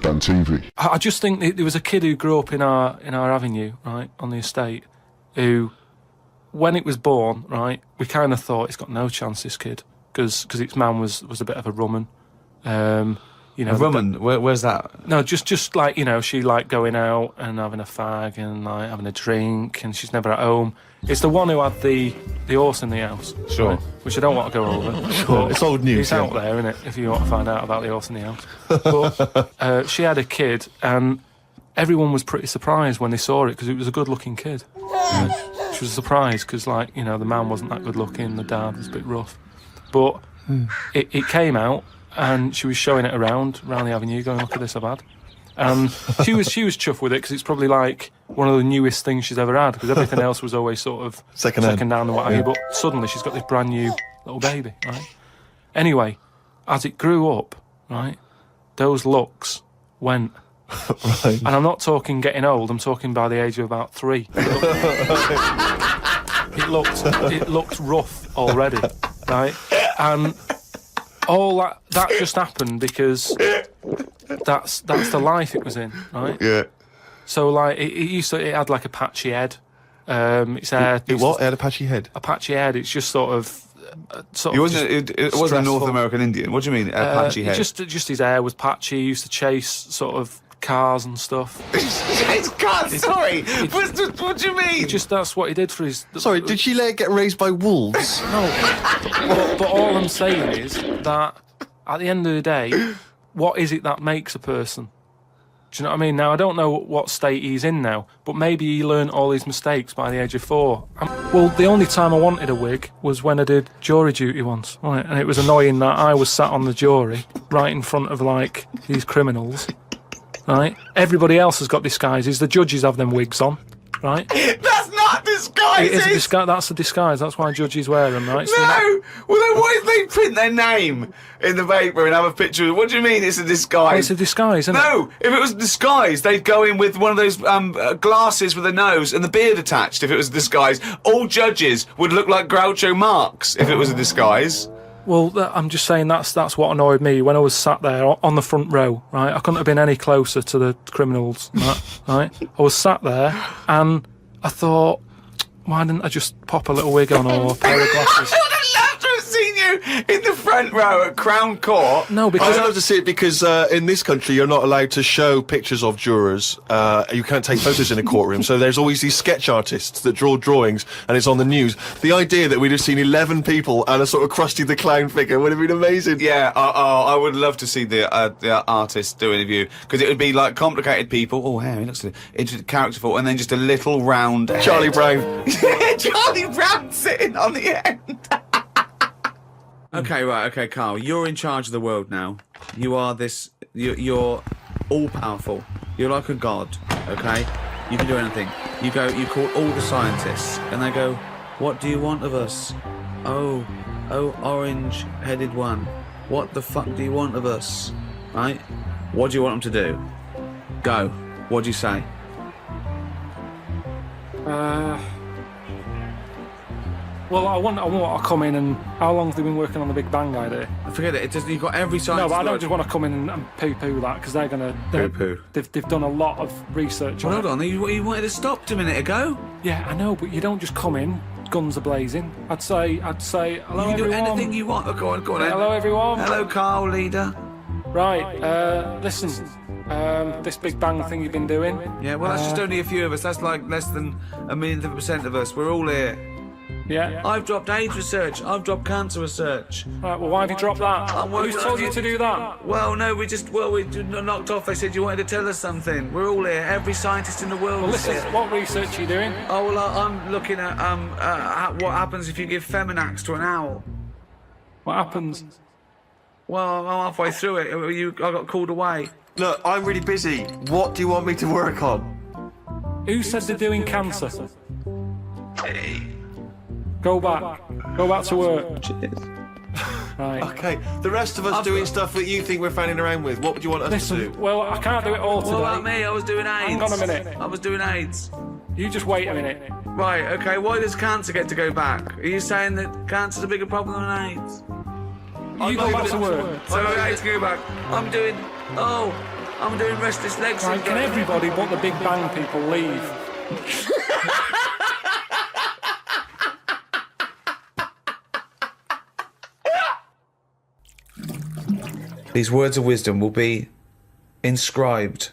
than TV. I just think there was a kid who grew up in our avenue, right, on the estate, who, when it was born, right, we kind of thought it's got no chance, this kid, because its man was a bit of a rumman. You know, a rumman? Where's that? No, just like, you know, she liked going out and having a fag and like having a drink, and she's never at home. It's the one who had the horse in the house. Sure. Right, which I don't want to go over. Sure. It's old news. It's out there, isn't it, if you want to find out about the horse in the house. But she had a kid, and everyone was pretty surprised when they saw it, because it was a good-looking kid. She was surprised because, like, you know, the man wasn't that good-looking, the dad was a bit rough. But it came out, and she was showing it around the avenue, going, look at this I've had. And she was chuffed with it, because it's probably like one of the newest things she's ever had, because everything else was always sort of second down and what have you. But suddenly she's got this brand new little baby, right? Anyway, as it grew up, right, those looks went. Right. And I'm not talking getting old, I'm talking by the age of about 3. It looked rough already, right? And all that just happened because that's the life it was in, right? Yeah. So like it had like a patchy head. Its hair. It what? It had a patchy head. A patchy head. It's just sort of. It wasn't a North American Indian. What do you mean, a patchy head? Just his hair was patchy. He used to chase sort of cars and stuff. Chase cars. Sorry. What do you mean? That's what he did for his. Sorry, did she let it get raised by wolves? No. but all I'm saying is that at the end of the day, what is it that makes a person? Do you know what I mean? Now, I don't know what state he's in now, but maybe he learned all his mistakes by the age of 4. Well, the only time I wanted a wig was when I did jury duty once, right? And it was annoying that I was sat on the jury right in front of, like, these criminals, right? Everybody else has got disguises. The judges have them wigs on, right? That's not disguises! It is a disguise. That's a disguise. That's why judges wear them, right? So no! Well, then why did they print their name in the paper and have a picture? What do you mean it's a disguise? It's a disguise, isn't it? No! If it was a disguise, they'd go in with one of those glasses with a nose and the beard attached if it was a disguise. All judges would look like Groucho Marx if it was a disguise. Well, I'm just saying that's what annoyed me when I was sat there on the front row, right? I couldn't have been any closer to the criminals, right? I was sat there and I thought, why didn't I just pop a little wig on or a pair of glasses? I would have loved to have seen you in the front row at Crown Court. No, because I'd love to see it because in this country you're not allowed to show pictures of jurors. You can't take photos in a courtroom, so there's always these sketch artists that draw drawings, and it's on the news. The idea that we'd have seen 11 people and a sort of Krusty the Clown figure would have been amazing. Yeah, I would love to see the artist do an interview, because it would be like complicated people. Oh, hey, he looks characterful, and then just a little round head. Charlie Brown. Charlie Brown sitting on the end. Okay, Carl, you're in charge of the world now. You are this. You're all powerful. You're like a god. Okay, you can do anything. You call all the scientists, and they go, "What do you want of us?" Oh, orange-headed one. What the fuck do you want of us? Right? What do you want them to do? Go. What do you say? Well, I want to come in and... How long have they been working on the Big Bang idea? Forget it. You've got every scientist... No, but I don't just want to come in and poo-poo that, because they're going to... Poo-poo? They've done a lot of research on it. Hold on, you wanted to stop a minute ago? Yeah, I know, but you don't just come in, guns are-blazing. I'd say, hello, You can do everyone. anything you want. Oh, go on then. Hello, everyone. Hello, Carl, leader. Right, listen, this Big Bang thing you've been doing... Yeah, well, that's just only a few of us. That's like less than 1,000,000% of us. We're all here. Yeah? I've dropped AIDS research. I've dropped cancer research. Right, well, why have you dropped that? Who's told you to do that? Well, no, we knocked off. They said you wanted to tell us something. We're all here. Every scientist in the world Well, is listen, here. what research are you doing? Oh, well, I'm looking at what happens if you give Feminax to an owl. What happens? Well, I'm halfway through it. I got called away. Look, I'm really busy. What do you want me to work on? Who said they're doing cancer? Go back to work. Cheers. Right. Okay, the rest of us doing stuff that you think we're fanning around with. What would you want us to do? Well, I can't do it all today. What about me? I was doing AIDS. Hang on a minute. I was doing AIDS. You just wait a minute. Right, okay, why does cancer get to go back? Are you saying that cancer's a bigger problem than AIDS? You go back to work. So AIDS can go back. I'm doing... Oh, I'm doing restless legs. Right, can everybody but the Big Bang people leave? These words of wisdom will be inscribed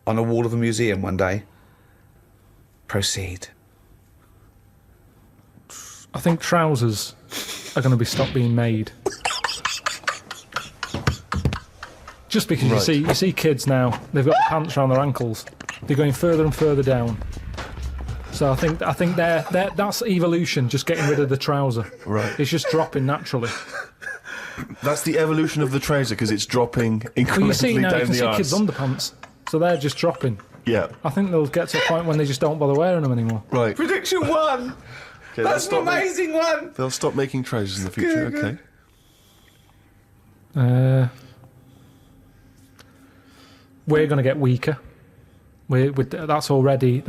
on a wall of a museum one day. Proceed. I think trousers are going to be stopped being made. Just because Right. you see kids now, they've got pants around their ankles. They're going further and further down. So I think that's evolution, just getting rid of the trouser. Right. It's just dropping naturally. That's the evolution of the trouser because it's dropping incrementally Well, you see now, you down can the see arse. kids' underpants. So they're just dropping. Yeah. I think they'll get to a point when they just don't bother wearing them anymore. Right. Prediction 1. Okay, That's an amazing one. They'll stop making trousers in the future. Good. Okay. We're going to get weaker. That's already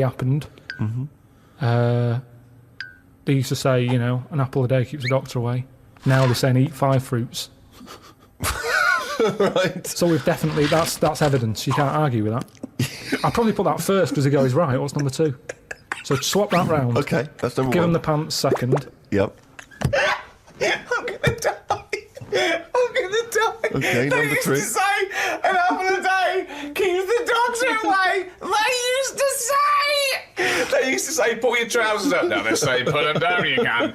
happened. Mm-hmm. They used to say, an apple a day keeps the doctor away. Now they're saying eat 5 fruits. Right. So we've definitely that's evidence. You can't argue with that. I'd probably put that first because the guy's right. What's number 2? So swap that round. Okay, that's number Give 1. him the pants second. Yep. I'm gonna die. Okay, They number used 3. to say an apple a day keeps the doctor away. They used to say pull your trousers up. Now they say put them down. You can.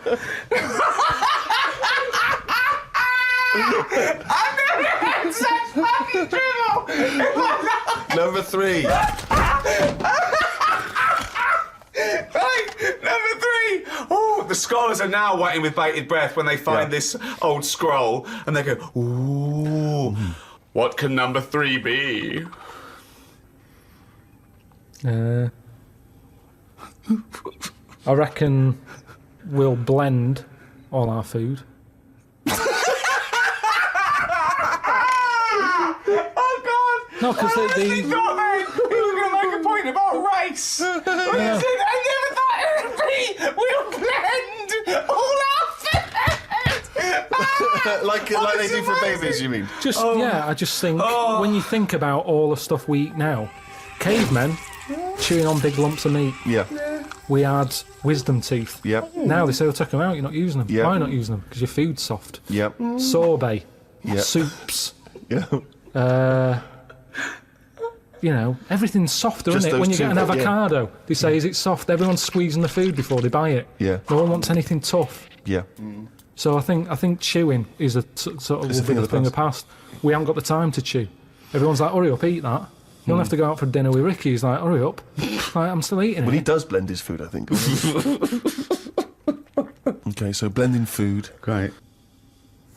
I've never had such fucking dribble. Number 3. Right, number 3. Oh, the scholars are now waiting with bated breath when they find this old scroll and they go, ooh, what can number 3 be? I reckon we'll blend all our food. Oh, God. No, because He thought then he was going to make a point about race. But he said, I never thought it would be, we'll blend all our food. like they do for babies, you mean? I just think when you think about all the stuff we eat now, cavemen chewing on big lumps of meat. Yeah. We had wisdom teeth. Yep. Now they say, "Well, take them out. You're not using them. Yeah. Why not using them? Because your food's soft. Yep. Sorbet, Yeah. soups. Yeah. Everything's softer, Just isn't it? When you those get an two, yeah. avocado, they say, "Is it soft?" Everyone's squeezing the food before they buy it. Yeah. No one wants anything tough. Yeah. So I think chewing is a sort of It's a thing of the past. We haven't got the time to chew. Everyone's like, "Hurry up, eat that." You don't have to go out for dinner with Ricky. He's like, "Hurry up." Like, I'm still eating Well, he it. does blend his food, I think. Okay, so blending food. Great.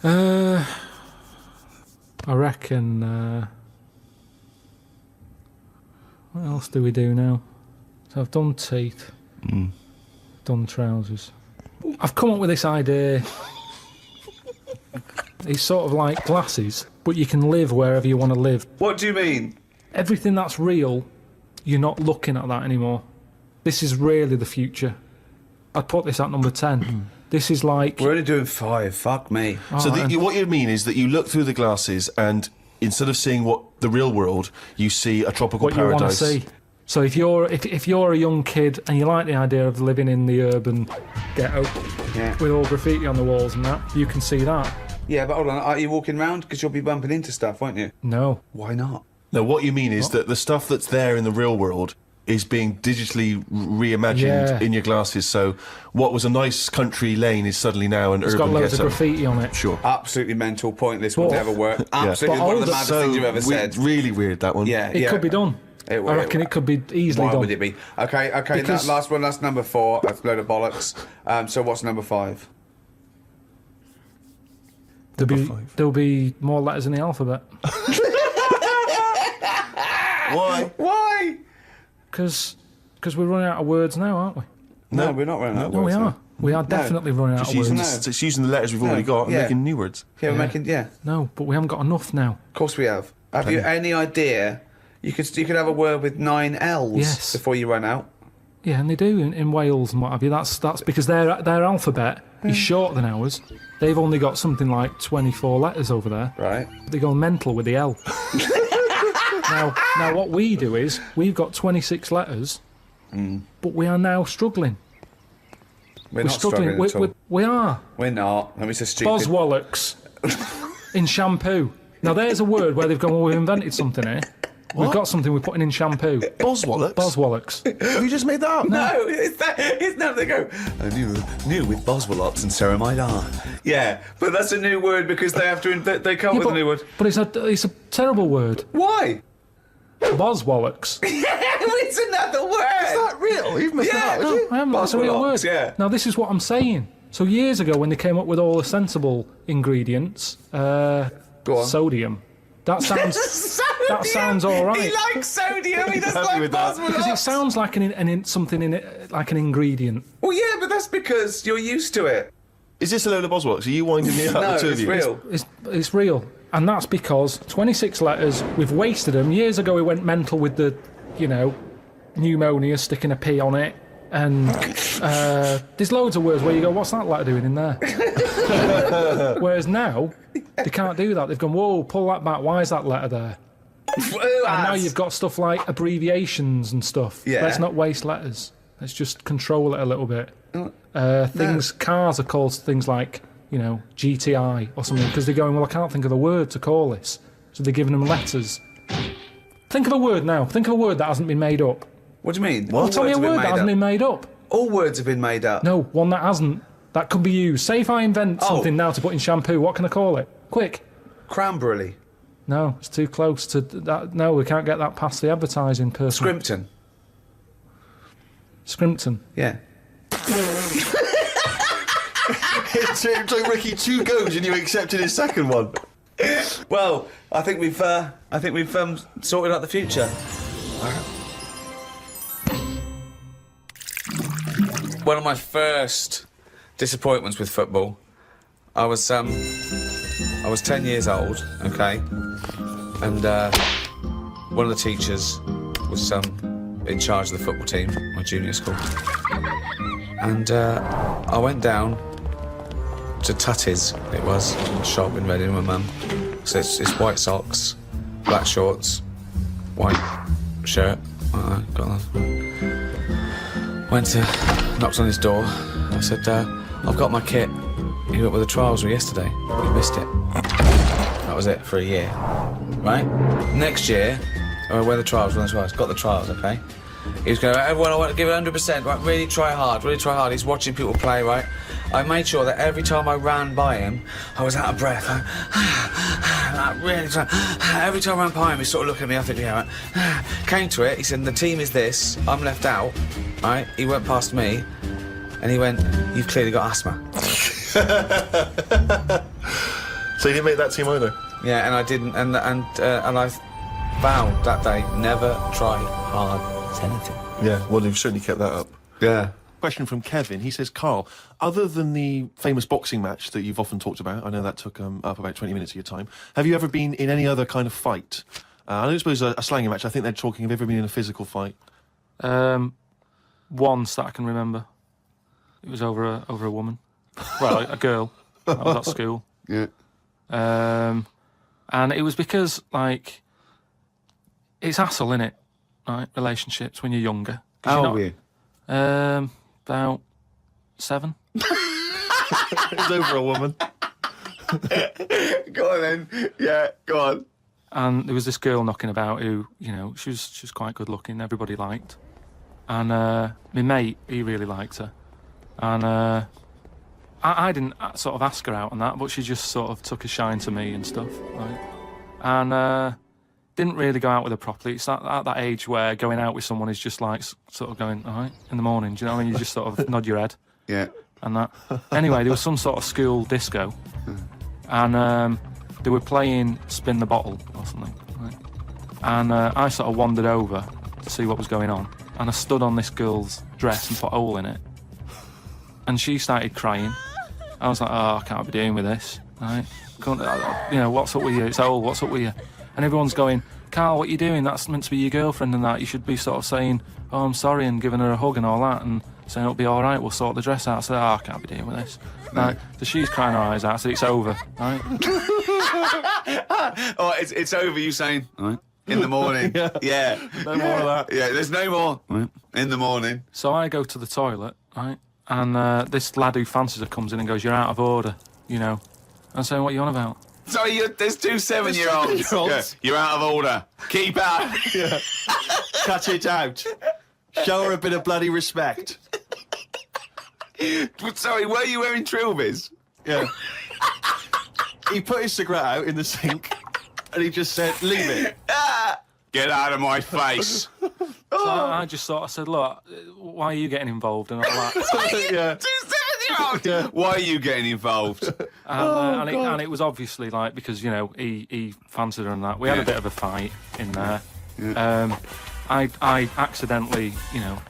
I reckon. What else do we do now? So I've done teeth, done trousers. I've come up with this idea. It's sort of like glasses, but you can live wherever you want to live. What do you mean? Everything that's real, you're not looking at that anymore. This is really the future. I'd put this at number 10. This is like... We're only doing 5. Fuck me. So what you mean is that you look through the glasses and instead of seeing what the real world, you see a tropical what you want to paradise. see. So if you're a young kid and you like the idea of living in the urban ghetto with all graffiti on the walls and that, you can see that. Yeah, but hold on. Are you walking around? Because you'll be bumping into stuff, won't you? No. Why not? No, what you mean is that the stuff that's there in the real world is being digitally reimagined in your glasses. So what was a nice country lane is suddenly now an It's urban got loads ghetto. of graffiti on it. Sure. Absolutely mental, pointless, will But- never work. Absolutely But one of the all maddest the- things you've ever said. Really weird, that one. Yeah, It could be done. I reckon it could be easily Why done. would it be? Okay, Because- that last one, that's number 4. That's a load of bollocks. So what's number 5? There'll be more letters in the alphabet. Why? Why? Because we're running out of words now, aren't we? No, we're not running out of No, we words are. now. We are definitely running out Just of words. using, it's using the letters we've already got and yeah. making new words. Yeah, we're making, yeah. No, but we haven't got enough now. Of course we have. Have you any idea? You could have a word with 9 L's Yes. before you run out. Yeah, and they do in Wales and what have you. That's because their alphabet is shorter than ours. They've only got something like 24 letters over there. Right. They go mental with the L. Now, what we do is we've got 26 letters, but we are now struggling. We're not struggling at all. We are. We're not. Let me say stupid. Boswallocks in shampoo. Now, there's a word where they've gone, well, we've invented something here. We've got something we're putting in shampoo. Boswallocks? Boswallocks. Have you just made that up? No, it's now they go, new with Boswallops and ceramide R. Yeah, but that's a new word because they have to, they come with a new word. But it's a terrible word. Why? Boswallocks. It's another word. Is that real? You've made that up, have you? I haven't. That's a real word. Boswallocks, yeah. Now, this is what I'm saying. So years ago, when they came up with all the sensible ingredients, Go on. sodium. That sounds. That sounds all right. He likes sodium. He doesn't happy like with that. Boswallops. Because it sounds like something in it, like an ingredient. Well, yeah, but that's because you're used to it. Is this a load of Boswallocks? Are you winding me up, No, the two of it's you? real. It's real. And that's because 26 letters, we've wasted them. Years ago, we went mental with the, pneumonia, sticking a P on it. And there's loads of words where you go, what's that letter doing in there? Whereas now, they can't do that. They've gone, whoa, pull that back. Why is that letter there? And now you've got stuff like abbreviations and stuff. Yeah. Let's not waste letters. Let's just control it a little bit. Cars are called things like, GTI or something, because they're going, well, I can't think of a word to call this. So they're giving them letters. Think of a word now. Think of a word that hasn't been made up. What do you mean? Well, tell me a word that hasn't been made up. All words have been made up. No, one that hasn't. That could be used. Say if I invent something now to put in shampoo, what can I call it? Quick. Cranberry. No, it's too close to that. No, we can't get that past the advertising person. Scrimpton. Scrimpton. Yeah. It took Ricky 2 goes and you accepted his second one. Well, I think we've sorted out the future. One of my first disappointments with football, I was 10 years old, okay, and one of the teachers was in charge of the football team, my junior school, and I went down to Tutty's, it was, a shop in Reading with my mum. So it's white socks, black shorts, white shirt. Got that. Knocked on his door. I said, I've got my kit. You went with the trials yesterday. You missed it. That was it for a year. Right? Next year, I wear the trials, got the trials, okay? He was going, everyone, I want to give it 100%, right? Really try hard. He's watching people play, right? I made sure that every time I ran by him, I was out of breath. Every time I ran by him, he's sort of looking at me, I think, yeah, right. Came to it, he said, the team is this, I'm left out, right? He went past me, and he went, you've clearly got asthma. So you didn't make that team either? Yeah, and I didn't, and I vowed that day, never try hard at anything. Yeah, well, you've certainly kept that up. Yeah. Question from Kevin. He says, Carl, other than the famous boxing match that you've often talked about, I know that took up about 20 minutes of your time, have you ever been in any other kind of fight? I don't suppose a slanging match. I think they're talking, have you ever been in a physical fight? Once that I can remember. It was over a woman. Well, a girl. I was at school. Yeah. And it was because, like, it's hassle, innit? Right? Relationships when you're younger. How old were you? About 7. It was over a woman. Go on then. Yeah, go on. And there was this girl knocking about who, she was quite good looking, everybody liked. And my mate, he really liked her. And I didn't sort of ask her out on that, but she just sort of took a shine to me and stuff. Right? And didn't really go out with her properly. It's at that age where going out with someone is just like sort of going, all right, in the morning, do you know what I mean? You just sort of nod your head. Yeah. And that. Anyway, there was some sort of school disco. And they were playing Spin the Bottle or something. Right? And I sort of wandered over to see what was going on. And I stood on this girl's dress and put a hole in it. And she started crying. I was like, oh, I can't be doing with this. Right? What's up with you? It's a hole, what's up with you? And everyone's going, Carl, what are you doing? That's meant to be your girlfriend and that. You should be sort of saying, oh, I'm sorry, and giving her a hug and all that, and saying it'll be all right, we'll sort the dress out. I said, I can't be dealing with this. Right? So she's crying her eyes out, I said, it's over, right? Oh, it's over, you saying, all right? in the morning. Yeah. No more of that. Yeah, there's no more in the morning. So I go to the toilet, right? And this lad who fancies her comes in and goes, "You're out of order," you know. I'm saying, "What are you on about?" Sorry, there's two 7-year-olds. Yeah, you're out of order. Keep out. Yeah. Cut it out. Show her a bit of bloody respect. Sorry, were you wearing trilbies? Yeah. He put his cigarette out in the sink and he just said, "Leave it." Get out of my face. So I just sort of said, "Look, why are you getting involved?" And all that. Yeah. Two 7-year-olds. Yeah. Why are you getting involved? And it was obviously like because he fancied her and that. We had a bit of a fight in there. Yeah. I accidentally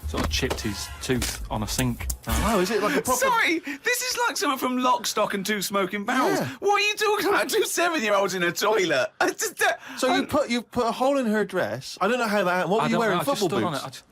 sort of chipped his tooth on a sink. Oh, is it like a proper... Sorry, this is like someone from Lock, Stock and Two Smoking Barrels. Yeah. What are you talking about? Two 7-year-olds in a toilet. So you put a hole in her dress. I don't know how that happened. What were you wearing? I just Football stood on boots?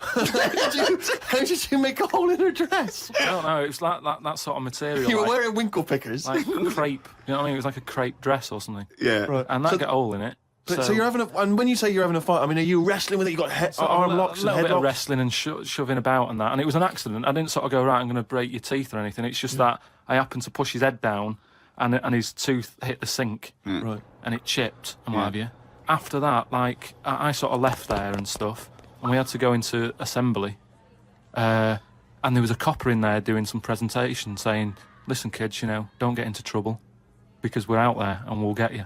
it. How did you make a hole in her dress? I don't know. It was like that sort of material. You were like, wearing winkle pickers. like crepe. You know what I mean? It was like a crepe dress or something. Yeah. Right. And that So- got a hole in it. So you're having and when you say you're having a fight, I mean, are you wrestling with it? You got arm locks a and little bit of headlocks? wrestling and shoving about and that. And it was an accident. I didn't sort of go, right, I'm going to break your teeth or anything. It's just that I happened to push his head down and his tooth hit the sink. Right. And it chipped and what have you. After that, like, I sort of left there and stuff. And we had to go into assembly. And there was a copper in there doing some presentation saying, "Listen, kids, don't get into trouble because we're out there and we'll get you."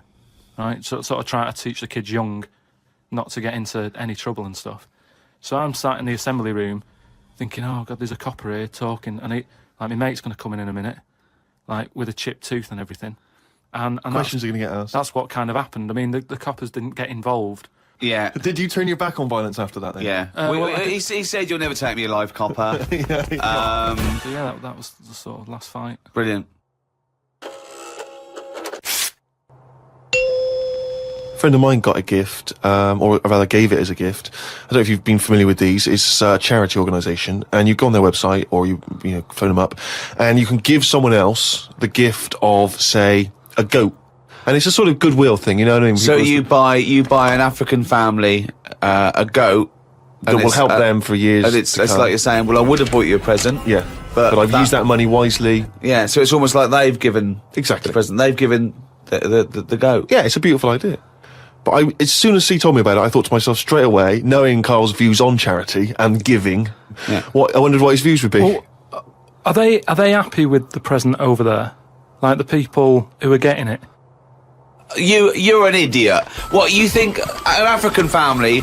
Right? So sort of trying to teach the kids young not to get into any trouble and stuff. So I'm sat in the assembly room thinking, "Oh, God, there's a copper here talking." And my mate's going to come in a minute, like, with a chipped tooth and everything. And Questions are going to get asked. that's what kind of happened. I mean, the coppers didn't get involved. Yeah. Did you turn your back on violence after that then? Yeah. He said, "You'll never take me alive, copper." So yeah, that was the sort of last fight. Brilliant. A friend of mine got a gift, or rather gave it as a gift. I don't know if you've been familiar with these. It's a charity organisation, and you go on their website or you phone them up, and you can give someone else the gift of, say, a goat. And it's a sort of goodwill thing, you know what I mean? So People- you buy an African family a goat that will help them for years. And it's to come. like you're saying, well, I would have bought you a present. Yeah, but I've used that money wisely. Yeah, so it's almost like they've given Exactly. the present. They've given the goat. Yeah, it's a beautiful idea. But as soon as he told me about it, I thought to myself straight away, knowing Carl's views on charity and giving, I wondered what his views would be. Well, are they happy with the present over there? Like the people who are getting it? You're an idiot. What, you think an African family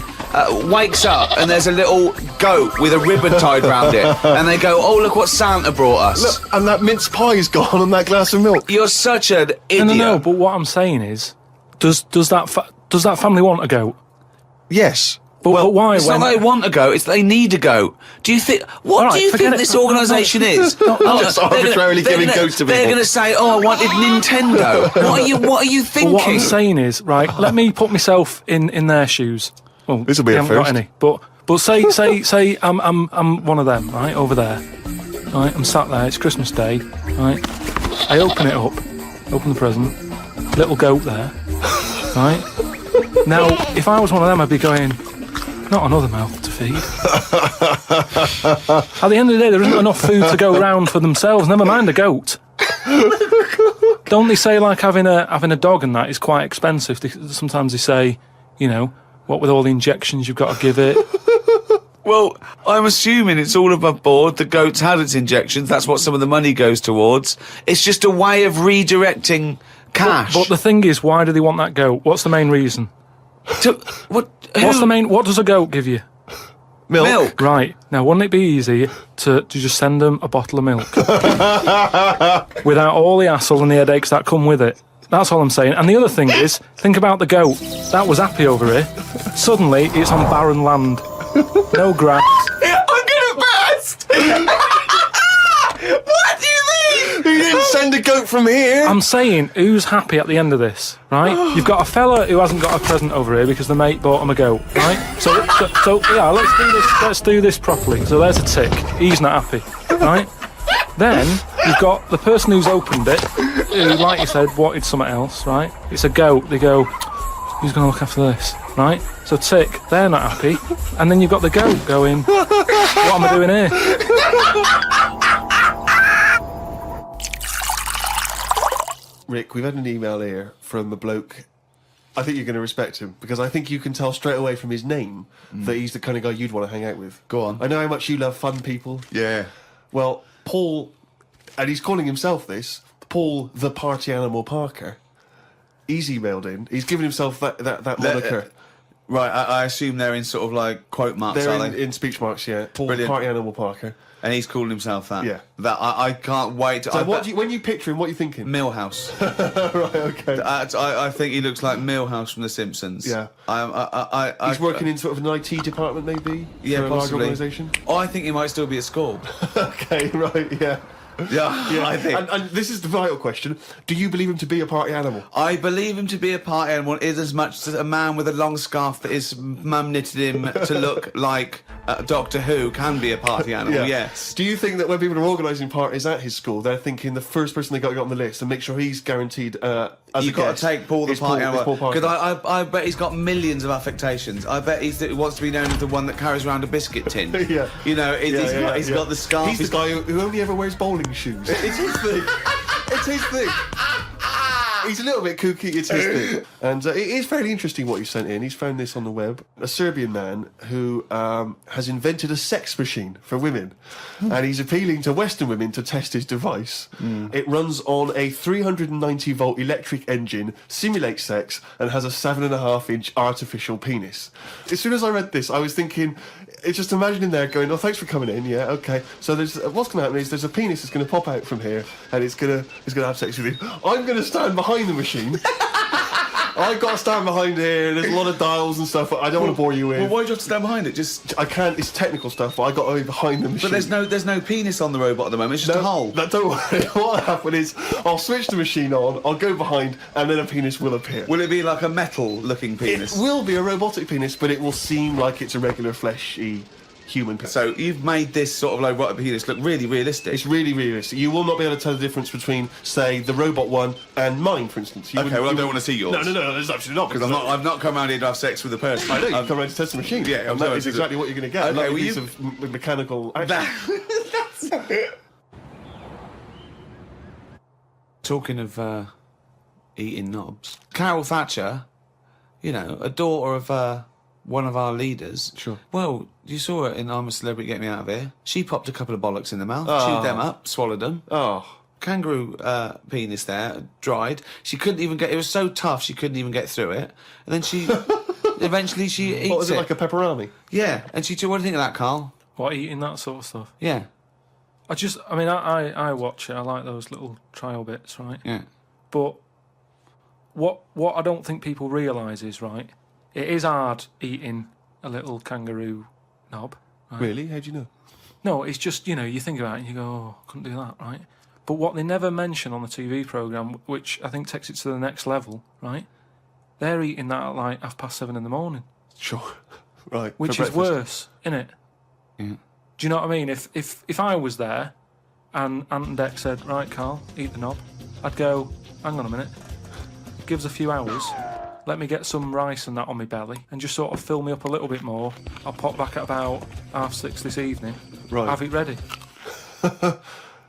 wakes up and there's a little goat with a ribbon tied round it, and they go, "Oh, look what Santa brought us." Look, and that mince pie's gone and that glass of milk. You're such an idiot. No, but what I'm saying is, does that family want a goat? Yes. But why? It's not they want a goat, it's they need a goat. Do you think... What All do you right, think forget this it. organisation is? Just arbitrarily giving goats to They're people. going to say, "Oh, I wanted Nintendo." What are you thinking? But what I'm saying is, right, let me put myself in their shoes. Well, This'll be I a haven't got first. any. But say I'm one of them, right, over there. Right, I'm sat there, it's Christmas Day, right? I open it up, open the present, little goat there, right? Now, if I was one of them, I'd be going, "Not another mouth to feed." At the end of the day, there isn't enough food to go round for themselves, never mind a goat. Don't they say, like, having a dog and that is quite expensive? Sometimes they say, what with all the injections you've got to give it. Well, I'm assuming it's all above board. The goat's had its injections. That's what some of the money goes towards. It's just a way of redirecting cash. But the thing is, why do they want that goat? What's the main reason? What Does a goat give you? milk? Right. Now, wouldn't it be easy to just send them a bottle of milk? Without all the hassle and the headaches that come with it. That's all I'm saying. And the other thing is, think about the goat. That was happy over here. Suddenly, it's on barren land. No grass. I'm gonna burst! What do you mean? You didn't send a goat from here. I'm saying, who's happy at the end of this, right? You've got a fella who hasn't got a present over here because the mate bought him a goat, right? So yeah, let's do this properly. So there's a tick. He's not happy, right? Then you've got the person who's opened it, who, like you said, wanted something else, right? It's a goat. They go, Who's going to look after this, right? So tick, they're not happy, and then you've got the goat going, what am I doing here? Rick, we've had an email here from a bloke. I think you're going to respect him, because I think you can tell straight away from his name that he's the kind of guy you'd want to hang out with. Go on. I know how much you love fun people. Yeah. Well, Paul, and he's calling himself this, Paul the Party Animal Parker, he's emailed in. He's given himself that moniker. Right, I assume they're in sort of like quote marks, They're are in, they? in speech marks, yeah. Paul the Brilliant. Party Animal Parker. And he's calling himself that. Yeah. That I can't wait. So when you picture him, what are you thinking? Millhouse. Right, okay. I think he looks like Millhouse from The Simpsons. Yeah. He's He's working in sort of an IT department, maybe? Yeah, for a large possibly. organisation? Oh, I think he might still be at school. Okay, right, yeah. Yeah, I think. And this is the vital question. Do you believe him to be a party animal? I believe him to be a party animal is as much as a man with a long scarf that his mum knitted him to look like Doctor Who can be a party animal, yes. Do you think that when people are organising parties at his school, they're thinking the first person they got to get on the list and make sure he's guaranteed as You've a got guest to take Paul the is party is Paul animal. Parker. Because I bet he's got millions of affectations. I bet he wants to be known as the one that carries around a biscuit tin. Yeah. You know, he's got the scarf. He's the guy who only ever wears bowling shoes. It's his thing. It's his thing. He's a little bit kooky, it's his thing. And it is fairly interesting what he sent in. He's found this on the web. A Serbian man who has invented a sex machine for women. And he's appealing to Western women to test his device. It runs on a 390-volt electric engine, simulates sex, and has a 7.5-inch artificial penis. As soon as I read this, I was thinking... It's just imagining there going, oh, thanks for coming in, yeah, okay. So there's what's going to happen is there's a penis that's going to pop out from here, and it's going to have sex with you. I'm going to stand behind the machine. I've got to stand behind here. There's a lot of dials and stuff. I don't want to bore you with. Well, why do you have to stand behind it? Just I can't. It's technical stuff, but I got to be behind the machine. But there's no penis on the robot at the moment. It's just a hole. No, don't worry. What'll happen is I'll switch the machine on. I'll go behind, and then a penis will appear. Will it be like a metal-looking penis? It will be a robotic penis, but it will seem like it's a regular fleshy human penis. So you've made this sort of like robot penis look really realistic. It's really realistic. You will not be able to tell the difference between, say, the robot one and mine, for instance. Okay, well, I don't want to see yours. No, there's absolutely not. Because I've not come around here to have sex with a person. I know, you come around to test the machine. Yeah, and that is exactly what you're going to get. Okay, a well, piece of mechanical action. Talking of eating knobs, Carol Thatcher, you know, a daughter of one of our leaders. Sure. Well, you saw her in I'm a Celebrity, Get Me Out of Here. She popped a couple of bollocks in the mouth, Oh. chewed them up, swallowed them. Oh. Kangaroo penis there, dried. She couldn't even get. It was so tough she couldn't even get through it. And then she, eventually she eats What was it, like a pepperoni? Yeah, and she. What do you think of that, Carl? What, eating that sort of stuff? Yeah, I watch it. I like those little trial bits, right? yeah. But what I don't think people realise is, right, it is hard eating a little kangaroo knob. Right? Really? How'd you know? No, it's just, you know, you think about it and you go, oh, couldn't do that, right? But what they never mention on the TV programme, which I think takes it to the next level, right, they're eating that at like 7:30 in the morning. Sure. Right. Which for is breakfast. worse, innit? Yeah. Do you know what I mean? If I was there and Ant and Dec said, right, Carl, eat the knob, I'd go, hang on a minute, give us a few hours, let me get some rice and that on my belly and just sort of fill me up a little bit more. I'll pop back at about 6:30 this evening, Right. have it ready.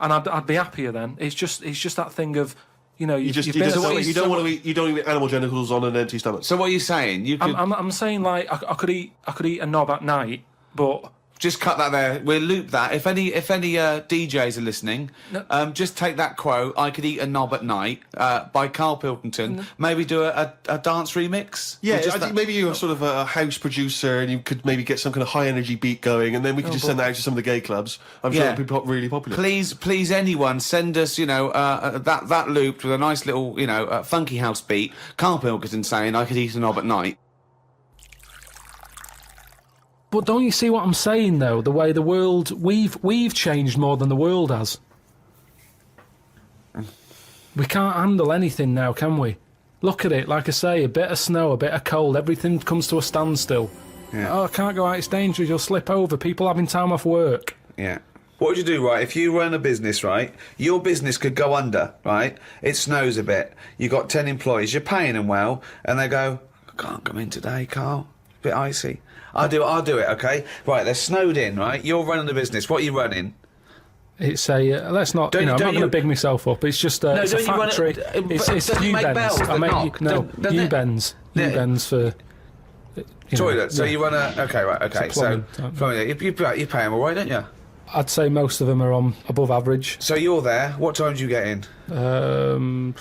And I'd be happier then. It's just that thing of, you know, You you've been at sea. don't want to eat animal genitals on an empty stomach. So what are you saying? You could I'm saying like I could eat a knob at night, but just cut that there. We'll loop that. If any DJs are listening, just take that quote. I could eat a knob at night by Karl Pilkington. Maybe do a dance remix. Yeah, Or just I think maybe you're sort of a house producer and you could maybe get some kind of high energy beat going, and then we could just send that out to some of the gay clubs. I'm sure Yeah. it'd be really popular. Please, anyone send us, you know, that looped with a nice little, you know, funky house beat. Karl Pilkington saying I could eat a knob at night. But don't you see what I'm saying, though? The way the world... We've changed more than the world has. We can't handle anything now, can we? Look at it, like I say, a bit of snow, a bit of cold, everything comes to a standstill. Yeah. Oh, I can't go out, it's dangerous, you'll slip over, people having time off work. Yeah. What would you do, right? If you run a business, right, your business could go under, right? It snows a bit. You've got 10 employees, you're paying them well, and they go, I can't come in today, Carl. Bit icy. I'll do it, okay? Right, they're snowed in, right? You're running the business. What are you running? It's a let's not. I'm not going to big myself up. It's just it's a factory. It's U-bends. I make U-bends. U-bends for toilet. So you run a okay. So you pay them all right, don't you? I'd say most of them are on above average. So you're there. What time do you get in? About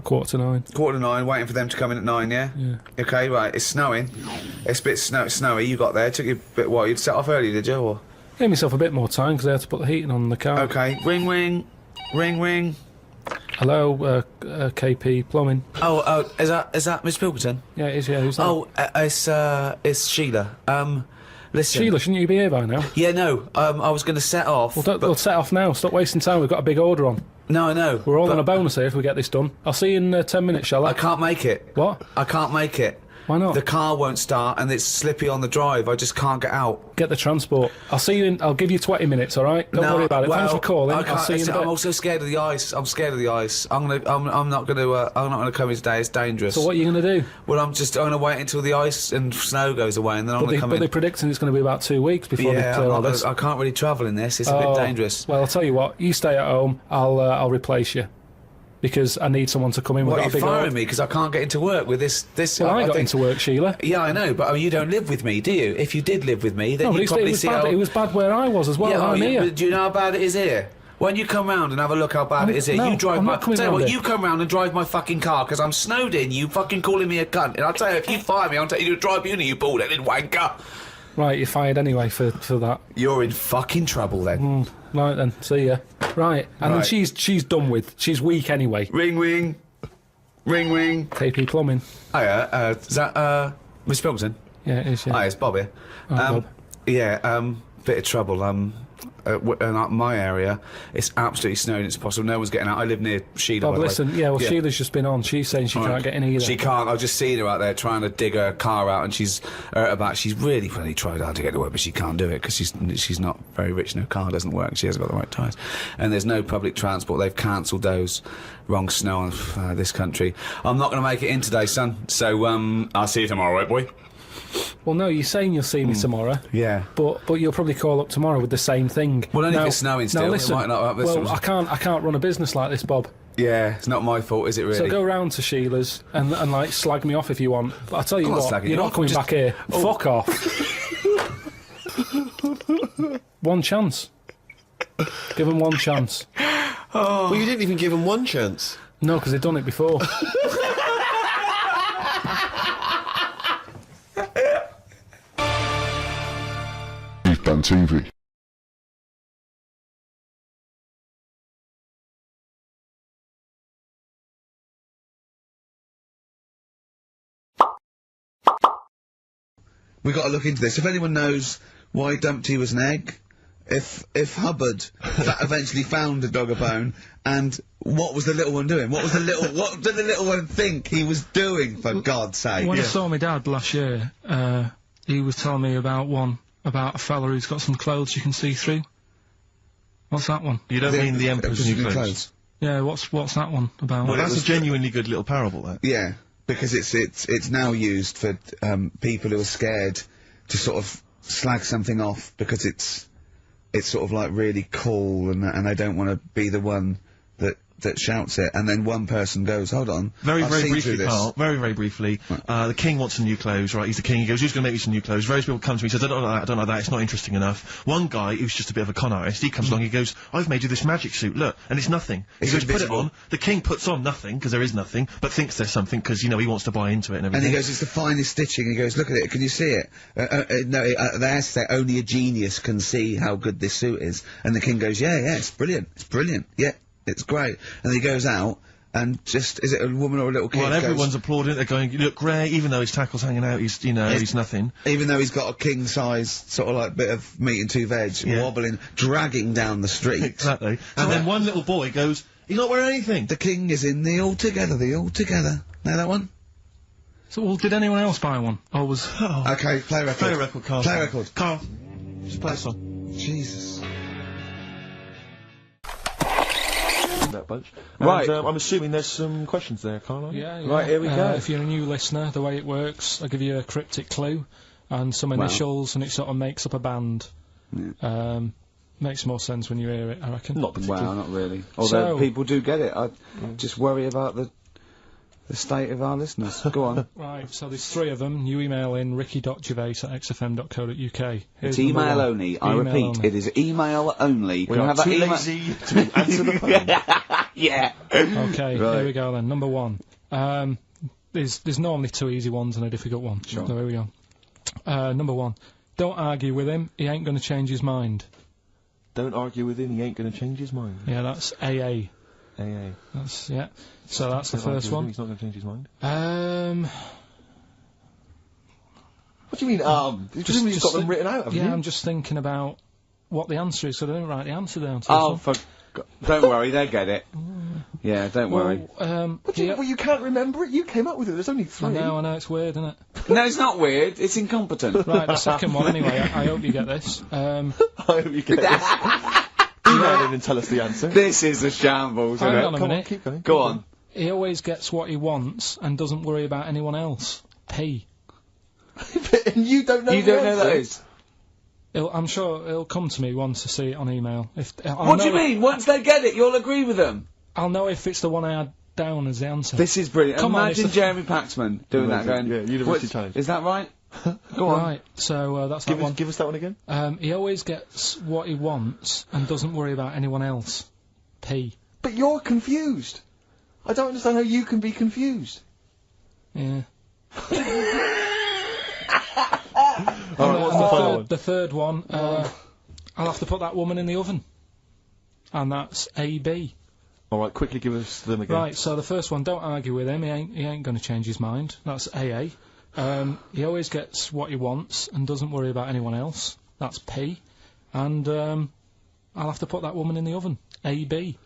9:15. 9:15, waiting for them to come in at 9. Yeah. Yeah. Okay, right. It's snowing. It's a bit snowy. You got there. It took you a bit while. You'd set off early, did you? Or? Gave myself a bit more time because I had to put the heating on the car. Okay. Ring, ring, ring, ring. Hello, KP Plumbing. Oh, is that Miss Pilkington? Yeah, it is. Yeah, who's that? Oh, it's Sheila. Listen. Sheila, shouldn't you be here by now? Yeah, no. I was going to set off. We'll set off now. Stop wasting time. We've got a big order on. No, I know. We're all on a bonus here if we get this done. I'll see you in 10 minutes, shall I? I can't make it. What? I can't make it. Why not? The car won't start and it's slippy on the drive. I just can't get out. Get the transport. I'll see you in. I'll give you 20 minutes. All right? Don't worry about it. Thanks for calling. I'll see you in a bit. I'm also scared of the ice. I'm scared of the ice. I'm not gonna come in today. It's dangerous. So what are you gonna do? Well, I'm gonna wait until the ice and snow goes away, and then I'm gonna come in. But they're predicting it's going to be about 2 weeks before they clear all this. I can't really travel in this. It's a bit dangerous. Well, I'll tell you what. You stay at home. I'll replace you. Because I need someone to come in with a big firing me because I can't get into work with this. Well, I got into work, Sheila. Yeah, I know, but you don't live with me, do you? If you did live with me, then you'd probably see it was bad where I was as well. I'm here. Do you know how bad it is here? When you come round and have a look how bad it is here, you drive you come round and drive my fucking car because I'm snowed in. You fucking calling me a cunt, and I'll tell you, if you fire me, I'll take you to a tribunal. You bald-headed wanker. Right, you're fired anyway for that. You're in fucking trouble then. Right then, see ya. Right, and then she's done with. She's weak anyway. Ring, ring. Ring, ring. KP Plumbing. Hiya, is that, Miss Pilkington? Yeah, it is, yeah. Hi, it's Bob here. Bob. Yeah, bit of trouble. In my area, it's absolutely snowed. It's impossible. No one's getting out. I live near Sheila. Bob, listen. Sheila's just been on. She's saying she can't get in either. She can't. I've just seen her out there trying to dig her car out, and she's She's really tried hard to get to work, but she can't do it because she's not very rich. And her car doesn't work. She hasn't got the right tyres, and there's no public transport. They've cancelled those. Wrong snow on this country. I'm not going to make it in today, son. So I'll see you tomorrow, right, boy? Well, no, you're saying you'll see me tomorrow. Yeah. But you'll probably call up tomorrow with the same thing. Well, only if it's snowing still. Now, listen, it might not I can't run a business like this, Bob. Yeah, it's not my fault, is it really? So go round to Sheila's and like slag me off if you want. But I tell you what, you're not coming back here. Fuck off. One chance. Give them one chance. Well, you didn't even give them one chance. No, because they've done it before. On TV. We got to look into this. If anyone knows why Dumpty was an egg, if Hubbard eventually found a dog a bone, and what was the little one doing? What did the little one think he was doing? For God's sake! When I saw my dad last year, he was telling me about a fella who's got some clothes you can see through. What's that one? You don't mean the Emperor's New Clothes? Yeah, what's that one about? Well, that's a genuinely good little parable, that. Yeah, because it's now used for people who are scared to sort of slag something off because it's sort of like really cool and they don't want to be the one that shouts it, and then one person goes, hold on, very briefly, Carl, very briefly, the king wants some new clothes, right? He's the king, he goes, who's going to make me some new clothes? Various people come to me, he says, I don't like that, it's not interesting enough. One guy, who's just a bit of a con artist, he comes along, he goes, I've made you this magic suit, look, and it's nothing. He goes, put it on, the king puts on nothing, because there is nothing, but thinks there's something, because, you know, he wants to buy into it and everything. And he goes, it's the finest stitching, he goes, look at it, can you see it? No, they have to say, only a genius can see how good this suit is. And the king goes, yeah, it's brilliant, yeah. It's great. And he goes out, and just, is it a woman or a little kid? Well, everyone's applauding it, they're going, you look great, even though his tackle's hanging out, he's nothing. Even though he's got a king-size, sort of like, bit of meat and two veg, wobbling, dragging down the street. Exactly. And then one little boy goes, he's not wearing anything. The king is in the Altogether. Know that one? So, well, did anyone else buy one? Or was... Oh. Okay, play record. Play a record, Carl. Play a record. Carl, just play a song. Jesus. that bunch. Right. And, I'm assuming there's some questions there, Carl. Yeah. Right, here we go. If you're a new listener, the way it works, I'll give you a cryptic clue and some initials, and it sort of makes up a band. Makes more sense when you hear it, I reckon. Not particularly. Wow, not really. Although So- people do get it. I just worry about the state of our listeners. Go on. Right, so there's 3 of them. You email in ricky.gervais@xfm.co.uk. It's email only. I repeat, only. it is email only. You We can are have that too email. lazy to answer the phone. Yeah. Okay, Right. here we go then. Number 1. There's normally 2 easy ones and a difficult one. Sure. So here we go. Number 1. Don't argue with him, he ain't going to change his mind. Don't argue with him, he ain't going to change his mind. Yeah, that's AA. AA. That's, yeah. So that's the Don't argue first with him, one. He's not going to change his mind. What do you mean, Presumably you've got them written out, haven't yeah, you? I'm just thinking about what the answer is, so I didn't write the answer down. To Oh, this one. don't worry, they get it. Yeah, don't worry. What do you, well, you can't remember it? You came up with it, there's only 3. I know, it's weird, isn't it? No, it's not weird. It's incompetent. Right, the second one anyway, I hope you get this. I hope you get this. Email in and tell us the answer. This is a shambles, isn't Hang it? on a Come on, minute. keep going. Go on. He always gets what he wants and doesn't worry about anyone else. P. And you don't know You the don't know answer. that is? I'm sure he'll come to me once to see it on email. What do you mean? Once they get it, you'll agree with them. I'll know if it's the one I had down as the answer. This is brilliant. Come on, Imagine it's Jeremy Paxman doing that, going, Yeah, University "What's- Challenge. Is that right? Go on. Right, so that's that one. Give us that one again. He always gets what he wants and doesn't worry about anyone else. P. But you're confused. I don't understand how you can be confused. Yeah. Alright, what's the final one? The third one, I'll have to put that woman in the oven. And that's AB. Alright, quickly give us them again. Right, so the first one, don't argue with him, he ain't going to change his mind. That's AA. He always gets what he wants and doesn't worry about anyone else. That's P. And I'll have to put that woman in the oven. AB.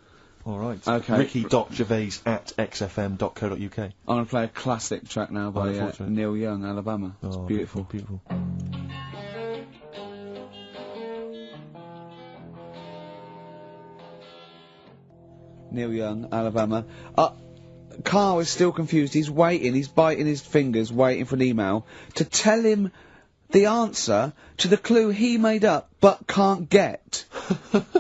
Alright. Okay. Ricky.gervais@xfm.co.uk. I'm going to play a classic track now by unfortunate. Neil Young, Alabama. It's beautiful. Beautiful. Neil Young, Alabama. Carl is still confused. He's waiting. He's biting his fingers, waiting for an email to tell him the answer to the clue he made up but can't get.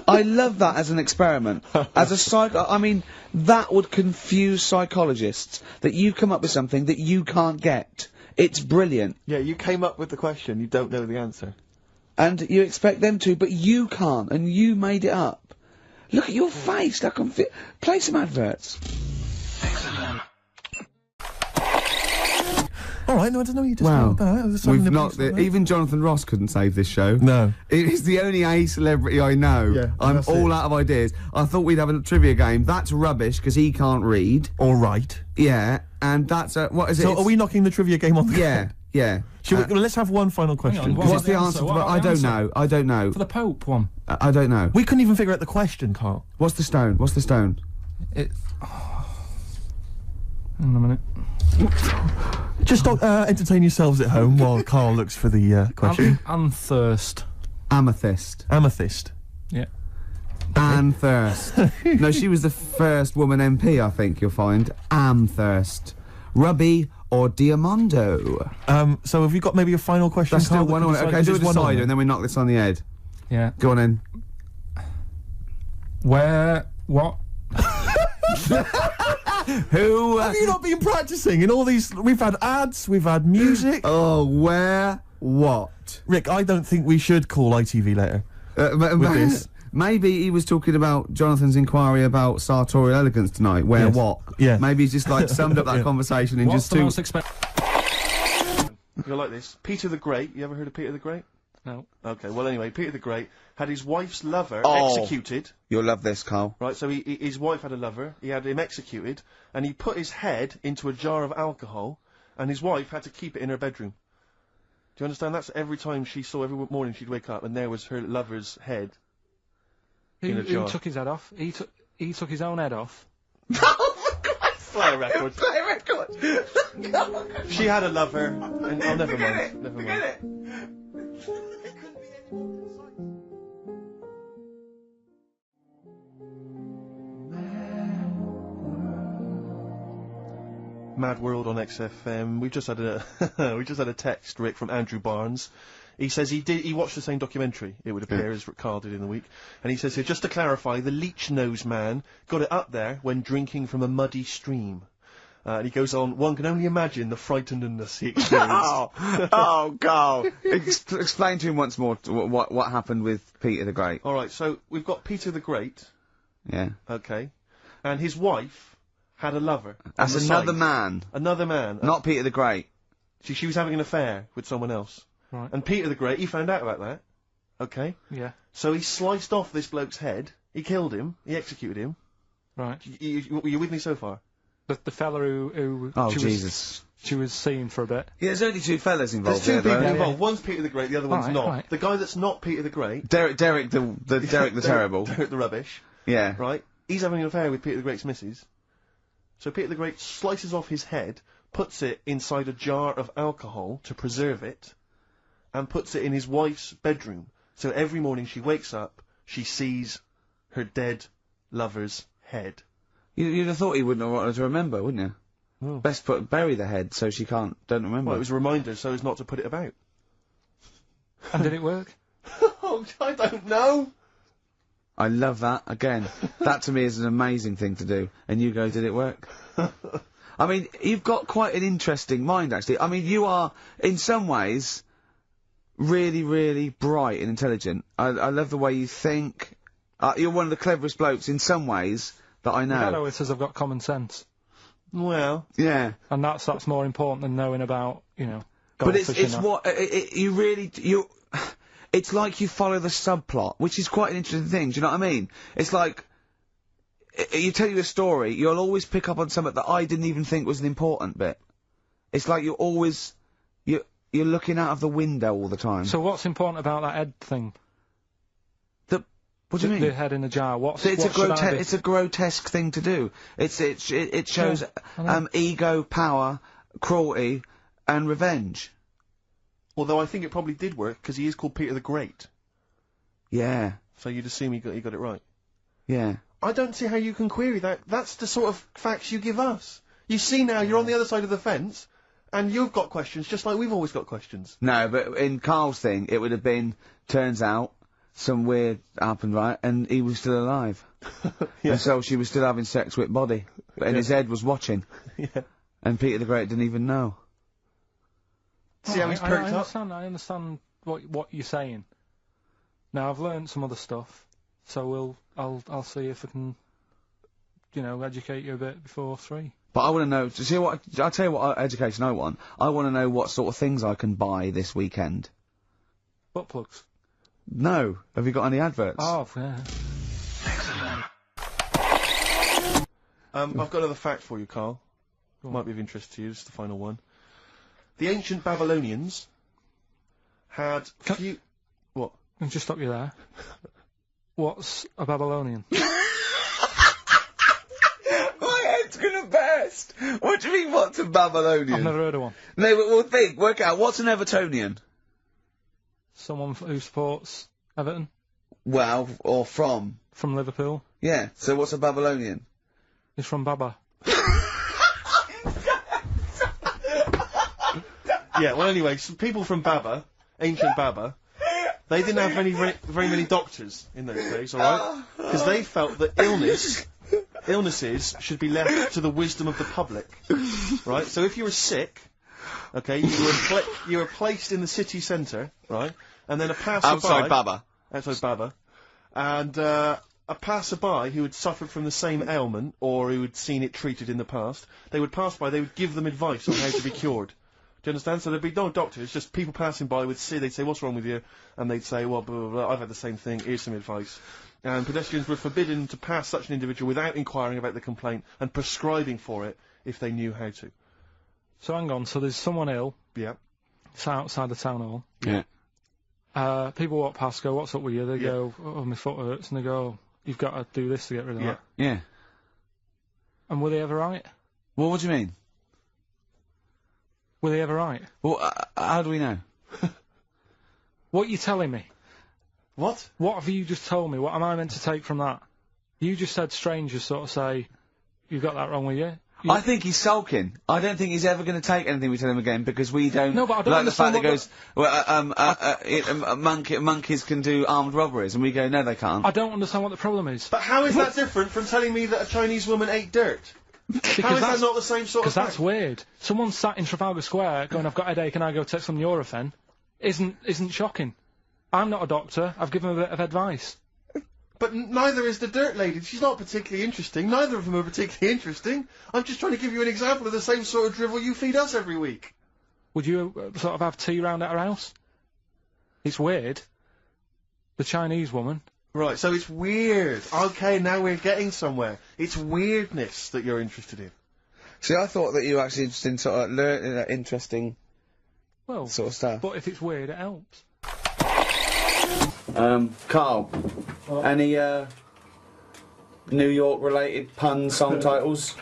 I love that as an experiment. As a I mean, that would confuse psychologists, that you come up with something that you can't get. It's brilliant. Yeah, you came up with the question, you don't know the answer. And you expect them to, but you can't, and you made it up. Look at your face, like I'm play some adverts. Alright, no, I don't know you just Wow. We've not even Jonathan Ross couldn't save this show. No. It is the only A celebrity I know. Yeah, I'm that's all it. out of ideas. I thought we'd have a trivia game. That's rubbish because he can't read. Alright. Yeah, and that's what is it? So It's- are we knocking the trivia game on the Yeah, yeah. Should we, let's have one final question. what What's the answer? What But about I the don't answer? know. I don't know. For the Pope one. I don't know. We couldn't even figure out the question, Carl. What's the stone? What's the stone? Hang on a minute. Just entertain yourselves at home while Carl looks for the question. Thirst. Amethyst. Amethyst. Yeah. Anne Thirst. No, she was the first woman MP, I think you'll find. Thirst. Ruby or Diamondo? So have you got maybe a final question, That's still Carl? one on it. Okay, do a decider and then we knock this on the head. Yeah. Go on then. Where? What? Who? Have you not been practicing in all these? We've had ads, we've had music. Oh, where? What? Rick, I don't think we should call ITV later. With this. Maybe he was talking about Jonathan's inquiry about sartorial elegance tonight. Where? Yes. What? Yeah. Maybe he's just like summed up that Yeah. conversation in What's just the two. most expensive? You're like this. Peter the Great. You ever heard of Peter the Great? No. Okay, well anyway, Peter the Great had his wife's lover Oh. executed. You'll love this, Carl. Right, so his wife had a lover, he had him executed, and he put his head into a jar of alcohol, and his wife had to keep it in her bedroom. Do you understand? That's every time she saw, every morning she'd wake up, and there was her lover's head in a Who jar. took his head off? He took his own head off. Play a record. Play a record. She had a lover, and oh, never mind, never mind. Mad World on XFM. We've just had a text, Rick, from Andrew Barnes. He says he watched the same documentary, it would appear, as Carl did in the week. And he says here, just to clarify, the leech nose man got it up there when drinking from a muddy stream. And he goes on, one can only imagine the frightenedness he experienced. Oh, Carl. Explain to him once more what happened with Peter the Great. Alright, so we've got Peter the Great. Yeah. Okay. And his wife had a lover. That's another man. Another man. Not Peter the Great. She was having an affair with someone else. Right. And Peter the Great, he found out about that. Okay? Yeah. So he sliced off this bloke's head, he killed him, he executed him. Right. You with me so far? The fella who Oh, Jesus. She was seeing for a bit. Yeah, there's only two fellas involved. There's two people though. involved. One's Peter the Great, the other one's Right, not. right. The guy that's not Peter the Great... Derek the Terrible. Derek the Rubbish. Yeah. Right? He's having an affair with Peter the Great's missus. So Peter the Great slices off his head, puts it inside a jar of alcohol to preserve it, and puts it in his wife's bedroom. So every morning she wakes up, she sees her dead lover's head. You'd have thought he wouldn't have wanted to remember, wouldn't you? Oh. Best bury the head so she don't remember. Well, it was a reminder so as not to put it about. And did it work? Oh, I don't know. I love that. Again, that to me is an amazing thing to do. And you go, did it work? I mean, you've got quite an interesting mind, actually. I mean, you are, in some ways, really, really bright and intelligent. I love the way you think. You're one of the cleverest blokes in some ways that I know. Hello, it says I've got common sense. Well... Yeah. And that's more important than knowing about, you know, But it's goldfish and you really, it's like you follow the subplot, which is quite an interesting thing, do you know what I mean? It's like, you tell you a story, you'll always pick up on something that I didn't even think was an important bit. It's like you're always, you're looking out of the window all the time. So what's important about that head thing? What do you mean? The head in the jar. It's a grotesque thing to do. It shows ego, power, cruelty, and revenge. Although I think it probably did work, because he is called Peter the Great. Yeah. So you'd assume he got it right. Yeah. I don't see how you can query that. That's the sort of facts you give us. You see now, you're on the other side of the fence, and you've got questions, just like we've always got questions. No, but in Carl's thing, it would have been, turns out, some weird happened, right, and he was still alive. Yeah. And so she was still having sex with body, and his head was watching. Yeah. And Peter the Great didn't even know. See how he's perked up? I understand what you're saying. Now I've learned some other stuff, so I'll see if I can, you know, educate you a bit before 3. But I want to know. See what? I'll tell you what education I want. I want to know what sort of things I can buy this weekend. Butt plugs. No. Have you got any adverts? Oh yeah. I've got another fact for you, Carl. Might be of interest to you. This is the final one. The ancient Babylonians had What? Let me just stop you there. What's a Babylonian? My head's gonna burst. What do you mean? What's a Babylonian? I've never heard of one. No, but we'll work out. What's an Evertonian? Someone who supports Everton Well, or from. from Liverpool. Yeah. So what's a Babylonian? He's from Baba. Yeah, well anyway, some people from Baba, ancient Baba, they didn't have very many doctors in those days, alright? Because they felt that illnesses should be left to the wisdom of the public, right? So if you were sick, okay, you were placed in the city centre, right? And then a passerby... Outside Baba. Outside Baba. And, a passerby who had suffered from the same ailment, or who had seen it treated in the past, they would pass by, they would give them advice on how to be cured. Do you understand? So there'd be no doctors, just people passing by would see, they'd say, what's wrong with you? And they'd say, well, blah, blah, blah, I've had the same thing, here's some advice. And pedestrians were forbidden to pass such an individual without inquiring about the complaint and prescribing for it if they knew how to. So hang on, so there's someone ill. Yeah. It's outside the town hall. Yeah. People walk past, go, what's up with you? They go, oh, my foot hurts, and they go, you've got to do this to get rid of that. Yeah. And were they ever right? Well, what do you mean? Were they ever right? Well, how do we know? What are you telling me? What? What have you just told me? What am I meant to take from that? You just said strangers sort of say, you've got that wrong with you. I think he's sulking. I don't think he's ever going to take anything we tell him again because we don't. No, but I don't like the fact understand that goes. Monkeys can do armed robberies, and we go, no, they can't. I don't understand what the problem is. But how is that different from telling me that a Chinese woman ate dirt? How is that not the same sort of thing? Because that's weird. Someone sat in Trafalgar Square going, I've got a headache, and I go take some Nurofen, isn't shocking. I'm not a doctor. I've given a bit of advice. But neither is the dirt lady. She's not particularly interesting. Neither of them are particularly interesting. I'm just trying to give you an example of the same sort of drivel you feed us every week. Would you sort of have tea round at her house? It's weird. The Chinese woman. Right, so it's weird. Okay, now we're getting somewhere. It's weirdness that you're interested in. See, I thought that you were actually interested in sort of interesting sort of stuff. But if it's weird, it helps. Carl, any New York related pun song titles?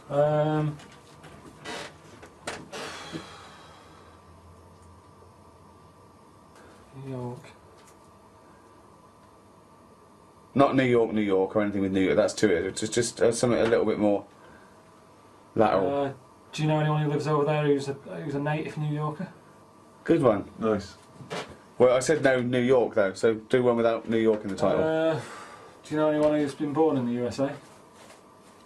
New York. Not New York, New York, or anything with New York. That's too it. Just something a little bit more lateral. Do you know anyone who lives over there who's a native New Yorker? Good one. Nice. Well, I said no New York though, so do one without New York in the title. Do you know anyone who's been born in the USA?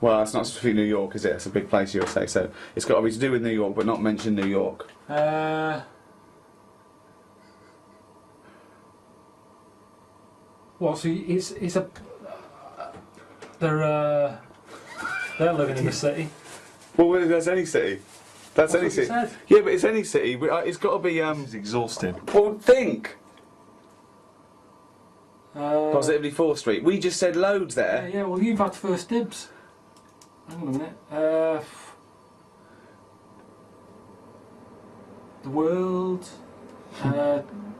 Well, that's not specifically New York, is it? It's a big place, USA, so it's got to be to do with New York, but not mention New York. Well, so it's a... They're living in the city. Well, that's any city. That's any city. Said. Yeah, but it's any city. It's got to be. This is exhausting. Well, think. Positively 4th Street. We just said loads there. Yeah, well, you've had first dibs. Hang on a minute. The world.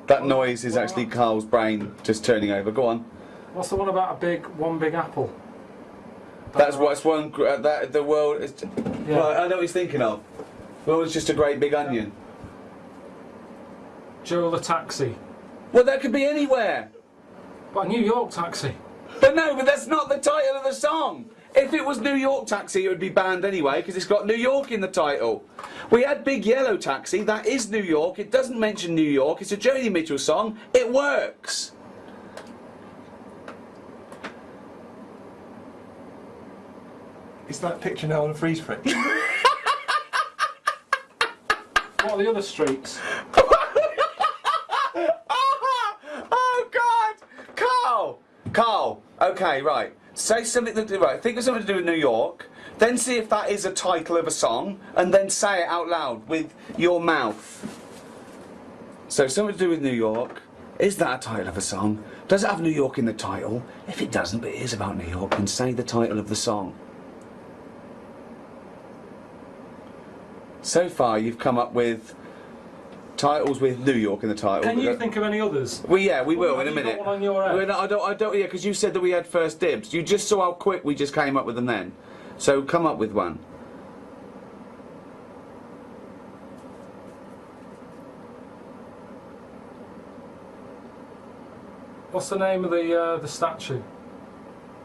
That noise is actually Carl's brain just turning over. Go on. What's the one about one big apple? That's what's one. That the world is. Yeah. Right, I know what he's thinking of. The world's just a great big onion. Joe the Taxi. Well, that could be anywhere. But New York Taxi. But no, but that's not the title of the song. If it was New York Taxi, it would be banned anyway, because it's got New York in the title. We had Big Yellow Taxi, that is New York, it doesn't mention New York, it's a Joni Mitchell song, it works. Is that picture now on a freeze frame? What are the other streets? Oh God! Carl! Okay, right. Say something that think of something to do with New York, then see if that is a title of a song, and then say it out loud with your mouth. So something to do with New York. Is that a title of a song? Does it have New York in the title? If it doesn't, but it is about New York, then say the title of the song. So far, you've come up with titles with New York in the title. Can you think of any others? Well, yeah, we will in a Have you minute. got one on your head? I don't. Yeah, because you said that we had first dibs. You just saw how quick we just came up with them then. So come up with one. What's the name of the statue?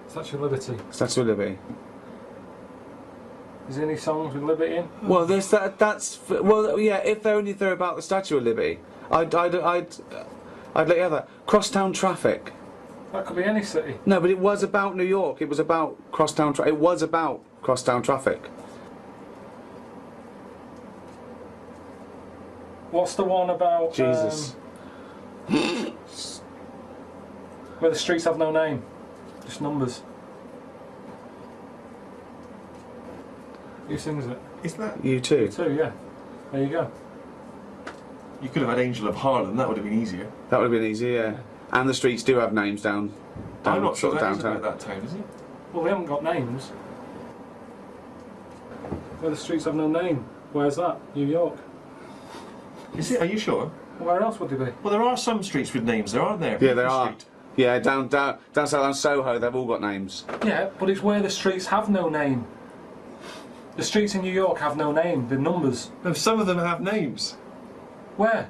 Statue of Liberty. Statue of Liberty. Is there any songs with Liberty in? Well, there's that's well, yeah. If they're about the Statue of Liberty, I'd let you have that. Crosstown Traffic. That could be any city. No, but it was about New York. It was about crosstown. It was about crosstown traffic. What's the one about? Jesus. Where the streets have no name, just numbers. Who sings it? Isn't that? You too. Two, yeah. There you go. You could have had Angel of Harlem. That would have been easier. That would have been easy, yeah. And the streets do have names down I'm not sure sort of that is downtown. about that town, is it? Well, they haven't got names. Where the streets have no name. Where's that? New York. Is it? Are you sure? Where else would they be? Well, there are some streets with names, there aren't there? Yeah, there Baker are. Street. Yeah, down south on Soho, they've all got names. Yeah, but it's where the streets have no name. The streets in New York have no name. They're numbers. No, some of them have names. Where?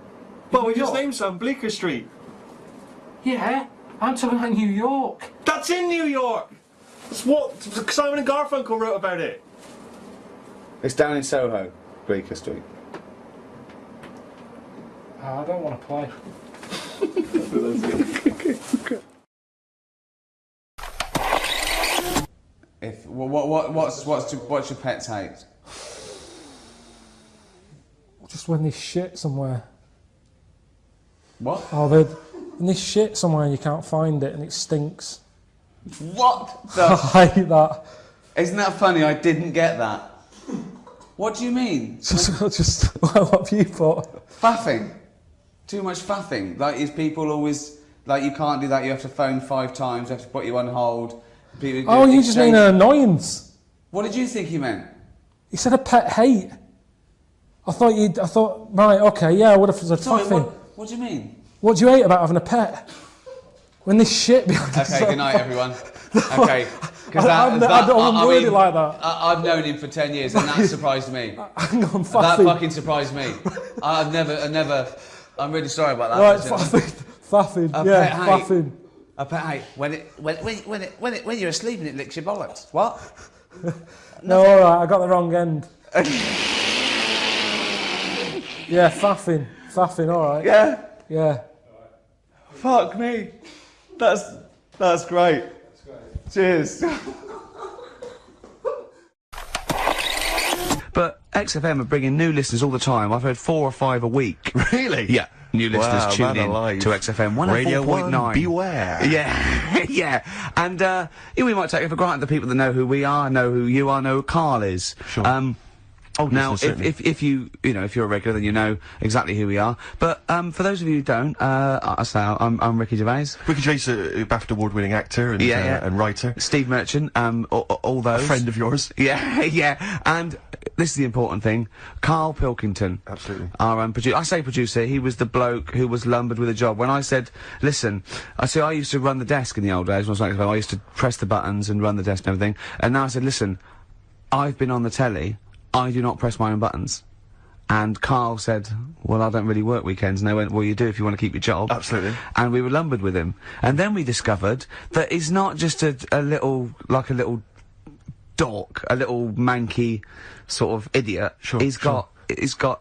Well, we New just York? named some. Bleecker Street. Yeah, I'm talking about New York. That's in New York! That's what Simon and Garfunkel wrote about it. It's down in Soho, Bleecker Street. I don't want to play. What's your pet's hate? Just when there's shit somewhere. What? Oh, there's shit somewhere and you can't find it and it stinks. What? I hate that. Isn't that funny? I didn't get that. What do you mean? Just what have you thought? Faffing. Too much faffing. Like, is people always like, you can't do that? You have to phone 5 times. You have to put you on hold. People Oh, you just mean an annoyance. What did you think he meant? He said a pet hate. I thought, right, okay, yeah, I would have said Sorry, faffing. what do you mean? What do you hate about having a pet? When there's shit behind the Okay, good night, everyone. Okay. I don't word it like that. I've known him for 10 years, and that surprised me. Hang on, faffing. That fucking surprised me. I'm really sorry about that. Right, faffing. Yeah, faffing. A pet hate. When you're asleep and it licks your bollocks. What? No, alright, I got the wrong end. Yeah, faffing, alright. Yeah. Yeah. Fuck me. That's great. Cheers. But XFM are bringing new listeners all the time. I've heard 4 or 5 a week. Really? Yeah. New listeners Wow, tune man in alive. to XFM 104.9. Radio 1, beware. Yeah, yeah. And we might take it for granted the people that know who we are, know who you are, know who Karl is. Sure. Now, certainly. if you know, if you're a regular, then you know exactly who we are. But for those of you who don't, I'm Ricky Gervais. Ricky Gervais, a BAFTA award-winning actor and, and writer. Steve Merchant, all those. A friend of yours. Yeah, yeah. And this is the important thing. Karl Pilkington. Absolutely. Our producer. I say producer, he was the bloke who was lumbered with a job. When I said, listen, I used to run the desk in the old days when I was like, I used to press the buttons and run the desk and everything. And now I said, listen, I've been on the telly. I do not press my own buttons. And Karl said, well, I don't really work weekends. And they went, well, you do if you want to keep your job. Absolutely. And we were lumbered with him. And then we discovered that he's not just a little dork, a little manky sort of idiot. Sure, He's got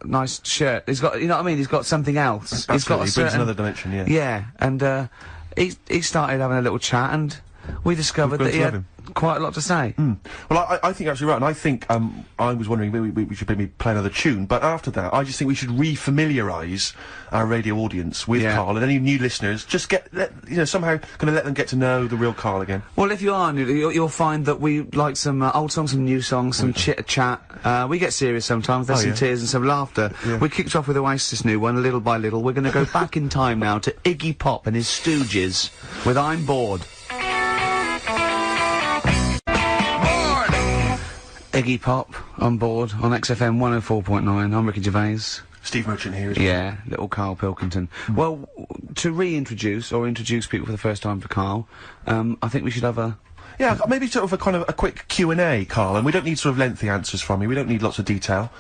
nice shirt. He's got, you know what I mean? He's got something else. Absolutely. He's got a He brings certain, another dimension, yeah. Yeah. And, he started having a little chat and we discovered that he had quite a lot to say. Well, I think you're absolutely right, and I think, I was wondering maybe we should maybe play another tune, but after that, I just think we should re-familiarise our radio audience with Karl, and any new listeners, just somehow gonna let them get to know the real Karl again. Well, if you are new, you'll find that we like some old songs, some new songs, some chit-chat. We get serious sometimes, there's some tears and some laughter. Yeah. We kicked off with Oasis' new one, Little by Little. We're gonna go back in time now to Iggy Pop and his Stooges with I'm Bored. Iggy Pop on board on XFM 104.9. I'm Ricky Gervais. Steve Merchant here as well. Yeah, little Karl Pilkington. Well, to reintroduce or introduce people for the first time to Karl, I think we should have a... Yeah, maybe sort of a kind of a quick Q&A, Karl, and we don't need sort of lengthy answers from you. We don't need lots of detail.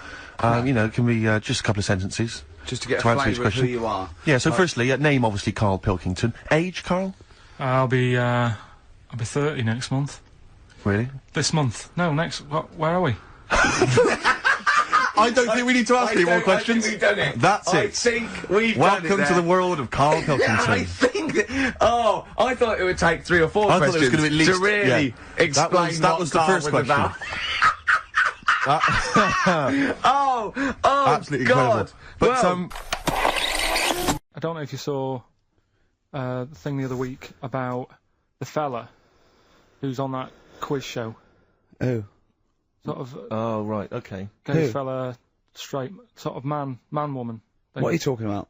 You know, it can be just a couple of sentences. Just to get to a answer each flavour of who question. you are. Yeah, so firstly, name obviously Karl Pilkington. Age, Karl? I'll be 30 next month. Really? This month? No, next. Where are we? I don't think we need to ask any more questions. I think we've done it. That's I it. think we've Welcome done it to the world of Karl Pilkington. I think that, I thought it would take 3 or 4 I thought questions it was going to be at least to really explain that what was the Karl first question. about. Oh, Absolutely God. incredible. But Well, I don't know if you saw the thing the other week about the fella who's on that quiz show. Who? Sort of Oh, right, okay. gay Who? fella, straight, sort of man, woman. Thing. What are you talking about?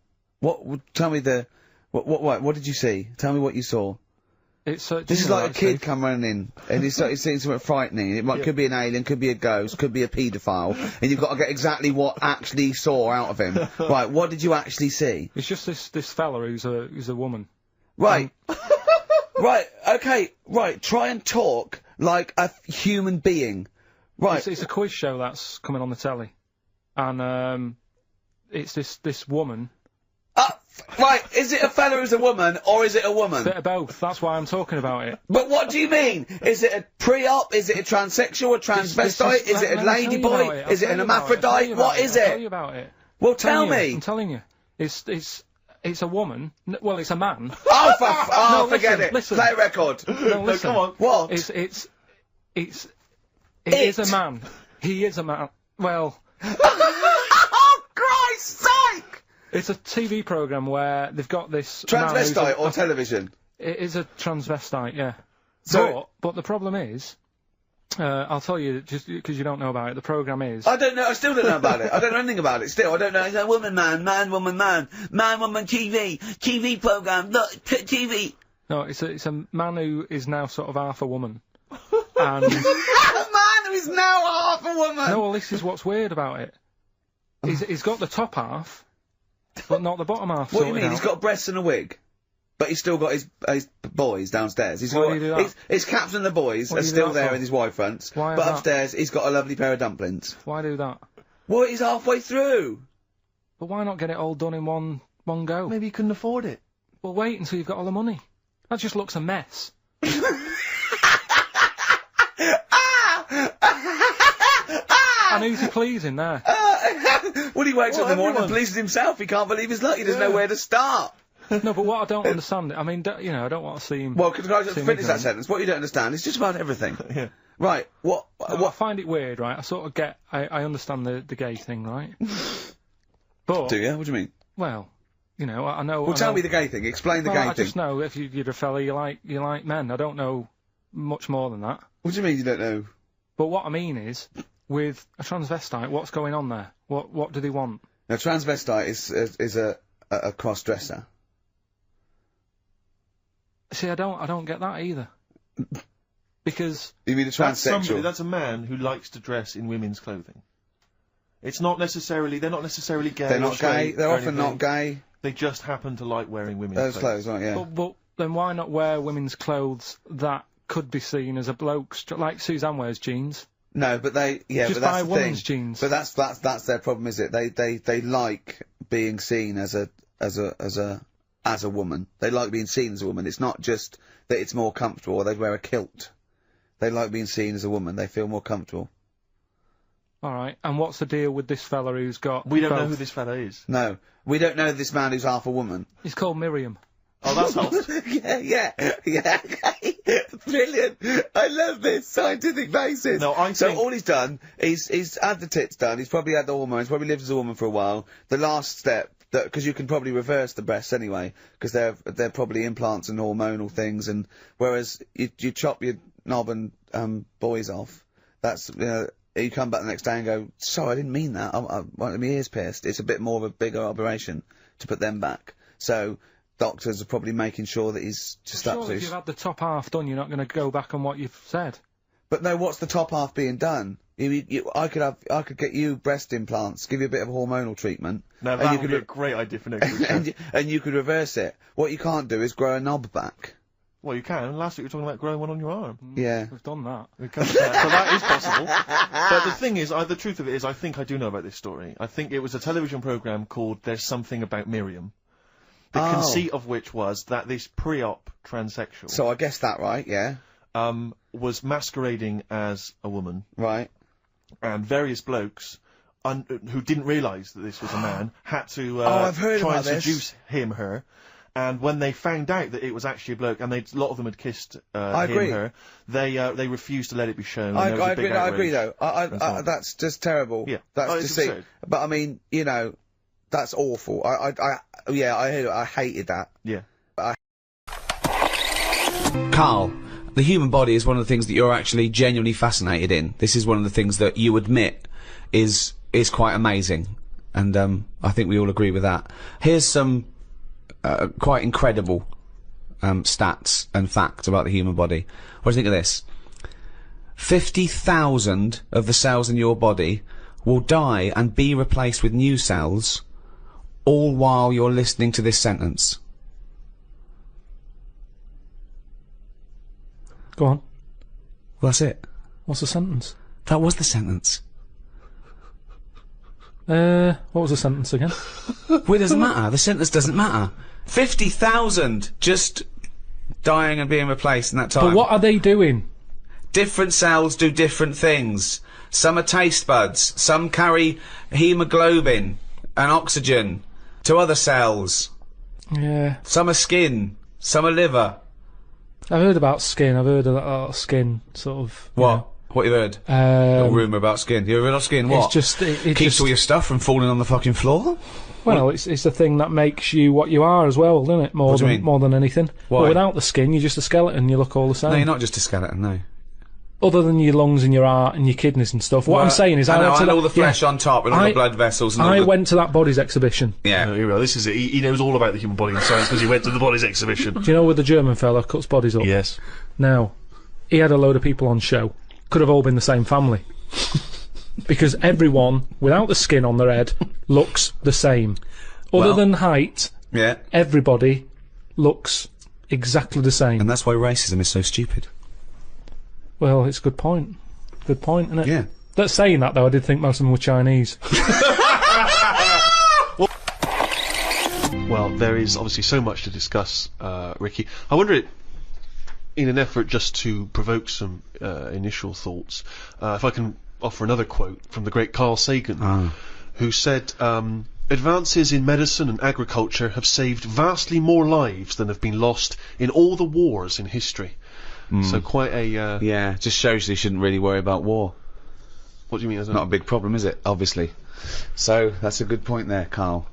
Tell me what did you see? Tell me what you saw. It's This is like a kid come running in, and he's seeing something frightening. Could be an alien, could be a ghost, could be a paedophile, and you've got to get exactly what actually saw out of him. Right, what did you actually see? It's just this fella who's a woman. Right. Right, okay, right, try and talk like a human being. Right. It's a quiz show that's coming on the telly, and it's this woman. Right, is it a fella who's a woman, or is it a woman? Bit of both. That's why I'm talking about it. But what do you mean? Is it a pre-op? Is it a transsexual, a transvestite? Is it a ladyboy? Is it an hermaphrodite? What is I'll tell it? you about it. Well, tell me. I'm telling you. It's a woman. Well, it's a man. Oh, No, forget listen, it. listen. Play record. No, listen. come on. What? It is a man. He is a man. Well, Oh, Christ's sake! it's a TV program where they've got this man who's Transvestite or television? It is a transvestite, yeah. So- But the problem is, I'll tell you, just because you don't know about it, the program is... I don't know, I still don't know about it. I don't know anything about it, still. I don't know. It's a woman, man, woman, TV program, look, TV. No, it's a man who is now sort of half a woman. And... A man who is now half a woman! No, well, this is what's weird about it. He's got the top half, but not the bottom half. What do you sorted mean? He's out. got breasts and a wig? But he's still got his boys downstairs. He's Why got, do you do that? his caps and the boys What are do you do still that there for? in his Y fronts. Why is But that? upstairs, he's got a lovely pair of dumplings. Why do that? Well, he's halfway through. But why not get it all done in one go? Maybe you couldn't afford it. Well, wait until you've got all the money. That just looks a mess. And who's he pleasing there? Well, he wakes up in the morning and everyone. pleases himself. He can't believe his luck. He doesn't know where to start. No, but what I don't understand, I mean, you know, I don't want to seem... Well, can I just seem finish that ignorant. sentence? What you don't understand is just about everything. Yeah. Right, No, I find it weird, right? I sort of get... I understand the gay thing, right? But... do you? What do you mean? Well, you know, I know... Well, I tell know- me the gay thing. Explain the Well, gay I thing. just know if you're a fella, you like men. I don't know much more than that. What do you mean you don't know? But what I mean is, with a transvestite, what's going on there? What do they want? Now, transvestite is a cross-dresser. See, I don't get that either. Because You mean a That's somebody, transsexual? that's a man who likes to dress in women's clothing. It's not necessarily, they're not necessarily gay. They're or not gay. straight They're or often anything. not gay. They just happen to like wearing women's Those clothes. clothes, right, yeah. but then why not wear women's clothes that could be seen as a bloke's, like Suzanne wears jeans? No, but they, yeah, Just but that's buy the women's thing. jeans. But that's their problem, is it? They like being seen as a woman. They like being seen as a woman. It's not just that it's more comfortable, or they'd wear a kilt. They like being seen as a woman. They feel more comfortable. Alright, and what's the deal with this fella who's got We don't know both? who this fella is. No, we don't know this man who's half a woman. He's called Miriam. Oh, that's helps. yeah. Brilliant. I love this scientific basis. No, I So think- all he's done, he's had the tits done, he's probably had the hormones, probably lived as a woman for a while. The last step, because you can probably reverse the breasts anyway, because they're probably implants and hormonal things, and whereas you chop your knob and boys off, that's, you come back the next day and go, sorry, I didn't mean that, I wanted my ears pierced. It's a bit more of a bigger operation to put them back. So doctors are probably making sure that he's just Surely if absolutely... you've had the top half done, you're not going to go back on what you've said. But no, what's the top half being done? I could get you breast implants, give you a bit of hormonal treatment. Now and that you would could be a great idea for next week. and you could reverse it. What you can't do is grow a knob back. Well, you can. Last week we were talking about growing one on your arm. Yeah. We've done that. We can, so that is possible. But the thing is, the truth of it is, I think I do know about this story. I think it was a television programme called There's Something About Miriam. The Oh. conceit of which was that this pre-op transsexual So I guessed that right, yeah. was masquerading as a woman, Right. and various blokes who didn't realise that this was a man had to I've heard try about and this. seduce her. And when they found out that it was actually a bloke, and a lot of them had kissed agree. her, they refused to let it be shown. and I there was a big agree though. outrage. and so on. That's just terrible. Yeah. That's Oh, it's deceit. absurd. But I mean, that's awful. I heard it. I hated that. Yeah. Karl, the human body is one of the things that you're actually genuinely fascinated in. This is one of the things that you admit is quite amazing, and I think we all agree with that. Here's some quite incredible stats and facts about the human body. What do you think of this? 50,000 of the cells in your body will die and be replaced with new cells, all while you're listening to this sentence. Go on. Well, that's it. What's the sentence? That was the sentence. What was the sentence again? Well, it doesn't matter. The sentence doesn't matter. 50,000 just dying and being replaced in that time. But what are they doing? Different cells do different things. Some are taste buds. Some carry hemoglobin and oxygen to other cells. Yeah. Some are skin. Some are liver. I've heard about skin. I've heard a lot of skin, sort of. What? What you heard? A rumour about skin. You heard about skin? What? It's just it keeps just, all your stuff from falling on the fucking floor. Well, it's the thing that makes you what you are as well, doesn't it? What do you mean? More than anything. Why? But without the skin, you're just a skeleton. You look all the same. No, you're not just a skeleton. No. Other than your lungs and your heart and your kidneys and stuff. What I'm saying is, I know, went to and that, all the flesh on top and all the blood vessels. And all I the... went to that bodies exhibition. Yeah. No, you're right. This is it. He knows all about the human body and science because he went to the bodies exhibition. Do you know where the German fella cuts bodies up? Yes. Now, he had a load of people on show. Could have all been the same family. Because everyone, without the skin on their head, looks the same. Other than height, everybody looks exactly the same. And that's why racism is so stupid. Well, it's a good point. Good point, isn't it? Yeah. That's saying that, though, I did think most of them were Chinese. Well, there is obviously so much to discuss, Ricky. I wonder, in an effort just to provoke some initial thoughts, if I can offer another quote from the great Carl Sagan, who said, advances in medicine and agriculture have saved vastly more lives than have been lost in all the wars in history. So quite a... yeah, just shows you shouldn't really worry about war. What do you mean? It's not a big problem, is it? Obviously. So, that's a good point there, Carl.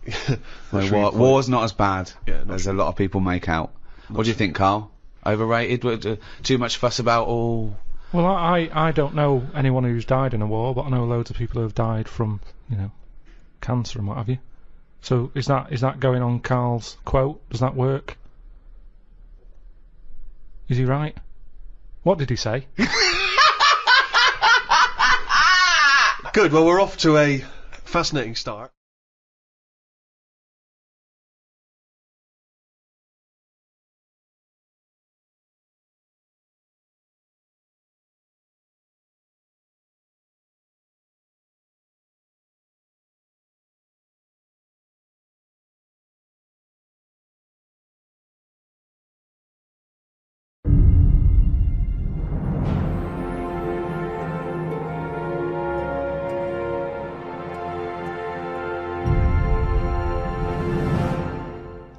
War's not as bad as a lot of people make out. What do you think, Carl? Overrated? Too much fuss about all... Well, I don't know anyone who's died in a war, but I know loads of people who have died from, cancer and what have you. So is that going on Carl's quote? Does that work? Is he right? What did he say? Good, well, we're off to a fascinating start.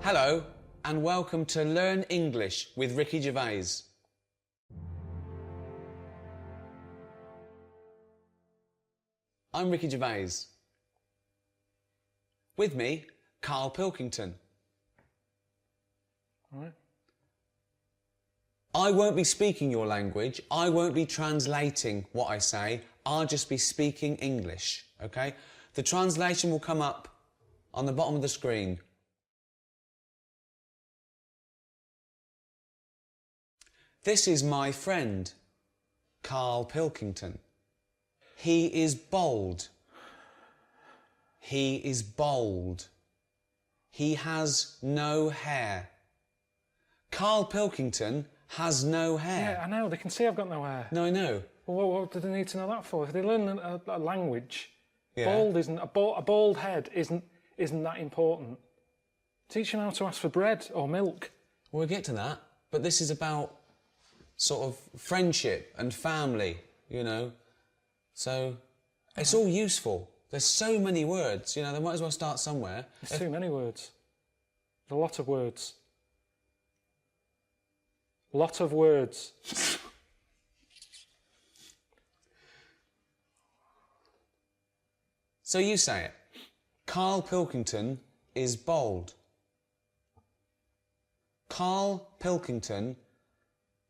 Hello, and welcome to Learn English with Ricky Gervais. I'm Ricky Gervais. With me, Karl Pilkington. All right. I won't be speaking your language, I won't be translating what I say, I'll just be speaking English, okay? The translation will come up on the bottom of the screen. This is my friend, Karl Pilkington. He is bold. He is bold. He has no hair. Karl Pilkington has no hair. Yeah, I know. They can see I've got no hair. No, I know. Well, what do they need to know that for? If they learn a language, Yeah. bald isn't a bald head isn't that important. Teach them how to ask for bread or milk. We'll get to that, but this is about sort of friendship and family, So it's all useful. There's so many words, they might as well start somewhere. There's too many words. There's a lot of words. Lot of words. So you say it. Karl Pilkington is bold. Karl Pilkington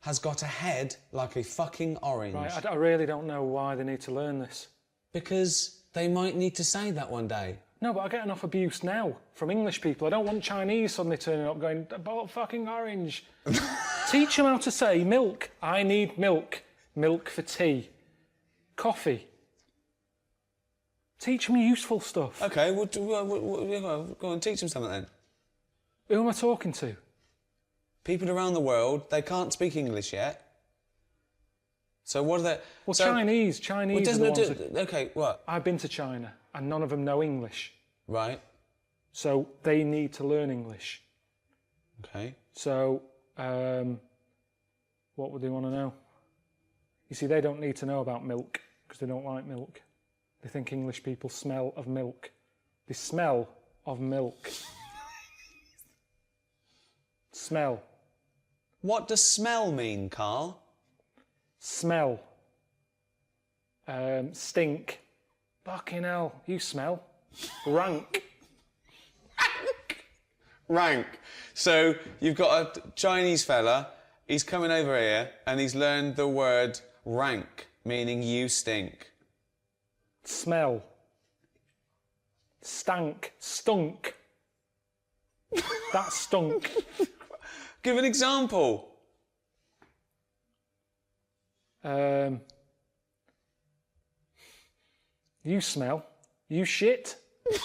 has got a head like a fucking orange. Right, I really don't know why they need to learn this. Because they might need to say that one day. No, but I get enough abuse now from English people. I don't want Chinese suddenly turning up going, fucking orange. Teach them how to say milk. I need milk. Milk for tea. Coffee. Teach them useful stuff. Okay, well, go on, teach them something then. Who am I talking to? People around the world, they can't speak English yet. So what are they... Well, Chinese Well, are the ones okay, what? I've been to China. and none of them know English. Right. So they need to learn English. Okay. So, what would they want to know? You see, they don't need to know about milk because they don't like milk. They think English people smell of milk. They smell of milk. Smell. What does smell mean, Karl? Smell. Stink. Fucking hell, you smell. Rank. Rank. So you've got a Chinese fella, he's coming over here and he's learned the word rank, meaning you stink. Smell. Stank. Stunk. That stunk. Give an example. You smell. You shit. Why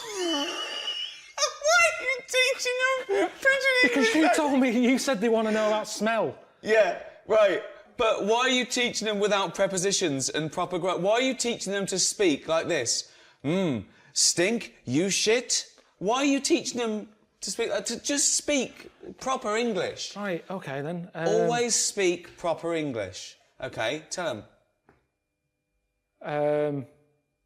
are you teaching them pidgin Because English? you told me, you said they want to know about smell. Yeah, right. But why are you teaching them without prepositions and proper grammar? Why are you teaching them to speak like this? Stink, you shit. Why are you teaching them to speak to just speak proper English? Right, okay then. Always speak proper English. Okay, tell them.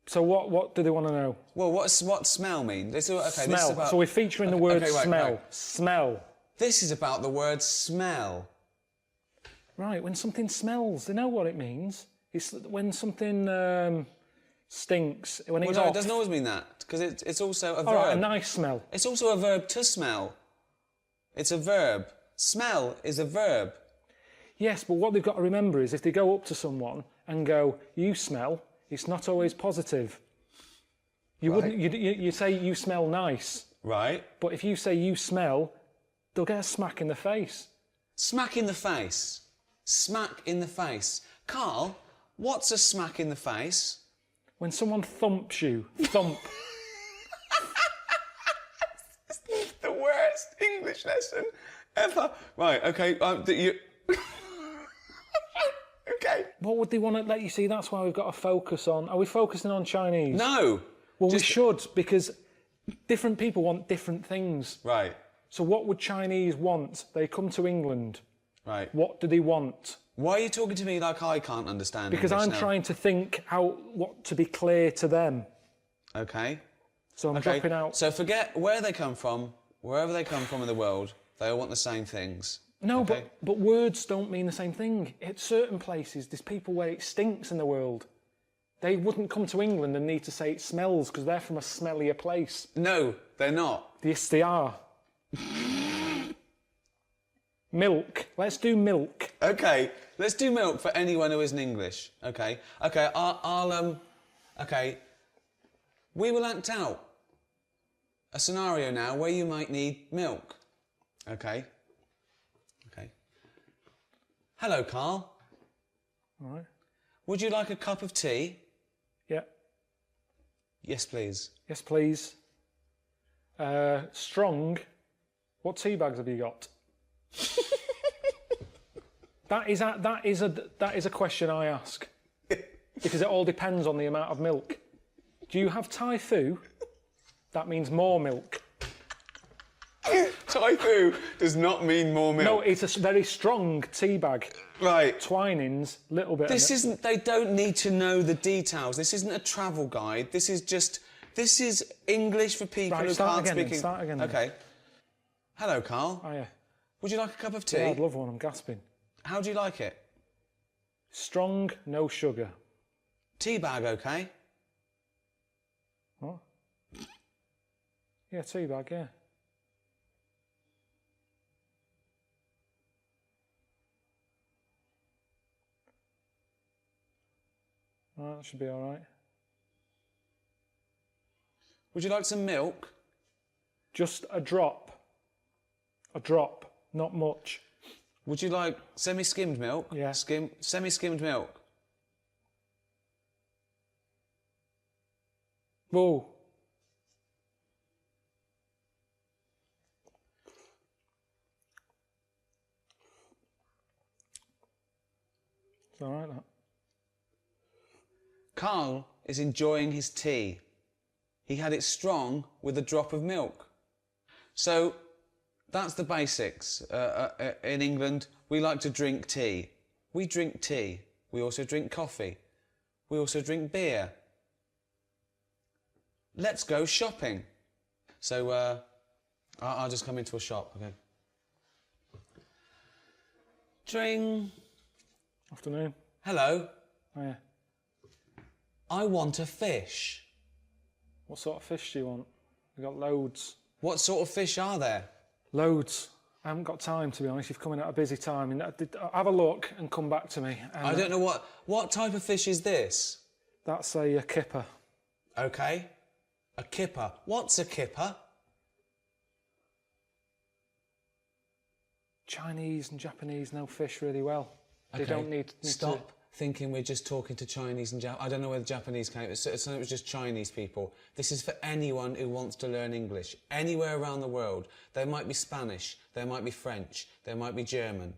So what do they want to know? Well, what smell mean? This is Smell. This is about, So we're featuring the word okay, right, smell. right. Smell. This is about the word smell. Right, when something smells, they know what it means. It's when something stinks, when Well, it's no, off. it doesn't always mean that because it's also a verb. All right, a nice smell. It's also a verb to smell. It's a verb. Smell is a verb. Yes, but what they've got to remember is if they go up to someone and go, you smell, it's not always positive. You wouldn't. You say you smell nice, Right. but if you say you smell, they'll get a smack in the face. Smack in the face. Smack in the face. Karl, what's a smack in the face? When someone thumps you, thump. The worst English lesson ever. Right, okay. Okay. What would they want to let you see? That's why we've got to focus on. Are we focusing on Chinese? No. Well, Just- we should, because different people want different things. Right. So what would Chinese want? They come to England. Right. What do they want? Why are you talking to me like I can't understand Because English I'm now? trying to think what to be clear to them. Okay. So I'm Okay. dropping out. So forget where they come from, wherever they come from in the world, they all want the same things. No, Okay. but words don't mean the same thing. At certain places, there's people where it stinks in the world. They wouldn't come to England and need to say it smells because they're from a smellier place. No, they're not. Yes, they are. Milk. Let's do milk. Okay, let's do milk for anyone who isn't English. Okay, okay, okay. We will act out a scenario now where you might need milk. Okay. Okay. Hello, Karl. All right. Would you like a cup of tea? Yeah. Yes, please. Yes, please. Strong. What tea bags have you got? That is a question I ask because it all depends on the amount of milk. Do you have Thai fu? That means more milk. Thai fu does not mean more milk. No, it's a very strong tea bag. Right. Twinings, little bit. This of isn't. They don't need to know the details. This isn't a travel guide. This is just. This is English for people Right, who start can't again then, speak. start again then. Okay. Hello, Karl. Oh yeah. Would you like a cup of tea? Yeah, I'd love one. I'm gasping. How do you like it? Strong, no sugar. Tea bag, okay? What? Yeah, tea bag. Yeah. Right, that should be all right. Would you like some milk? Just a drop. A drop, not much. Would you like semi-skimmed milk? Yeah. Semi-skimmed milk. Whoa. It's all right, that. Karl is enjoying his tea. He had it strong with a drop of milk. So, that's the basics. In England, we like to drink tea. We drink tea. We also drink coffee. We also drink beer. Let's go shopping. So, I'll just come into a shop, okay? Tring. Afternoon. Hello. Oh, yeah. I want a fish. What sort of fish do you want? We've got loads. What sort of fish are there? Loads. I haven't got time, to be honest. You've come in at a busy time. And have a look and come back to me. And I don't know what type of fish is this? That's a kipper. Okay. A kipper. What's a kipper? Chinese and Japanese know fish really well. Okay. They don't need Stop thinking we're just talking to Chinese and I don't know where the Japanese came. It was just Chinese people. This is for anyone who wants to learn English. Anywhere around the world. There might be Spanish. There might be French. There might be German.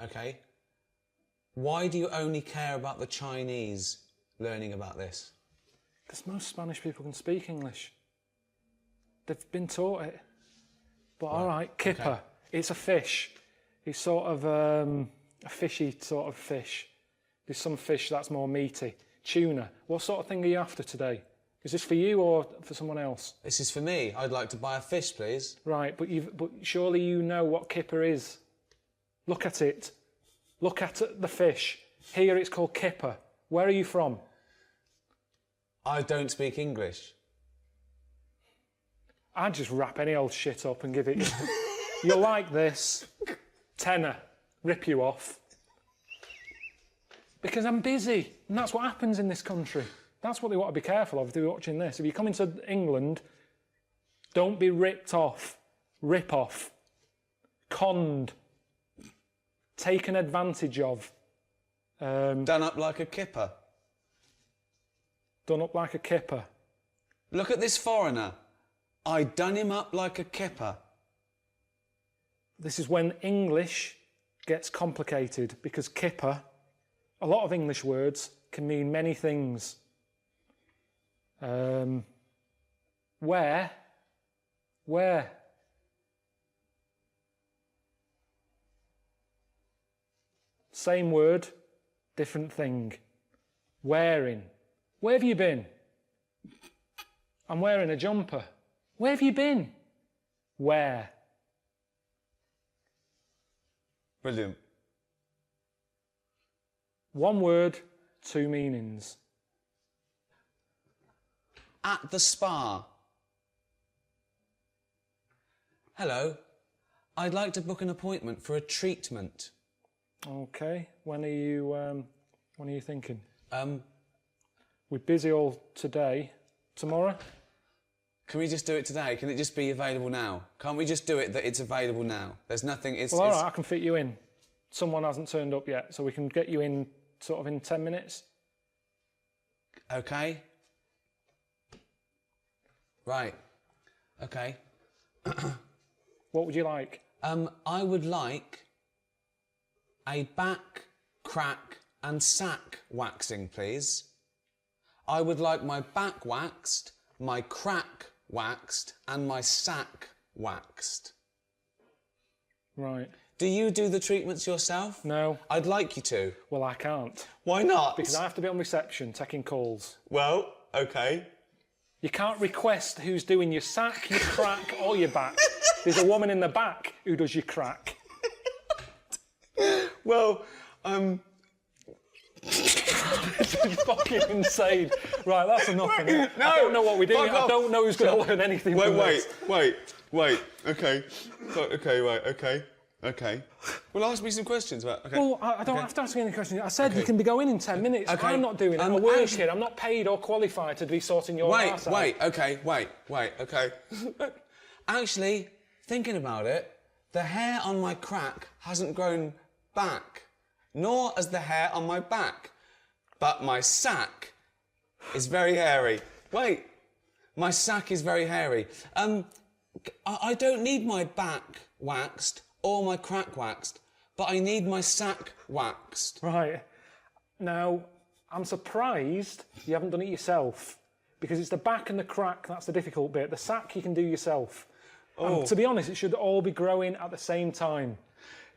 Okay? Why do you only care about the Chinese learning about this? Because most Spanish people can speak English. They've been taught it. But all right, kipper. Okay. It's a fish. It's sort of a fishy sort of fish. There's some fish that's more meaty. Tuna. What sort of thing are you after today? Is this for you or for someone else? This is for me. I'd like to buy a fish, please. Right, but surely you know what kipper is. Look at it. Look at the fish. Here it's called kipper. Where are you from? I don't speak English. I'd just wrap any old shit up and give it... You'll like this. Tenner. Rip you off. Because I'm busy. And that's what happens in this country. That's what they want to be careful of if they're watching this. If you come into England, don't be ripped off. Rip off. Conned. Taken advantage of. Done up like a kipper. Done up like a kipper. Look at this foreigner. I done him up like a kipper. This is when English gets complicated because kipper, a lot of English words can mean many things. Where? Same word, different thing. Wearing. Where have you been? I'm wearing a jumper. Where have you been? Where? Brilliant. One word, two meanings. At the spa. Hello. I'd like to book an appointment for a treatment. Okay. When are you thinking? We're busy all today. Tomorrow? Can we just do it today? Can it just be available now? Can't we just do it that it's available now? There's nothing... Well, all right, I can fit you in. Someone hasn't turned up yet, so we can get you in sort of in 10 minutes. Okay. Right. Okay. What would you like? I would like a back, crack and sack waxing, please. I would like my back waxed, my crack waxed and my sack waxed. Right. Do you do the treatments yourself? No. I'd like you to. Well, I can't. Why not? Because I have to be on reception taking calls. Well, okay. You can't request who's doing your sack, your crack or your back. There's a woman in the back who does your crack. Well, This is fucking insane. Right, that's enough. No, I don't know what we're doing. I don't know who's going to learn anything from this. Wait. Okay. Okay. Well, ask me some questions about... Okay. Well, I don't have to ask you any questions. I said you can be going in 10 minutes. Okay. I'm not doing it. I'm a worker. I'm not paid or qualified to be sorting your ass out. Wait, okay. Actually, thinking about it, the hair on my crack hasn't grown back, nor has the hair on my back. But my sack is very hairy. Wait, my sack is very hairy. I don't need my back waxed or my crack waxed, but I need my sack waxed. Right. Now, I'm surprised you haven't done it yourself, because it's the back and the crack that's the difficult bit. The sack you can do yourself. And to be honest, it should all be growing at the same time.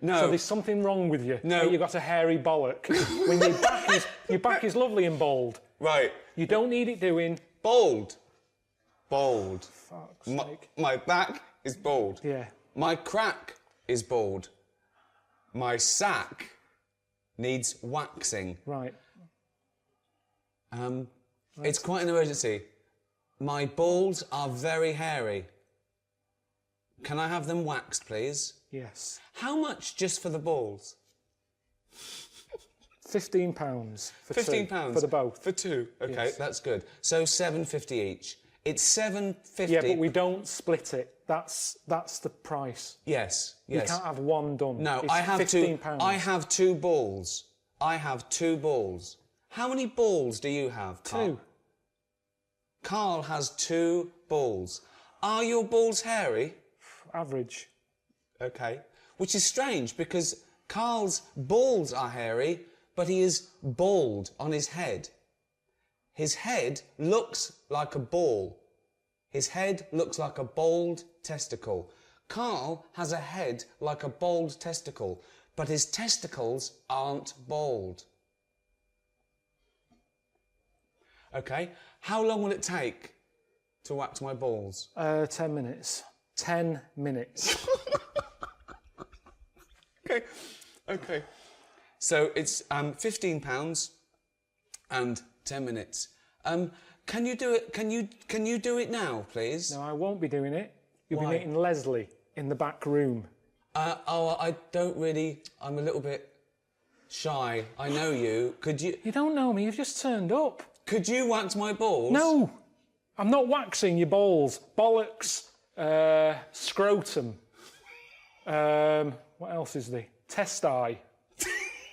No. So there's something wrong with you. No. You've got a hairy bollock. When your back is lovely and bald. Right. You don't need it doing. Bald. Bald. Fuck's sake. My back is bald. Yeah. My crack is bald. My sack needs waxing. Right. It's quite an emergency. My balls are very hairy. Can I have them waxed, please? Yes. How much just for the balls? £15 for £15 two, for the both. For two. Okay, Yes. that's good. So £7.50 each. It's £7.50. Yeah, but we don't split it. That's the price. Yes. You can't have one done. No, it's I have £15. two. I have two balls. I have two balls. How many balls do you have, Carl? Two. Carl has two balls. Are your balls hairy? Average. Okay. Which is strange because Carl's balls are hairy, but he is bald on his head. His head looks like a ball. His head looks like a bald testicle. Carl has a head like a bald testicle, but his testicles aren't bald. Okay. How long will it take to wax my balls? 10 minutes. 10 minutes. Okay. So it's £15 and 10 minutes. Can you do it? Can you do it now, please? No, I won't be doing it. You'll Why? be meeting Leslie in the back room. I don't really. I'm a little bit shy. I know you. Could you? You don't know me. You've just turned up. Could you wax my balls? No, I'm not waxing your balls. Bollocks. Scrotum. What else is there? Testi.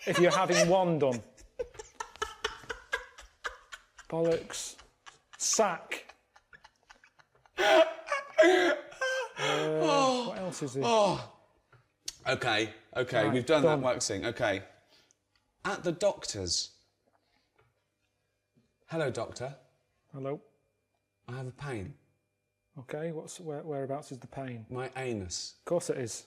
If you're having one done. Bollocks. Sack. What else is there? Okay. Right, we've done done. that waxing. Okay. At the doctor's. Hello, doctor. Hello. I have a pain. Okay, whereabouts is the pain? My anus. Of course it is.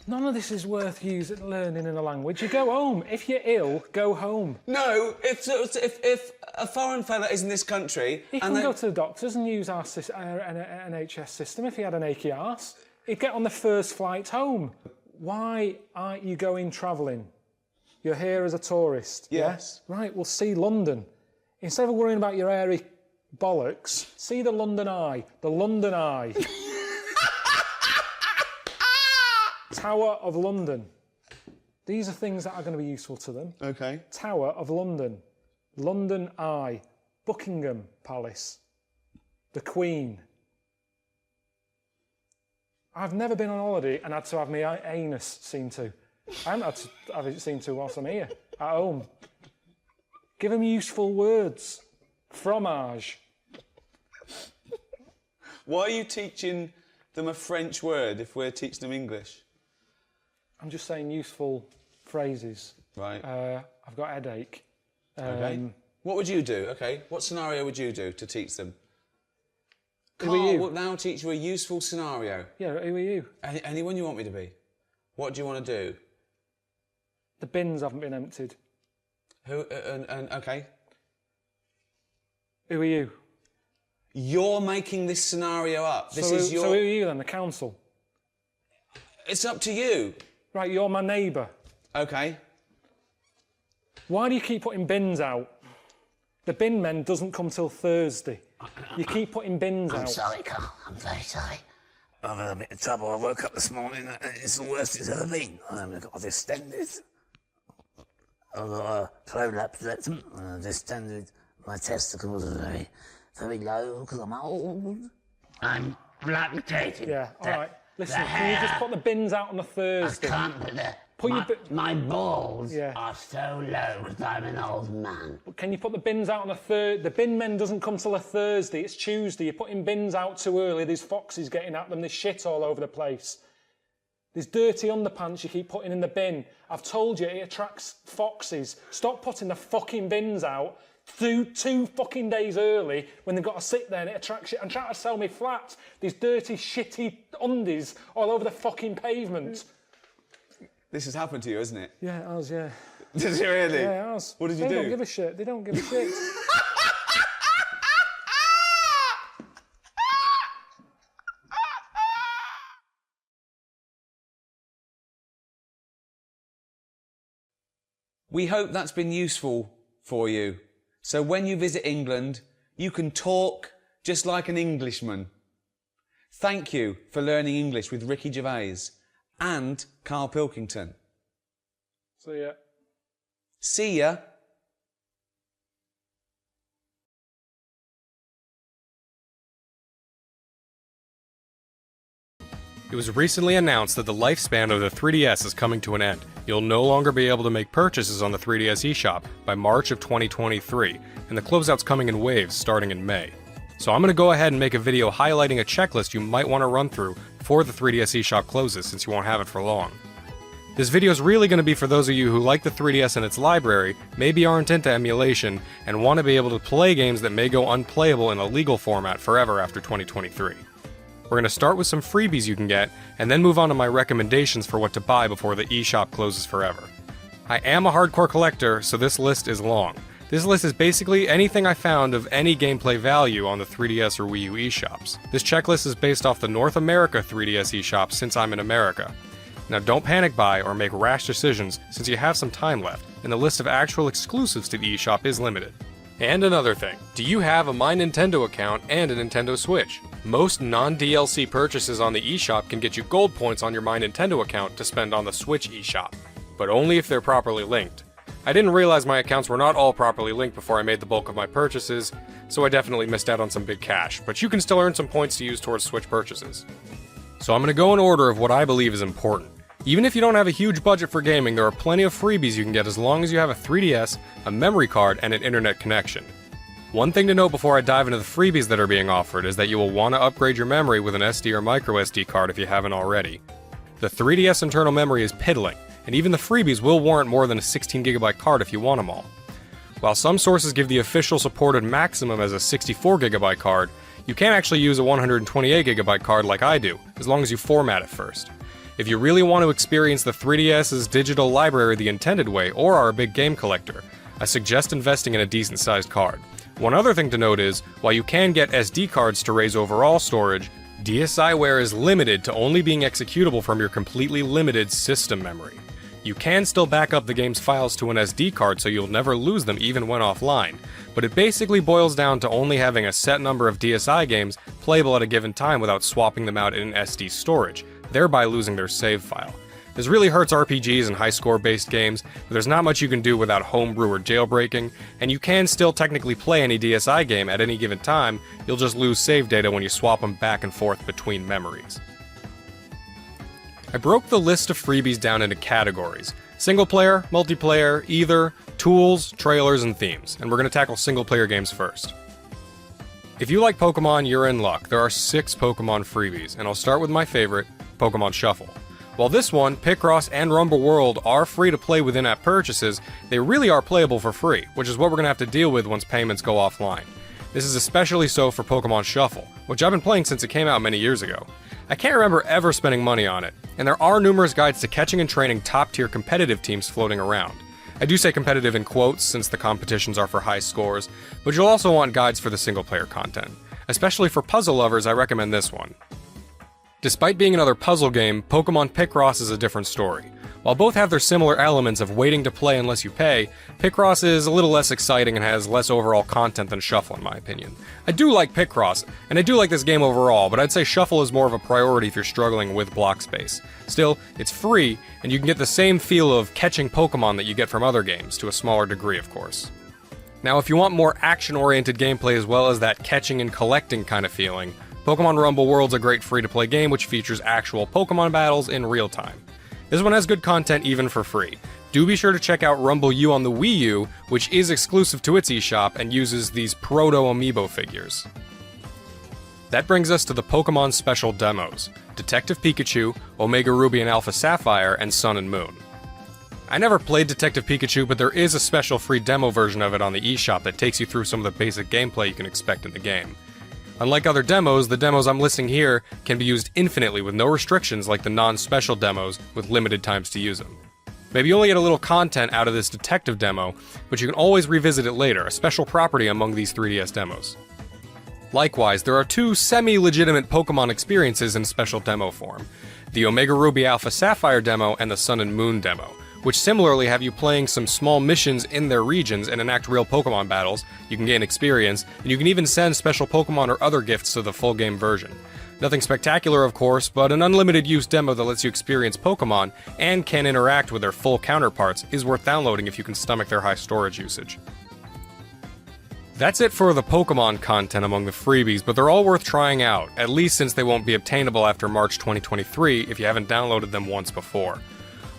None of this is worth learning in a language. You go home. If you're ill, go home. No, if a foreign fella is in this country He can go to the doctors and use our NHS system if he had an achy arse. He'd get on the first flight home. Why aren't you going travelling? You're here as a tourist. Yes. Yeah? Right, well, see London. Instead of worrying about your hairy bollocks, see the London Eye. The London Eye. Tower of London. These are things that are going to be useful to them. Okay. Tower of London. London Eye. Buckingham Palace. The Queen. I've never been on holiday and had to have my anus seen to. I haven't had to have it seen to whilst I'm here, at home. Give them useful words. Fromage. Why are you teaching them a French word if we're teaching them English? I'm just saying useful phrases. Right. I've got a headache. Okay. What would you do? Okay. What scenario would you do to teach them? Who are Carl you? will now teach you a useful scenario. Yeah, who are you? Anyone you want me to be. What do you want to do? The bins haven't been emptied. Who? Okay. Who are you? You're making this scenario up. So who are you then? The council? It's up to you. Right, you're my neighbour. Okay. Why do you keep putting bins out? The bin men doesn't come till Thursday. You keep putting bins out. I'm sorry, Carl. I'm very sorry. I've had a bit of trouble. I woke up this morning and it's the worst it's ever been. I've got distended. I've got a prolapse rectum and I've distended. My testicles are very, very low because I'm old. I'm lactating. Yeah, all right. Listen, can you just put the bins out on a Thursday? I can't put my balls are so low because I'm an old man. But can you put the bins out on a Thursday? The bin men doesn't come till a Thursday. It's Tuesday. You're putting bins out too early. There's foxes getting at them. There's shit all over the place. There's dirty underpants you keep putting in the bin. I've told you it attracts foxes. Stop putting the fucking bins out two fucking days early when they've got to sit there and it attracts you. And trying to sell me flats. These dirty, shitty undies all over the fucking pavement. This has happened to you, hasn't it? Yeah, it has, yeah. Did it really? Yeah, it has. What did you do? They don't give a shit. They don't give a shit. We hope that's been useful for you. So when you visit England, you can talk just like an Englishman. Thank you for learning English with Ricky Gervais and Karl Pilkington. See ya. See ya. It was recently announced that the lifespan of the 3DS is coming to an end. You'll no longer be able to make purchases on the 3DS eShop by March of 2023, and the closeout's coming in waves starting in May. So I'm going to go ahead and make a video highlighting a checklist you might want to run through before the 3DS eShop closes, since you won't have it for long. This video is really going to be for those of you who like the 3DS and its library, maybe aren't into emulation, and want to be able to play games that may go unplayable in a legal format forever after 2023. We're going to start with some freebies you can get, and then move on to my recommendations for what to buy before the eShop closes forever. I am a hardcore collector, so this list is long. This list is basically anything I found of any gameplay value on the 3DS or Wii U eShops. This checklist is based off the North America 3DS eShop since I'm in America. Now don't panic buy or make rash decisions since you have some time left, and the list of actual exclusives to the eShop is limited. And another thing, do you have a My Nintendo account and a Nintendo Switch? Most non-DLC purchases on the eShop can get you gold points on your My Nintendo account to spend on the Switch eShop, but only if they're properly linked. I didn't realize my accounts were not all properly linked before I made the bulk of my purchases, so I definitely missed out on some big cash, but you can still earn some points to use towards Switch purchases. So I'm going to go in order of what I believe is important. Even if you don't have a huge budget for gaming, there are plenty of freebies you can get as long as you have a 3DS, a memory card, and an internet connection. One thing to note before I dive into the freebies that are being offered is that you will want to upgrade your memory with an SD or microSD card if you haven't already. The 3DS internal memory is piddling, and even the freebies will warrant more than a 16GB card if you want them all. While some sources give the official supported maximum as a 64GB card, you can actually use a 128GB card like I do, as long as you format it first. If you really want to experience the 3DS's digital library the intended way, or are a big game collector, I suggest investing in a decent sized card. One other thing to note is, while you can get SD cards to raise overall storage, DSiWare is limited to only being executable from your completely limited system memory. You can still back up the game's files to an SD card so you'll never lose them even when offline, but it basically boils down to only having a set number of DSi games playable at a given time without swapping them out in SD storage, thereby losing their save file. This really hurts RPGs and high-score based games, but there's not much you can do without homebrew or jailbreaking, and you can still technically play any DSi game at any given time, you'll just lose save data when you swap them back and forth between memories. I broke the list of freebies down into categories: single player, multiplayer, either, tools, trailers, and themes, and we're going to tackle single player games first. If you like Pokemon, you're in luck. There are 6 Pokemon freebies, and I'll start with my favorite, Pokemon Shuffle. While this one, Picross, and Rumble World are free to play with in-app purchases, they really are playable for free, which is what we're going to have to deal with once payments go offline. This is especially so for Pokemon Shuffle, which I've been playing since it came out many years ago. I can't remember ever spending money on it, and there are numerous guides to catching and training top-tier competitive teams floating around. I do say competitive in quotes since the competitions are for high scores, but you'll also want guides for the single-player content. Especially for puzzle lovers, I recommend this one. Despite being another puzzle game, Pokemon Picross is a different story. While both have their similar elements of waiting to play unless you pay, Picross is a little less exciting and has less overall content than Shuffle in my opinion. I do like Picross, and I do like this game overall, but I'd say Shuffle is more of a priority if you're struggling with block space. Still, it's free, and you can get the same feel of catching Pokemon that you get from other games, to a smaller degree of course. Now if you want more action-oriented gameplay as well as that catching and collecting kind of feeling, Pokemon Rumble World's a great free-to-play game which features actual Pokemon battles in real time. This one has good content even for free. Do be sure to check out Rumble U on the Wii U, which is exclusive to its eShop and uses these proto-amiibo figures. That brings us to the Pokemon Special Demos. Detective Pikachu, Omega Ruby and Alpha Sapphire, and Sun and Moon. I never played Detective Pikachu, but there is a special free demo version of it on the eShop that takes you through some of the basic gameplay you can expect in the game. Unlike other demos, the demos I'm listing here can be used infinitely with no restrictions like the non-special demos with limited times to use them. Maybe you only get a little content out of this detective demo, but you can always revisit it later, a special property among these 3DS demos. Likewise, there are two semi-legitimate Pokemon experiences in special demo form, the Omega Ruby Alpha Sapphire demo and the Sun and Moon demo, which similarly have you playing some small missions in their regions and enact real Pokemon battles. You can gain experience, and you can even send special Pokemon or other gifts to the full game version. Nothing spectacular, of course, but an unlimited use demo that lets you experience Pokemon and can interact with their full counterparts is worth downloading if you can stomach their high storage usage. That's it for the Pokemon content among the freebies, but they're all worth trying out, at least since they won't be obtainable after March 2023 if you haven't downloaded them once before.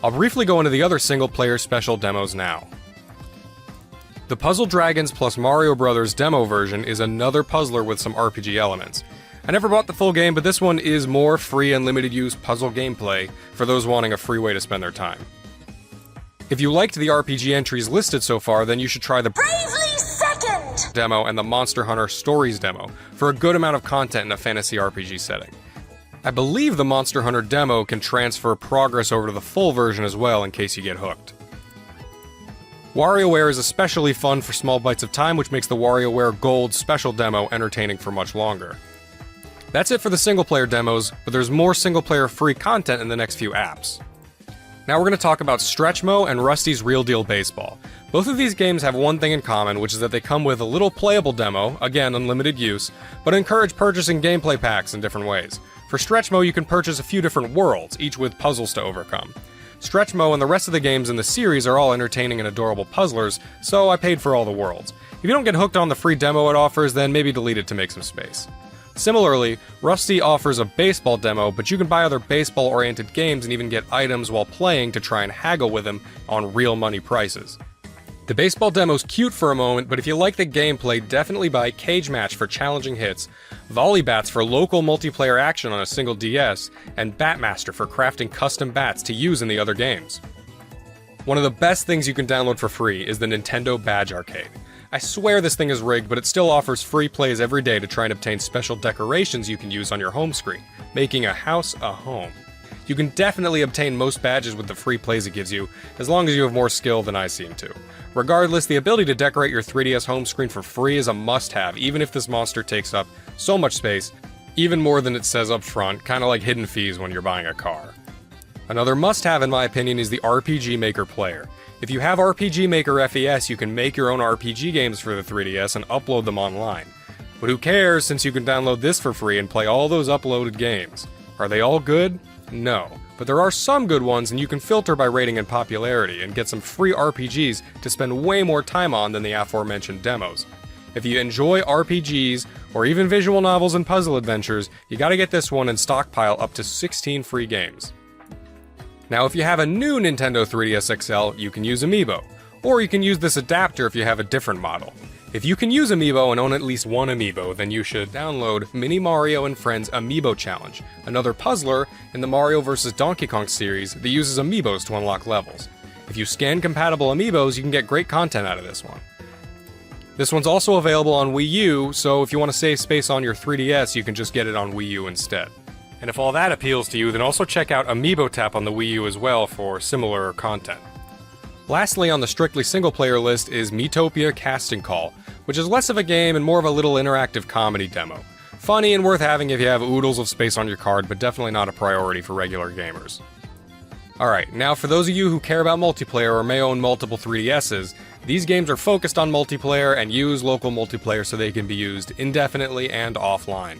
I'll briefly go into the other single-player special demos now. The Puzzle Dragons plus Mario Bros. Demo version is another puzzler with some RPG elements. I never bought the full game, but this one is more free and limited use puzzle gameplay for those wanting a free way to spend their time. If you liked the RPG entries listed so far, then you should try the Bravely Second demo and the Monster Hunter Stories demo for a good amount of content in a fantasy RPG setting. I believe the Monster Hunter demo can transfer progress over to the full version as well in case you get hooked. WarioWare is especially fun for small bites of time, which makes the WarioWare Gold special demo entertaining for much longer. That's it for the single-player demos, but there's more single-player free content in the next few apps. Now we're going to talk about Stretchmo and Rusty's Real Deal Baseball. Both of these games have one thing in common, which is that they come with a little playable demo, again unlimited use, but encourage purchasing gameplay packs in different ways. For Stretchmo, you can purchase a few different worlds, each with puzzles to overcome. Stretchmo and the rest of the games in the series are all entertaining and adorable puzzlers, so I paid for all the worlds. If you don't get hooked on the free demo it offers, then maybe delete it to make some space. Similarly, Rusty offers a baseball demo, but you can buy other baseball-oriented games and even get items while playing to try and haggle with them on real money prices. The baseball demo's cute for a moment, but if you like the gameplay, definitely buy Cage Match for challenging hits, Volley Bats for local multiplayer action on a single DS, and Batmaster for crafting custom bats to use in the other games. One of the best things you can download for free is the Nintendo Badge Arcade. I swear this thing is rigged, but it still offers free plays every day to try and obtain special decorations you can use on your home screen, making a house a home. You can definitely obtain most badges with the free plays it gives you, as long as you have more skill than I seem to. Regardless, the ability to decorate your 3DS home screen for free is a must-have, even if this monster takes up so much space, even more than it says up front, kinda like hidden fees when you're buying a car. Another must-have in my opinion is the RPG Maker player. If you have RPG Maker FES, you can make your own RPG games for the 3DS and upload them online. But who cares, since you can download this for free and play all those uploaded games. Are they all good? No. But there are some good ones, and you can filter by rating and popularity and get some free RPGs to spend way more time on than the aforementioned demos. If you enjoy RPGs, or even visual novels and puzzle adventures, you gotta get this one and stockpile up to 16 free games. Now, if you have a new Nintendo 3DS XL, you can use Amiibo. Or you can use this adapter if you have a different model. If you can use Amiibo and own at least one Amiibo, then you should download Mini Mario and Friends Amiibo Challenge, another puzzler in the Mario vs. Donkey Kong series that uses Amiibos to unlock levels. If you scan compatible Amiibos, you can get great content out of this one. This one's also available on Wii U, so if you want to save space on your 3DS, you can just get it on Wii U instead. And if all that appeals to you, then also check out Amiibo Tap on the Wii U as well for similar content. Lastly on the strictly single-player list is Miitopia Casting Call, which is less of a game and more of a little interactive comedy demo. Funny and worth having if you have oodles of space on your card, but definitely not a priority for regular gamers. Alright, now for those of you who care about multiplayer or may own multiple 3DSs, these games are focused on multiplayer and use local multiplayer so they can be used indefinitely and offline.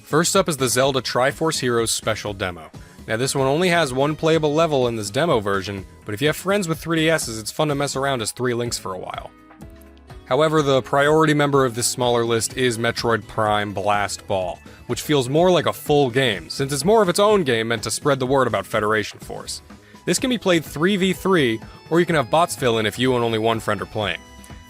First up is the Zelda Triforce Heroes Special Demo. Now this one only has one playable level in this demo version, but if you have friends with 3DSs, it's fun to mess around as 3 links for a while. However, the priority member of this smaller list is Metroid Prime Blast Ball, which feels more like a full game, since it's more of its own game meant to spread the word about Federation Force. This can be played 3v3, or you can have bots fill in if you and only one friend are playing.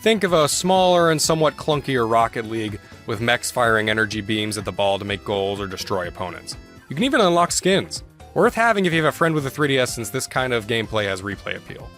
Think of a smaller and somewhat clunkier Rocket League, with mechs firing energy beams at the ball to make goals or destroy opponents. You can even unlock skins. Worth having if you have a friend with a 3DS, since this kind of gameplay has replay appeal.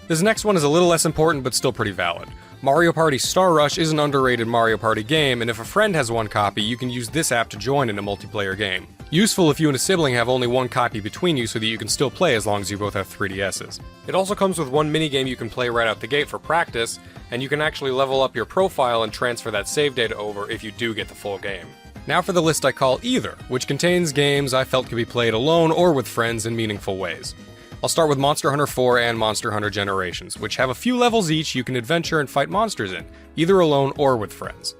This next one is a little less important, but still pretty valid. Mario Party Star Rush is an underrated Mario Party game, and if a friend has one copy, you can use this app to join in a multiplayer game. Useful if you and a sibling have only one copy between you so that you can still play as long as you both have 3DSs. It also comes with one minigame you can play right out the gate for practice, and you can actually level up your profile and transfer that save data over if you do get the full game. Now for the list I call Either, which contains games I felt could be played alone or with friends in meaningful ways. I'll start with Monster Hunter 4 and Monster Hunter Generations, which have a few levels each you can adventure and fight monsters in, either alone or with friends.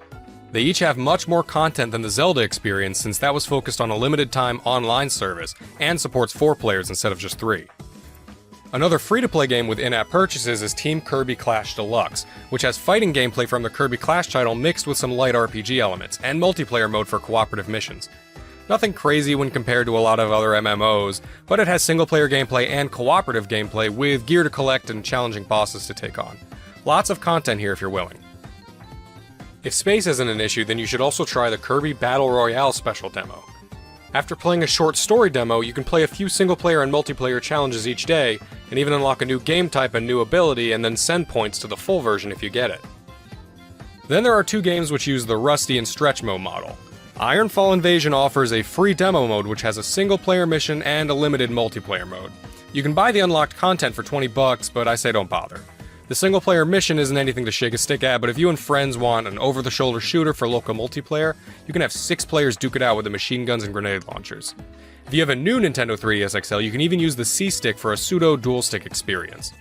They each have much more content than the Zelda experience, since that was focused on a limited time online service and supports 4 players instead of just 3. Another free-to-play game with in-app purchases is Team Kirby Clash Deluxe, which has fighting gameplay from the Kirby Clash title mixed with some light RPG elements, and multiplayer mode for cooperative missions. Nothing crazy when compared to a lot of other MMOs, but it has single-player gameplay and cooperative gameplay with gear to collect and challenging bosses to take on. Lots of content here if you're willing. If space isn't an issue, then you should also try the Kirby Battle Royale special demo. After playing a short story demo, you can play a few single-player and multiplayer challenges each day, and even unlock a new game type and new ability, and then send points to the full version if you get it. Then there are 2 games which use the Rusty and Stretch Mode model. Ironfall Invasion offers a free demo mode which has a single-player mission and a limited multiplayer mode. You can buy the unlocked content for $20, but I say don't bother. The single-player mission isn't anything to shake a stick at, but if you and friends want an over-the-shoulder shooter for local multiplayer, you can have 6 players duke it out with the machine guns and grenade launchers. If you have a new Nintendo 3DS XL, you can even use the C-Stick for a pseudo dual-stick experience.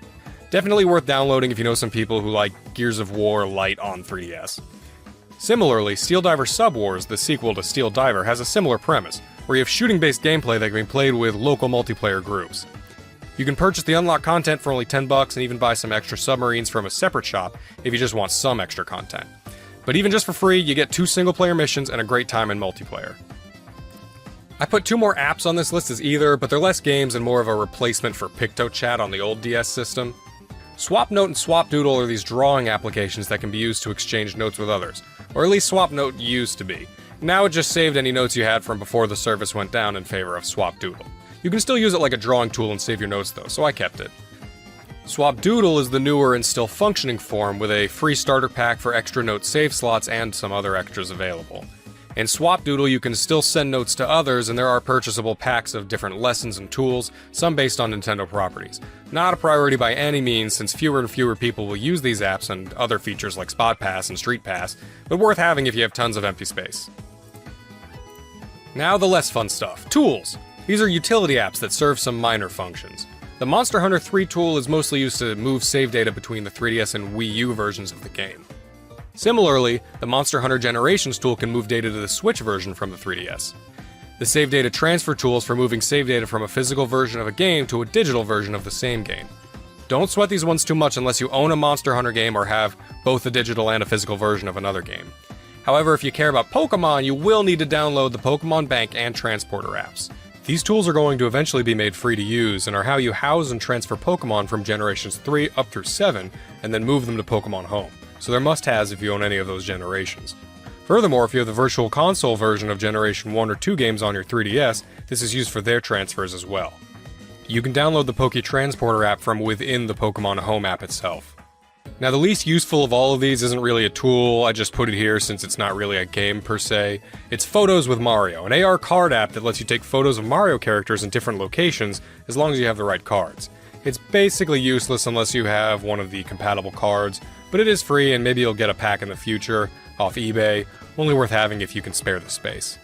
Definitely worth downloading if you know some people who like Gears of War Lite on 3DS. Similarly, Steel Diver Sub Wars, the sequel to Steel Diver, has a similar premise, where you have shooting-based gameplay that can be played with local multiplayer groups. You can purchase the unlocked content for only $10 and even buy some extra submarines from a separate shop if you just want some extra content. But even just for free, you get 2 single-player missions and a great time in multiplayer. I put 2 more apps on this list as Either, but they're less games and more of a replacement for PictoChat on the old DS system. SwapNote and SwapDoodle are these drawing applications that can be used to exchange notes with others, or at least SwapNote used to be. Now it just saved any notes you had from before the service went down in favor of SwapDoodle. You can still use it like a drawing tool and save your notes though, so I kept it. SwapDoodle is the newer and still functioning form with a free starter pack for extra note save slots and some other extras available. In SwapDoodle you can still send notes to others, and there are purchasable packs of different lessons and tools, some based on Nintendo properties. Not a priority by any means, since fewer and fewer people will use these apps and other features like Spot Pass and Street Pass, but worth having if you have tons of empty space. Now the less fun stuff. Tools! These are utility apps that serve some minor functions. The Monster Hunter 3 tool is mostly used to move save data between the 3DS and Wii U versions of the game. Similarly, the Monster Hunter Generations tool can move data to the Switch version from the 3DS. The Save Data Transfer tool is for moving save data from a physical version of a game to a digital version of the same game. Don't sweat these ones too much unless you own a Monster Hunter game or have both a digital and a physical version of another game. However, if you care about Pokemon, you will need to download the Pokemon Bank and Transporter apps. These tools are going to eventually be made free to use and are how you house and transfer Pokemon from Generations 3 up through 7 and then move them to Pokemon Home. So they're must-haves if you own any of those generations. Furthermore, if you have the Virtual Console version of Generation 1 or 2 games on your 3DS, this is used for their transfers as well. You can download the Poke Transporter app from within the Pokemon Home app itself. Now the least useful of all of these isn't really a tool, I just put it here since it's not really a game per se. It's Photos with Mario, an AR card app that lets you take photos of Mario characters in different locations as long as you have the right cards. It's basically useless unless you have one of the compatible cards, but it is free and maybe you'll get a pack in the future, off eBay, only worth having if you can spare the space.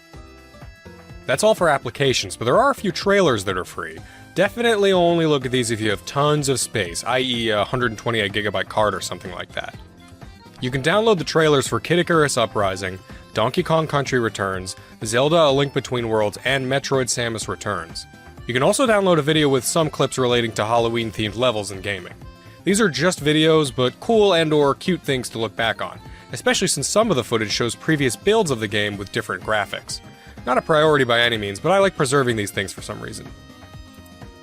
That's all for applications, but there are a few trailers that are free. Definitely only look at these if you have tons of space, i.e. a 128GB card or something like that. You can download the trailers for Kid Icarus Uprising, Donkey Kong Country Returns, Zelda A Link Between Worlds, and Metroid Samus Returns. You can also download a video with some clips relating to Halloween-themed levels in gaming. These are just videos, but cool and/or cute things to look back on, especially since some of the footage shows previous builds of the game with different graphics. Not a priority by any means, but I like preserving these things for some reason.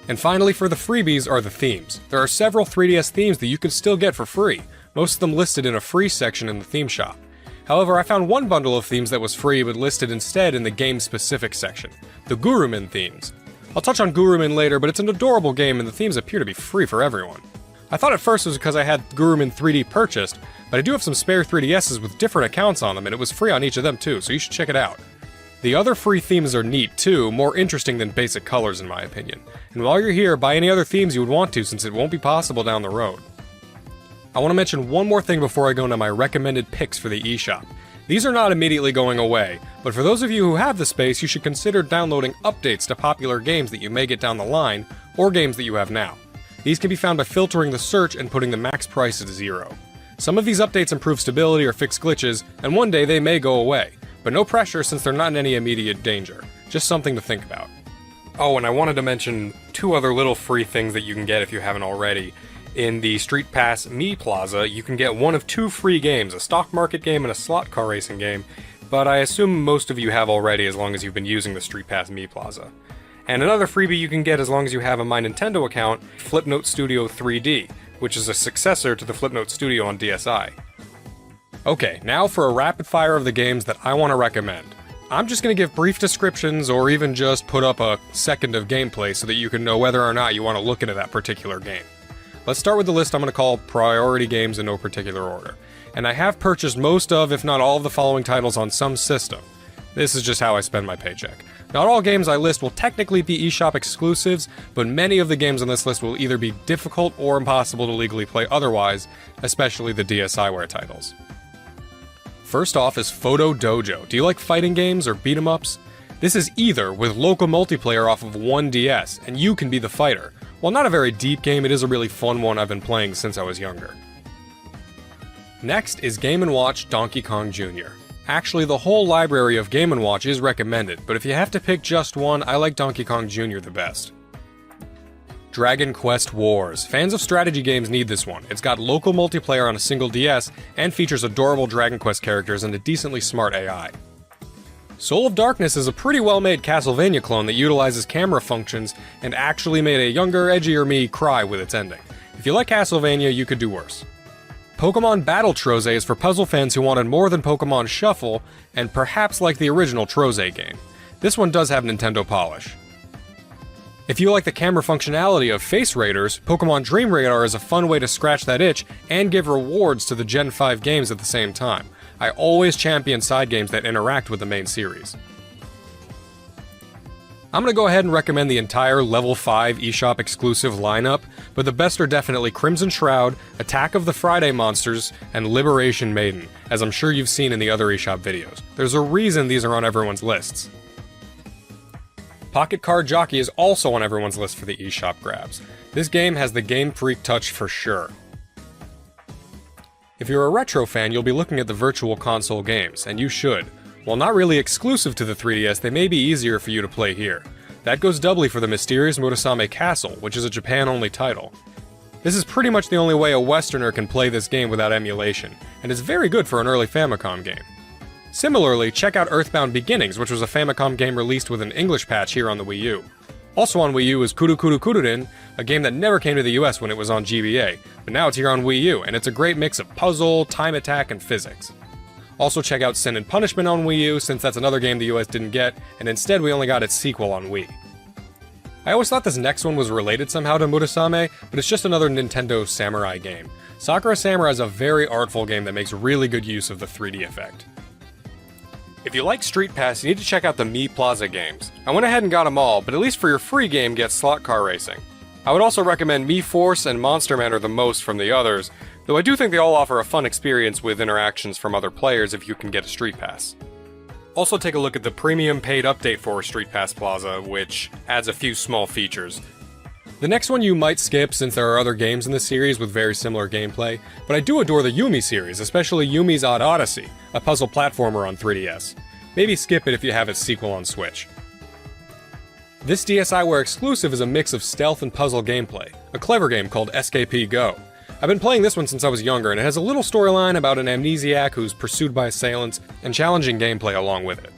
And finally, for the freebies are the themes. There are several 3DS themes that you can still get for free, most of them listed in a free section in the theme shop. However, I found one bundle of themes that was free but listed instead in the game-specific section, the Gurumin themes. I'll touch on Gurumin later, but it's an adorable game and the themes appear to be free for everyone. I thought at first it was because I had Gurumin 3D purchased, but I do have some spare 3DSs with different accounts on them and it was free on each of them too, so you should check it out. The other free themes are neat too, more interesting than basic colors in my opinion. And while you're here, buy any other themes you would want to since it won't be possible down the road. I want to mention one more thing before I go into my recommended picks for the eShop. These are not immediately going away, but for those of you who have the space, you should consider downloading updates to popular games that you may get down the line, or games that you have now. These can be found by filtering the search and putting the max price at 0. Some of these updates improve stability or fix glitches, and one day they may go away, but no pressure since they're not in any immediate danger. Just something to think about. Oh, and I wanted to mention 2 other little free things that you can get if you haven't already. In the Street Pass Me Plaza, you can get one of 2 free games, a stock market game and a slot car racing game, but I assume most of you have already as long as you've been using the Street Pass Me Plaza. And another freebie you can get as long as you have a My Nintendo account, Flipnote Studio 3D, which is a successor to the Flipnote Studio on DSi. Okay, now for a rapid fire of the games that I want to recommend. I'm just going to give brief descriptions or even just put up a second of gameplay so that you can know whether or not you want to look into that particular game. Let's start with the list I'm going to call priority games in no particular order. And I have purchased most of, if not all of the following titles on some system. This is just how I spend my paycheck. Not all games I list will technically be eShop exclusives, but many of the games on this list will either be difficult or impossible to legally play otherwise, especially the DSiWare titles. First off is Photo Dojo. Do you like fighting games or beat 'em ups? This is either with local multiplayer off of one DS, and you can be the fighter. While not a very deep game, it is a really fun one I've been playing since I was younger. Next is Game & Watch Donkey Kong Jr. Actually, the whole library of Game & Watch is recommended, but if you have to pick just one, I like Donkey Kong Jr. the best. Dragon Quest Wars. Fans of strategy games need this one. It's got local multiplayer on a single DS, and features adorable Dragon Quest characters and a decently smart AI. Soul of Darkness is a pretty well-made Castlevania clone that utilizes camera functions and actually made a younger, edgier me cry with its ending. If you like Castlevania, you could do worse. Pokemon Battle Troze is for puzzle fans who wanted more than Pokemon Shuffle, and perhaps like the original Troze game. This one does have Nintendo polish. If you like the camera functionality of Face Raiders, Pokemon Dream Radar is a fun way to scratch that itch and give rewards to the Gen 5 games at the same time. I always champion side games that interact with the main series. I'm going to go ahead and recommend the entire Level 5 eShop exclusive lineup, but the best are definitely Crimson Shroud, Attack of the Friday Monsters, and Liberation Maiden, as I'm sure you've seen in the other eShop videos. There's a reason these are on everyone's lists. Pocket Card Jockey is also on everyone's list for the eShop grabs. This game has the Game Freak touch for sure. If you're a retro fan, you'll be looking at the Virtual Console games, and you should. While not really exclusive to the 3DS, they may be easier for you to play here. That goes doubly for the Mysterious Murasame Castle, which is a Japan-only title. This is pretty much the only way a Westerner can play this game without emulation, and is very good for an early Famicom game. Similarly, check out Earthbound Beginnings, which was a Famicom game released with an English patch here on the Wii U. Also on Wii U is Kuru Kuru Kururin, a game that never came to the US when it was on GBA, but now it's here on Wii U, and it's a great mix of puzzle, time attack, and physics. Also check out Sin and Punishment on Wii U, since that's another game the US didn't get, and instead we only got its sequel on Wii. I always thought this next one was related somehow to Murasame, but it's just another Nintendo Samurai game. Sakura Samurai is a very artful game that makes really good use of the 3D effect. If you like Street Pass, you need to check out the Me Plaza games. I went ahead and got them all, but at least for your free game, get Slot Car Racing. I would also recommend Me Force and Monster Manor the most from the others, though I do think they all offer a fun experience with interactions from other players if you can get a Street Pass. Also take a look at the premium paid update for Street Pass Plaza, which adds a few small features. The next one you might skip since there are other games in the series with very similar gameplay, but I do adore the Yumi series, especially Yumi's Odd Odyssey, a puzzle platformer on 3DS. Maybe skip it if you have its sequel on Switch. This DSiWare exclusive is a mix of stealth and puzzle gameplay, a clever game called SKP Go. I've been playing this one since I was younger, and it has a little storyline about an amnesiac who's pursued by assailants, and challenging gameplay along with it.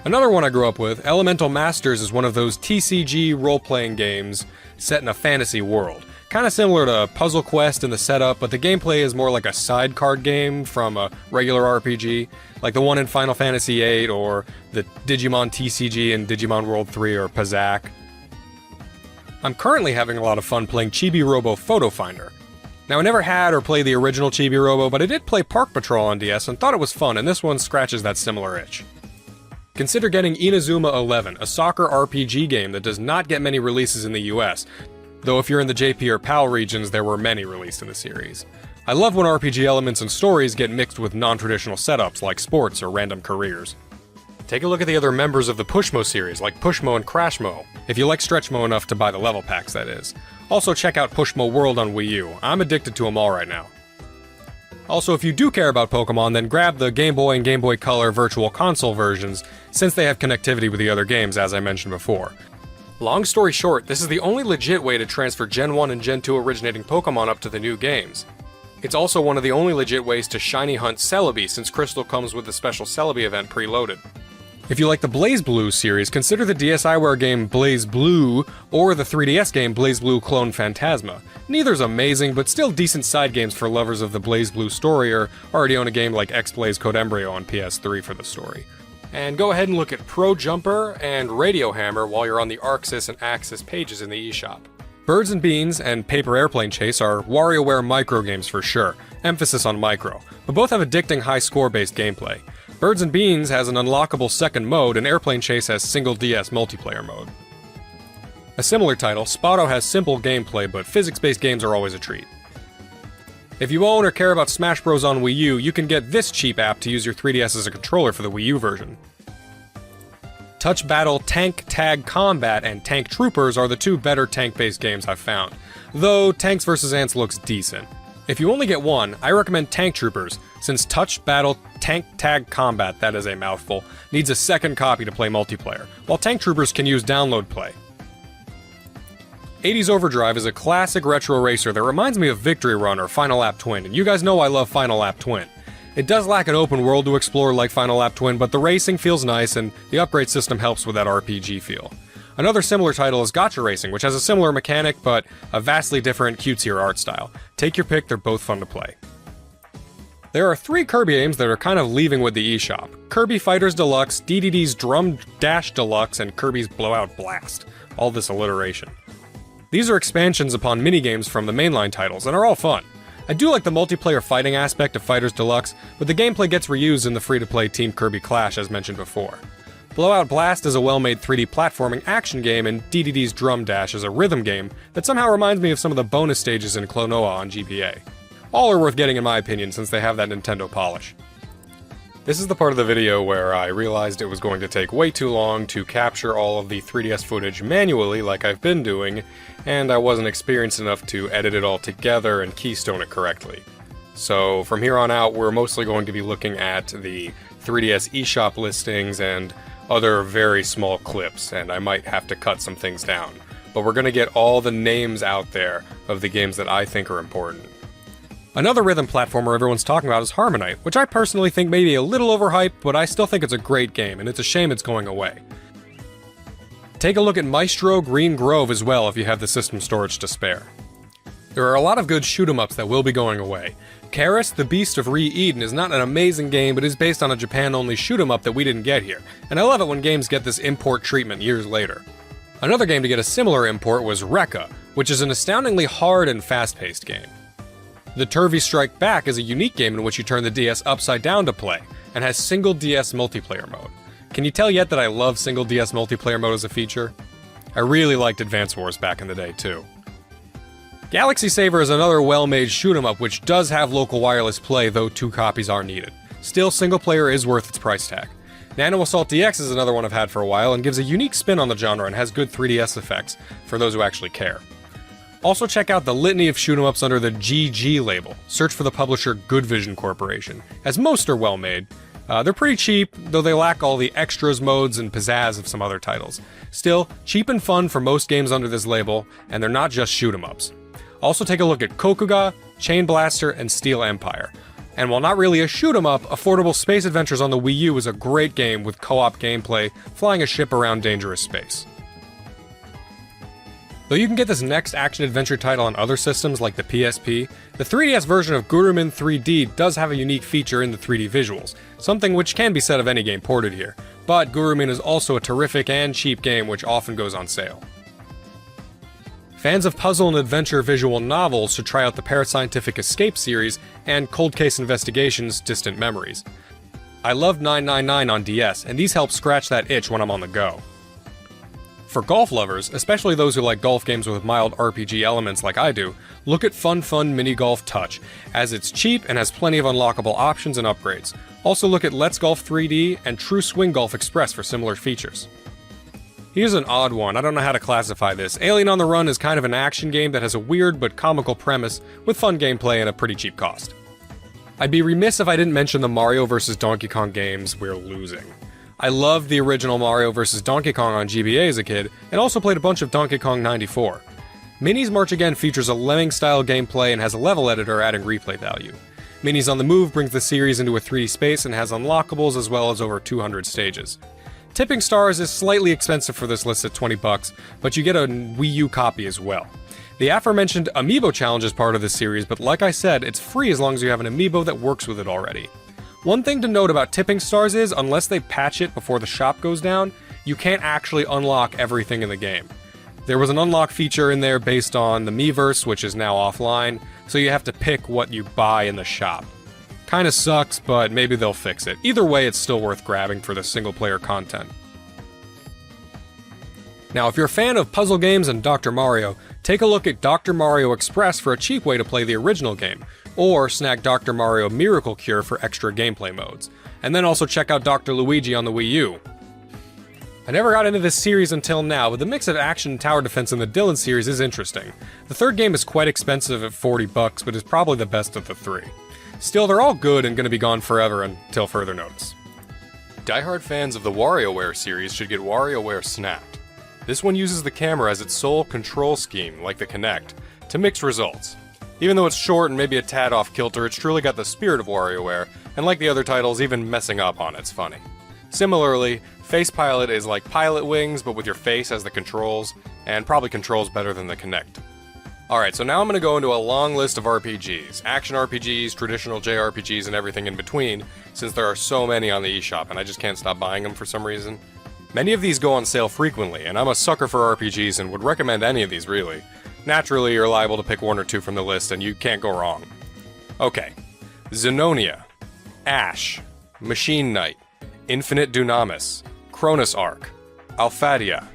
Another one I grew up with, Elemental Masters, is one of those TCG role-playing games set in a fantasy world. Kinda similar to Puzzle Quest in the setup, but the gameplay is more like a side card game from a regular RPG, like the one in Final Fantasy VIII or the Digimon TCG in Digimon World 3 or Pazaak. I'm currently having a lot of fun playing Chibi Robo Photo Finder. Now, I never had or played the original Chibi Robo, but I did play Park Patrol on DS and thought it was fun, and this one scratches that similar itch. Consider getting Inazuma 11, a soccer RPG game that does not get many releases in the US, though if you're in the JP or PAL regions, there were many released in the series. I love when RPG elements and stories get mixed with non-traditional setups like sports or random careers. Take a look at the other members of the Pushmo series, like Pushmo and Crashmo, if you like Stretchmo enough to buy the level packs, that is. Also check out Pushmo World on Wii U, I'm addicted to them all right now. Also, if you do care about Pokemon, then grab the Game Boy and Game Boy Color Virtual Console versions, since they have connectivity with the other games, as I mentioned before. Long story short, this is the only legit way to transfer Gen 1 and Gen 2 originating Pokemon up to the new games. It's also one of the only legit ways to shiny hunt Celebi, since Crystal comes with the special Celebi event preloaded. If you like the BlazBlue series, consider the DSiWare game BlazBlue or the 3DS game BlazBlue Clone Phantasma. Neither's amazing, but still decent side games for lovers of the BlazBlue story or already own a game like X-Blaze Code Embryo on PS3 for the story. And go ahead and look at Pro Jumper and Radio Hammer while you're on the Arxis and Axis pages in the eShop. Birds and Beans and Paper Airplane Chase are WarioWare micro games for sure, emphasis on micro, but both have addicting high score-based gameplay. Birds and Beans has an unlockable second mode, and Airplane Chase has single DS multiplayer mode. A similar title, Spotto has simple gameplay, but physics-based games are always a treat. If you own or care about Smash Bros. On Wii U, you can get this cheap app to use your 3DS as a controller for the Wii U version. Touch Battle Tank Tag Combat and Tank Troopers are the two better tank-based games I've found, though Tanks vs. Ants looks decent. If you only get one, I recommend Tank Troopers, since Touch Battle Tank Tag Combat, that is a mouthful, needs a second copy to play multiplayer, while Tank Troopers can use download play. 80s Overdrive is a classic retro racer that reminds me of Victory Run or Final Lap Twin, and you guys know I love Final Lap Twin. It does lack an open world to explore like Final Lap Twin, but the racing feels nice and the upgrade system helps with that RPG feel. Another similar title is Gotcha Racing, which has a similar mechanic, but a vastly different, cutesier art style. Take your pick, they're both fun to play. There are 3 Kirby games that are kind of leaving with the eShop. Kirby Fighters Deluxe, DDD's Drum Dash Deluxe, and Kirby's Blowout Blast. All this alliteration. These are expansions upon minigames from the mainline titles, and are all fun. I do like the multiplayer fighting aspect of Fighters Deluxe, but the gameplay gets reused in the free-to-play Team Kirby Clash as mentioned before. Blowout Blast is a well-made 3D platforming action game, and DDD's Drum Dash is a rhythm game that somehow reminds me of some of the bonus stages in Klonoa on GBA. All are worth getting in my opinion since they have that Nintendo polish. This is the part of the video where I realized it was going to take way too long to capture all of the 3DS footage manually like I've been doing, and I wasn't experienced enough to edit it all together and keystone it correctly. So from here on out, we're mostly going to be looking at the 3DS eShop listings and other very small clips, and I might have to cut some things down. But we're going to get all the names out there of the games that I think are important. Another rhythm platformer everyone's talking about is Harmonite, which I personally think may be a little overhyped, but I still think it's a great game, and it's a shame it's going away. Take a look at Maestro Green Grove as well if you have the system storage to spare. There are a lot of good shoot-'em-ups that will be going away. Karis, the Beast of Re-Eden is not an amazing game, but is based on a Japan-only shoot-'em-up that we didn't get here, and I love it when games get this import treatment years later. Another game to get a similar import was Rekka, which is an astoundingly hard and fast-paced game. The Turvy Strike Back is a unique game in which you turn the DS upside down to play, and has single DS multiplayer mode. Can you tell yet that I love single DS multiplayer mode as a feature? I really liked Advance Wars back in the day too. Galaxy Saver is another well-made shoot-'em-up which does have local wireless play, though 2 copies are needed. Still, single player is worth its price tag. Nano Assault DX is another one I've had for a while and gives a unique spin on the genre and has good 3DS effects for those who actually care. Also check out the litany of shoot-'em-ups under the GG label. Search for the publisher Good Vision Corporation, as most are well made. They're pretty cheap, though they lack all the extras, modes, and pizzazz of some other titles. Still, cheap and fun for most games under this label, and they're not just shoot-'em-ups. Also take a look at Kokuga, Chain Blaster, and Steel Empire. And while not really a shoot-'em-up, Affordable Space Adventures on the Wii U is a great game with co-op gameplay, flying a ship around dangerous space. Though you can get this next action-adventure title on other systems like the PSP, the 3DS version of Gurumin 3D does have a unique feature in the 3D visuals, something which can be said of any game ported here, but Gurumin is also a terrific and cheap game which often goes on sale. Fans of puzzle and adventure visual novels should try out the Parascientific Escape series and Cold Case Investigations Distant Memories. I loved 999 on DS, and these help scratch that itch when I'm on the go. For golf lovers, especially those who like golf games with mild RPG elements like I do, look at Fun Mini Golf Touch, as it's cheap and has plenty of unlockable options and upgrades. Also look at Let's Golf 3D and True Swing Golf Express for similar features. Here's an odd one, I don't know how to classify this. Alien on the Run is kind of an action game that has a weird but comical premise with fun gameplay and a pretty cheap cost. I'd be remiss if I didn't mention the Mario vs. Donkey Kong games we're losing. I loved the original Mario vs. Donkey Kong on GBA as a kid, and also played a bunch of Donkey Kong 94. Minis March Again features a Lemming-style gameplay and has a level editor adding replay value. Minis on the Move brings the series into a 3D space and has unlockables as well as over 200 stages. Tipping Stars is slightly expensive for this list at $20, but you get a Wii U copy as well. The aforementioned Amiibo Challenge is part of this series, but like I said, it's free as long as you have an amiibo that works with it already. One thing to note about Tipping Stars is, unless they patch it before the shop goes down, you can't actually unlock everything in the game. There was an unlock feature in there based on the Miiverse, which is now offline, so you have to pick what you buy in the shop. Kinda sucks, but maybe they'll fix it. Either way, it's still worth grabbing for the single-player content. Now, if you're a fan of puzzle games and Dr. Mario, take a look at Dr. Mario Express for a cheap way to play the original game, or snag Dr. Mario Miracle Cure for extra gameplay modes. And then also check out Dr. Luigi on the Wii U. I never got into this series until now, but the mix of action and tower defense in the Dylan series is interesting. The third game is quite expensive at $40, but is probably the best of the three. Still, they're all good and gonna be gone forever until further notice. Die-hard fans of the WarioWare series should get WarioWare Snapped. This one uses the camera as its sole control scheme, like the Kinect, to mix results. Even though it's short and maybe a tad off-kilter, it's truly got the spirit of WarioWare, and like the other titles, even messing up on it's funny. Similarly, Face Pilot is like Pilot Wings, but with your face as the controls, and probably controls better than the Kinect. Alright, so now I'm gonna go into a long list of RPGs. Action RPGs, traditional JRPGs, and everything in between, since there are so many on the eShop, and I just can't stop buying them for some reason. Many of these go on sale frequently, and I'm a sucker for RPGs and would recommend any of these really. Naturally, you're liable to pick one or two from the list, and you can't go wrong. Okay. Xenonia, Ash, Machine Knight, Infinite Dunamis, Cronus Arc, Alphadia,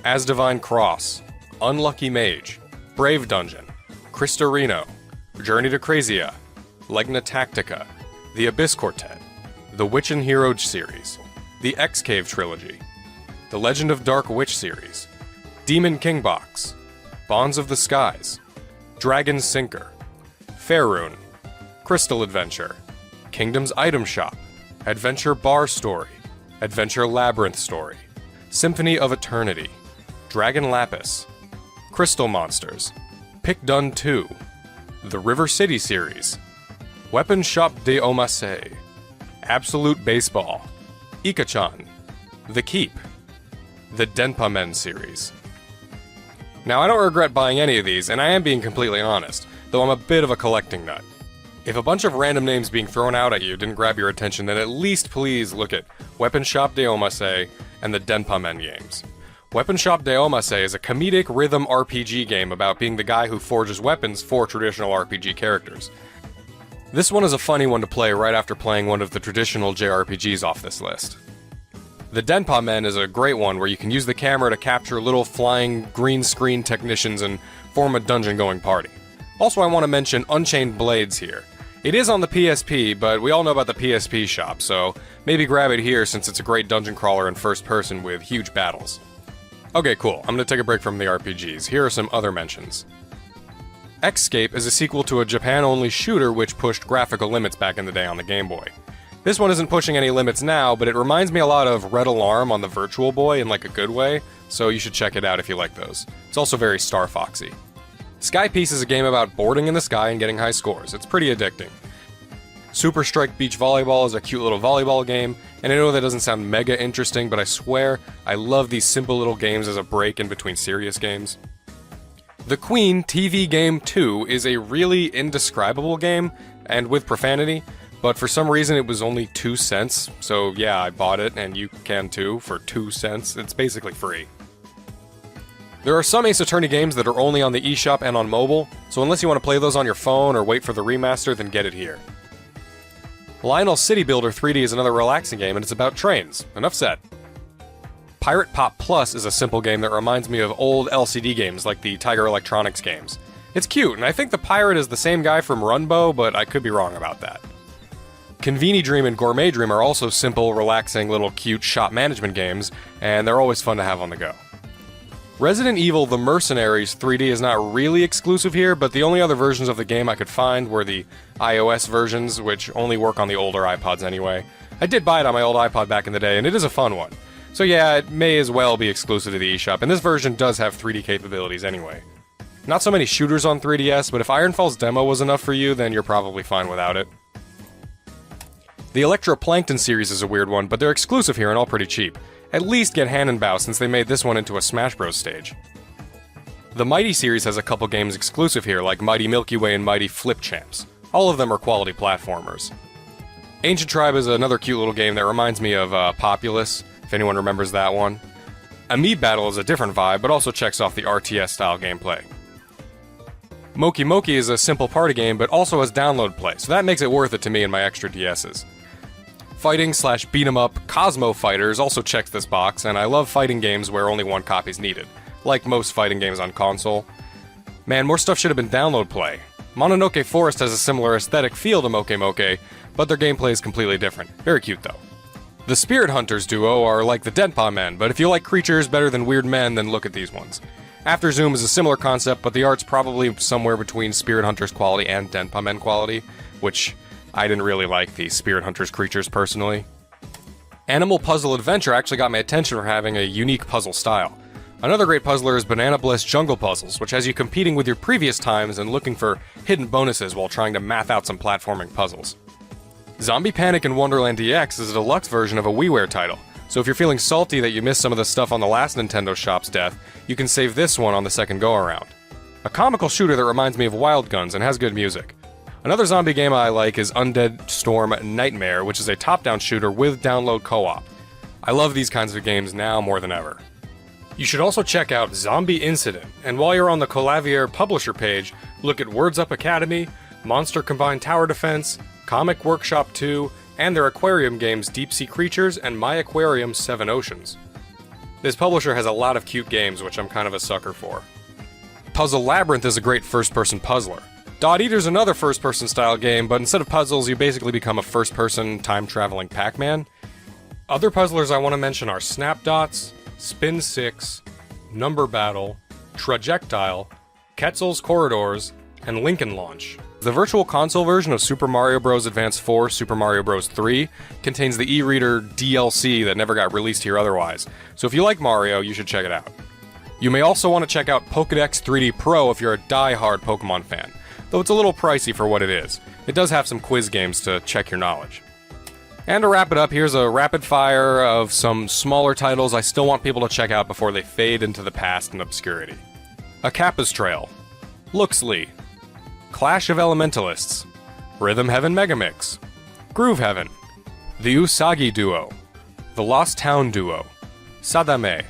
As Divine Cross, Unlucky Mage, Brave Dungeon, Cristorino, Journey to Crazia, Legna Tactica, The Abyss Quartet, The Witch and Hero series, the X-Cave trilogy, The Legend of Dark Witch series, Demon King Box, Bonds of the Skies, Dragon Sinker, Faerun, Crystal Adventure, Kingdom's Item Shop, Adventure Bar Story, Adventure Labyrinth Story, Symphony of Eternity, Dragon Lapis, Crystal Monsters, Pickdun 2, The River City series, Weapon Shop de Omasei, Absolute Baseball, Ikachan, The Keep, the Denpa Men series. Now, I don't regret buying any of these, and I am being completely honest, though I'm a bit of a collecting nut. If a bunch of random names being thrown out at you didn't grab your attention, then at least please look at Weapon Shop de Omasei and the Denpa Men games. Weapon Shop de Omasei is a comedic rhythm RPG game about being the guy who forges weapons for traditional RPG characters. This one is a funny one to play right after playing one of the traditional JRPGs off this list. The Denpa Men is a great one where you can use the camera to capture little flying green screen technicians and form a dungeon-going party. Also, I want to mention Unchained Blades here. It is on the PSP, but we all know about the PSP shop, so maybe grab it here since it's a great dungeon crawler in first person with huge battles. Okay, cool. I'm gonna take a break from the RPGs. Here are some other mentions. Xscape is a sequel to a Japan-only shooter which pushed graphical limits back in the day on the Game Boy. This one isn't pushing any limits now, but it reminds me a lot of Red Alarm on the Virtual Boy in like a good way, so you should check it out if you like those. It's also very Star Foxy. Sky Piece is a game about boarding in the sky and getting high scores. It's pretty addicting. Super Strike Beach Volleyball is a cute little volleyball game, and I know that doesn't sound mega interesting, but I swear, I love these simple little games as a break in between serious games. The Queen TV Game 2 is a really indescribable game, and with profanity, but for some reason it was only 2 cents, so yeah, I bought it, and you can too, for 2 cents. It's basically free. There are some Ace Attorney games that are only on the eShop and on mobile, so unless you want to play those on your phone or wait for the remaster, then get it here. Lionel City Builder 3D is another relaxing game, and it's about trains. Enough said. Pirate Pop Plus is a simple game that reminds me of old LCD games like the Tiger Electronics games. It's cute, and I think the pirate is the same guy from Runbow, but I could be wrong about that. Conveni Dream and Gourmet Dream are also simple, relaxing, little cute shop management games, and they're always fun to have on the go. Resident Evil The Mercenaries 3D is not really exclusive here, but the only other versions of the game I could find were the iOS versions, which only work on the older iPods anyway. I did buy it on my old iPod back in the day, and it is a fun one. So yeah, it may as well be exclusive to the eShop, and this version does have 3D capabilities anyway. Not so many shooters on 3DS, but if Ironfall's demo was enough for you, then you're probably fine without it. The Electroplankton series is a weird one, but they're exclusive here and all pretty cheap. At least get Hannenbau since they made this one into a Smash Bros. Stage. The Mighty series has a couple games exclusive here, like Mighty Milky Way and Mighty Flip Champs. All of them are quality platformers. Ancient Tribe is another cute little game that reminds me of Populous, if anyone remembers that one. Amiibo Battle is a different vibe, but also checks off the RTS-style gameplay. Moki Moki is a simple party game, but also has download play, so that makes it worth it to me and my extra DSs. Fighting/beat-em-up Cosmo Fighters also checks this box, and I love fighting games where only one copy is needed, like most fighting games on console. Man, more stuff should have been download play. Mononoke Forest has a similar aesthetic feel to Moke Moke, but their gameplay is completely different. Very cute though. The Spirit Hunters duo are like the Denpa Men, but if you like creatures better than weird men, then look at these ones. After Zoom is a similar concept, but the art's probably somewhere between Spirit Hunters quality and Denpa Men quality, which I didn't really like the Spirit Hunters creatures personally. Animal Puzzle Adventure actually got my attention for having a unique puzzle style. Another great puzzler is Banana Bliss Jungle Puzzles, which has you competing with your previous times and looking for hidden bonuses while trying to math out some platforming puzzles. Zombie Panic in Wonderland DX is a deluxe version of a WiiWare title, so if you're feeling salty that you missed some of the stuff on the last Nintendo Shop's death, you can save this one on the second go-around. A comical shooter that reminds me of Wild Guns and has good music. Another zombie game I like is Undead Storm Nightmare, which is a top-down shooter with download co-op. I love these kinds of games now more than ever. You should also check out Zombie Incident, and while you're on the Colavier publisher page, look at Words Up Academy, Monster Combined Tower Defense, Comic Workshop 2, and their aquarium games Deep Sea Creatures and My Aquarium 7 Oceans. This publisher has a lot of cute games, which I'm kind of a sucker for. Puzzle Labyrinth is a great first-person puzzler. Dot Eater's another first-person style game, but instead of puzzles, you basically become a first-person, time-traveling Pac-Man. Other puzzlers I want to mention are Snapdots, Spin 6, Number Battle, Trajectile, Quetzal's Corridors, and Lincoln Launch. The Virtual Console version of Super Mario Bros. Advance 4 Super Mario Bros. 3 contains the e-reader DLC that never got released here otherwise, so if you like Mario, you should check it out. You may also want to check out Pokédex 3D Pro if you're a die-hard Pokemon fan, though it's a little pricey for what it is. It does have some quiz games to check your knowledge. And to wrap it up, here's a rapid fire of some smaller titles I still want people to check out before they fade into the past and obscurity. A Kappa's Trail, Luxley, Clash of Elementalists, Rhythm Heaven Megamix, Groove Heaven, The Usagi Duo, The Lost Town Duo, Sadame,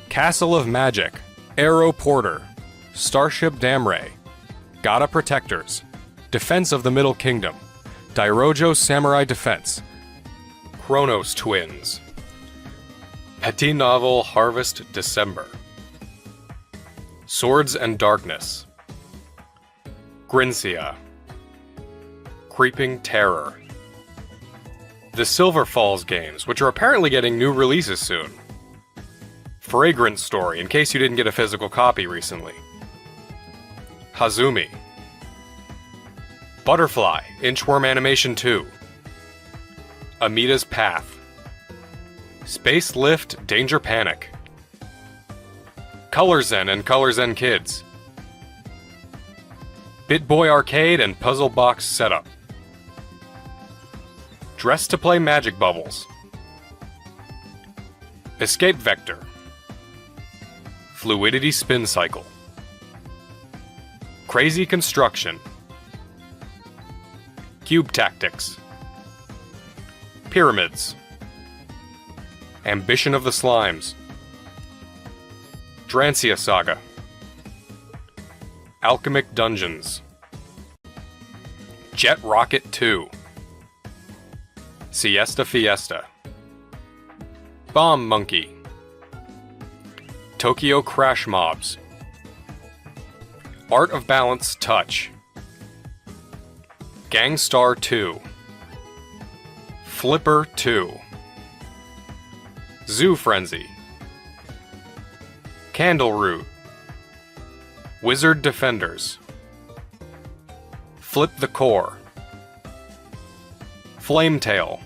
Castle of Magic, Arrow Porter, Starship Damray, Gata Protectors, Defense of the Middle Kingdom, Dairojo Samurai Defense, Chronos Twins, Petit Novel Harvest December, Swords and Darkness, Grinsia, Creeping Terror, the Silver Falls games, which are apparently getting new releases soon, Fragrant Story, in case you didn't get a physical copy recently, Hazumi, Butterfly, Inchworm Animation 2, Amita's Path, Space Lift Danger Panic, Color Zen and Color Zen Kids, BitBoy Arcade and Puzzle Box Setup, Dress to Play Magic Bubbles, Escape Vector, Fluidity Spin Cycle, Crazy Construction, Cube Tactics, Pyramids, Ambition of the Slimes, Drancia Saga, Alchemic Dungeons, Jet Rocket 2, Siesta Fiesta, Bomb Monkey, Tokyo Crash Mobs, Art of Balance Touch, Gangstar 2, Flipper 2, Zoo Frenzy, Candle Root, Wizard Defenders, Flip the Core, Flametail,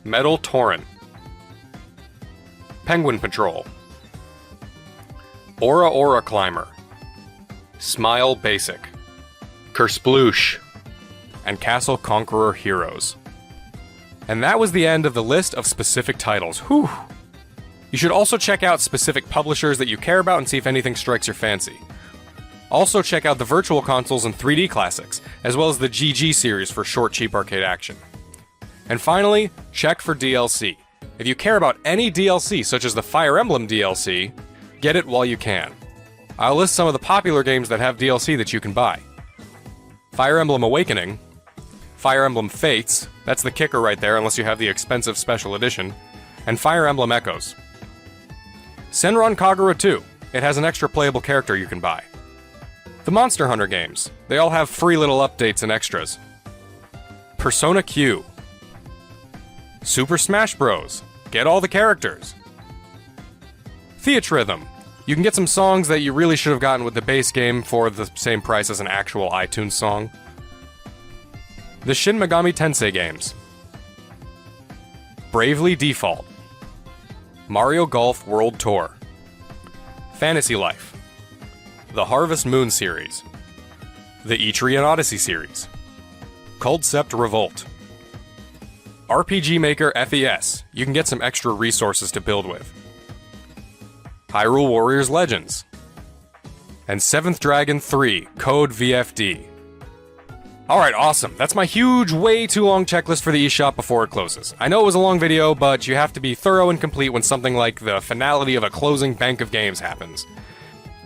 Metal Torrent, Penguin Patrol, Aura Climber, Smile Basic, Kersploosh, and Castle Conqueror Heroes. And that was the end of the list of specific titles. Whew! You should also check out specific publishers that you care about and see if anything strikes your fancy. Also check out the Virtual Consoles and 3D Classics, as well as the GG series for short, cheap arcade action. And finally, check for DLC. If you care about any DLC, such as the Fire Emblem DLC, get it while you can. I'll list some of the popular games that have DLC that you can buy. Fire Emblem Awakening, Fire Emblem Fates, that's the kicker right there unless you have the expensive special edition, and Fire Emblem Echoes. Senran Kagura 2, it has an extra playable character you can buy. The Monster Hunter games, they all have free little updates and extras. Persona Q, Super Smash Bros, get all the characters. Theatrhythm, you can get some songs that you really should have gotten with the base game for the same price as an actual iTunes song. The Shin Megami Tensei games, Bravely Default, Mario Golf World Tour, Fantasy Life, the Harvest Moon series, the Etrian Odyssey series, Coldcept Revolt, RPG Maker FES, you can get some extra resources to build with, Hyrule Warriors Legends, and 7th Dragon 3 Code VFD. Alright, awesome. That's my huge, way too long checklist for the eShop before it closes. I know it was a long video, but you have to be thorough and complete when something like the finality of a closing bank of games happens.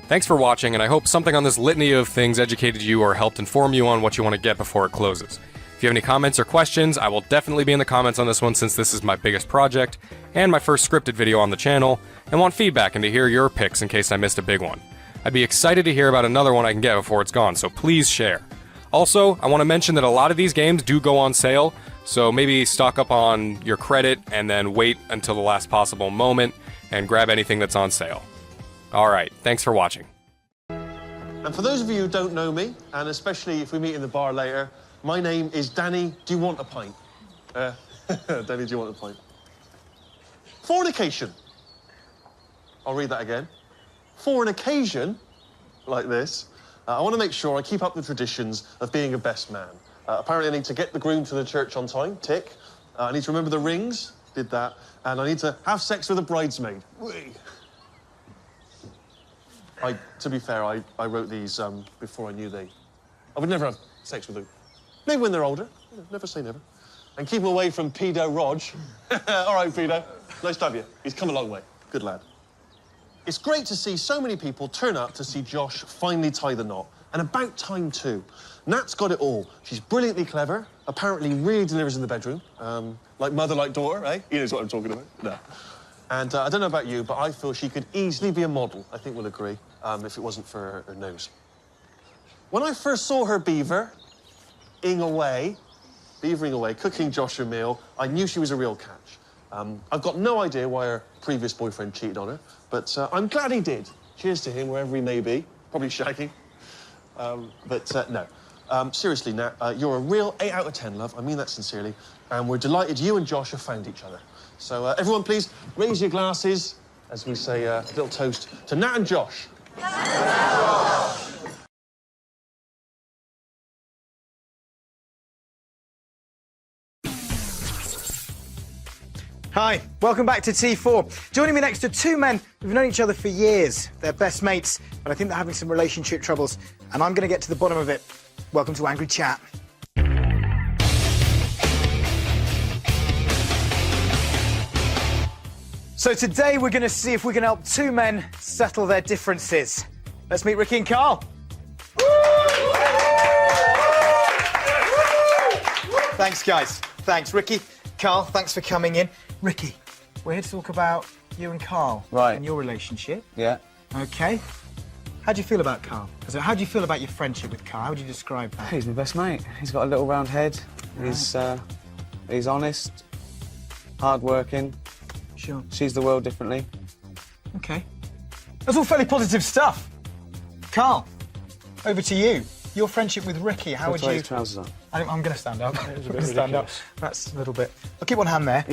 Thanks for watching, and I hope something on this litany of things educated you or helped inform you on what you want to get before it closes. If you have any comments or questions, I will definitely be in the comments on this one since this is my biggest project, and my first scripted video on the channel, and want feedback and to hear your picks in case I missed a big one. I'd be excited to hear about another one I can get before it's gone, so please share. Also, I want to mention that a lot of these games do go on sale, so maybe stock up on your credit and then wait until the last possible moment and grab anything that's on sale. Alright, thanks for watching. And for those of you who don't know me, and especially if we meet in the bar later, my name is Danny. Do you want a pint? Danny, do you want a pint? Fornication. I'll read that again. For an occasion like this, I want to make sure I keep up the traditions of being a best man. Apparently I need to get the groom to the church on time, tick. I need to remember the rings, did that. And I need to have sex with a bridesmaid. Whee! To be fair, I wrote these before I knew I would never have sex with them. Maybe when they're older. You know, never say never. And keep them away from Pedo Rog. All right, Pedo. Nice to have you. He's come a long way. Good lad. It's great to see so many people turn up to see Josh finally tie the knot. And about time, too. Nat's got it all. She's brilliantly clever, apparently really delivers in the bedroom. Like mother, like daughter, eh? He knows what I'm talking about. No. And I don't know about you, but I feel she could easily be a model, I think we'll agree, if it wasn't for her nose. When I first saw her beavering away, cooking Josh a meal, I knew she was a real catch. I've got no idea why her previous boyfriend cheated on her, but I'm glad he did. Cheers to him, wherever he may be. Probably shagging. No. Seriously, Nat, you're a real 8 out of 10, love. I mean that sincerely. And we're delighted you and Josh have found each other. So, everyone, please raise your glasses as we say a little toast to Nat and Josh. Hi, welcome back to T4. Joining me next are two men who've known each other for years. They're best mates, but I think they're having some relationship troubles, and I'm going to get to the bottom of it. Welcome to Angry Chat. So today we're going to see if we can help two men settle their differences. Let's meet Ricky and Karl. Thanks, guys. Thanks, Ricky. Karl, thanks for coming in. Ricky, we're here to talk about you and Karl. Right. And your relationship. Yeah. Okay. How do you feel about Karl? So how do you feel about your friendship with Karl? How would you describe that? He's my best mate. He's got a little round head. Right. He's honest, hard-working. Sure. Sees the world differently. Okay. That's all fairly positive stuff. Karl, over to you. Your friendship with Ricky, how would you... His trousers on. I'm going to stand up. It was a bit ridiculous. That's a little bit... I'll keep one hand there.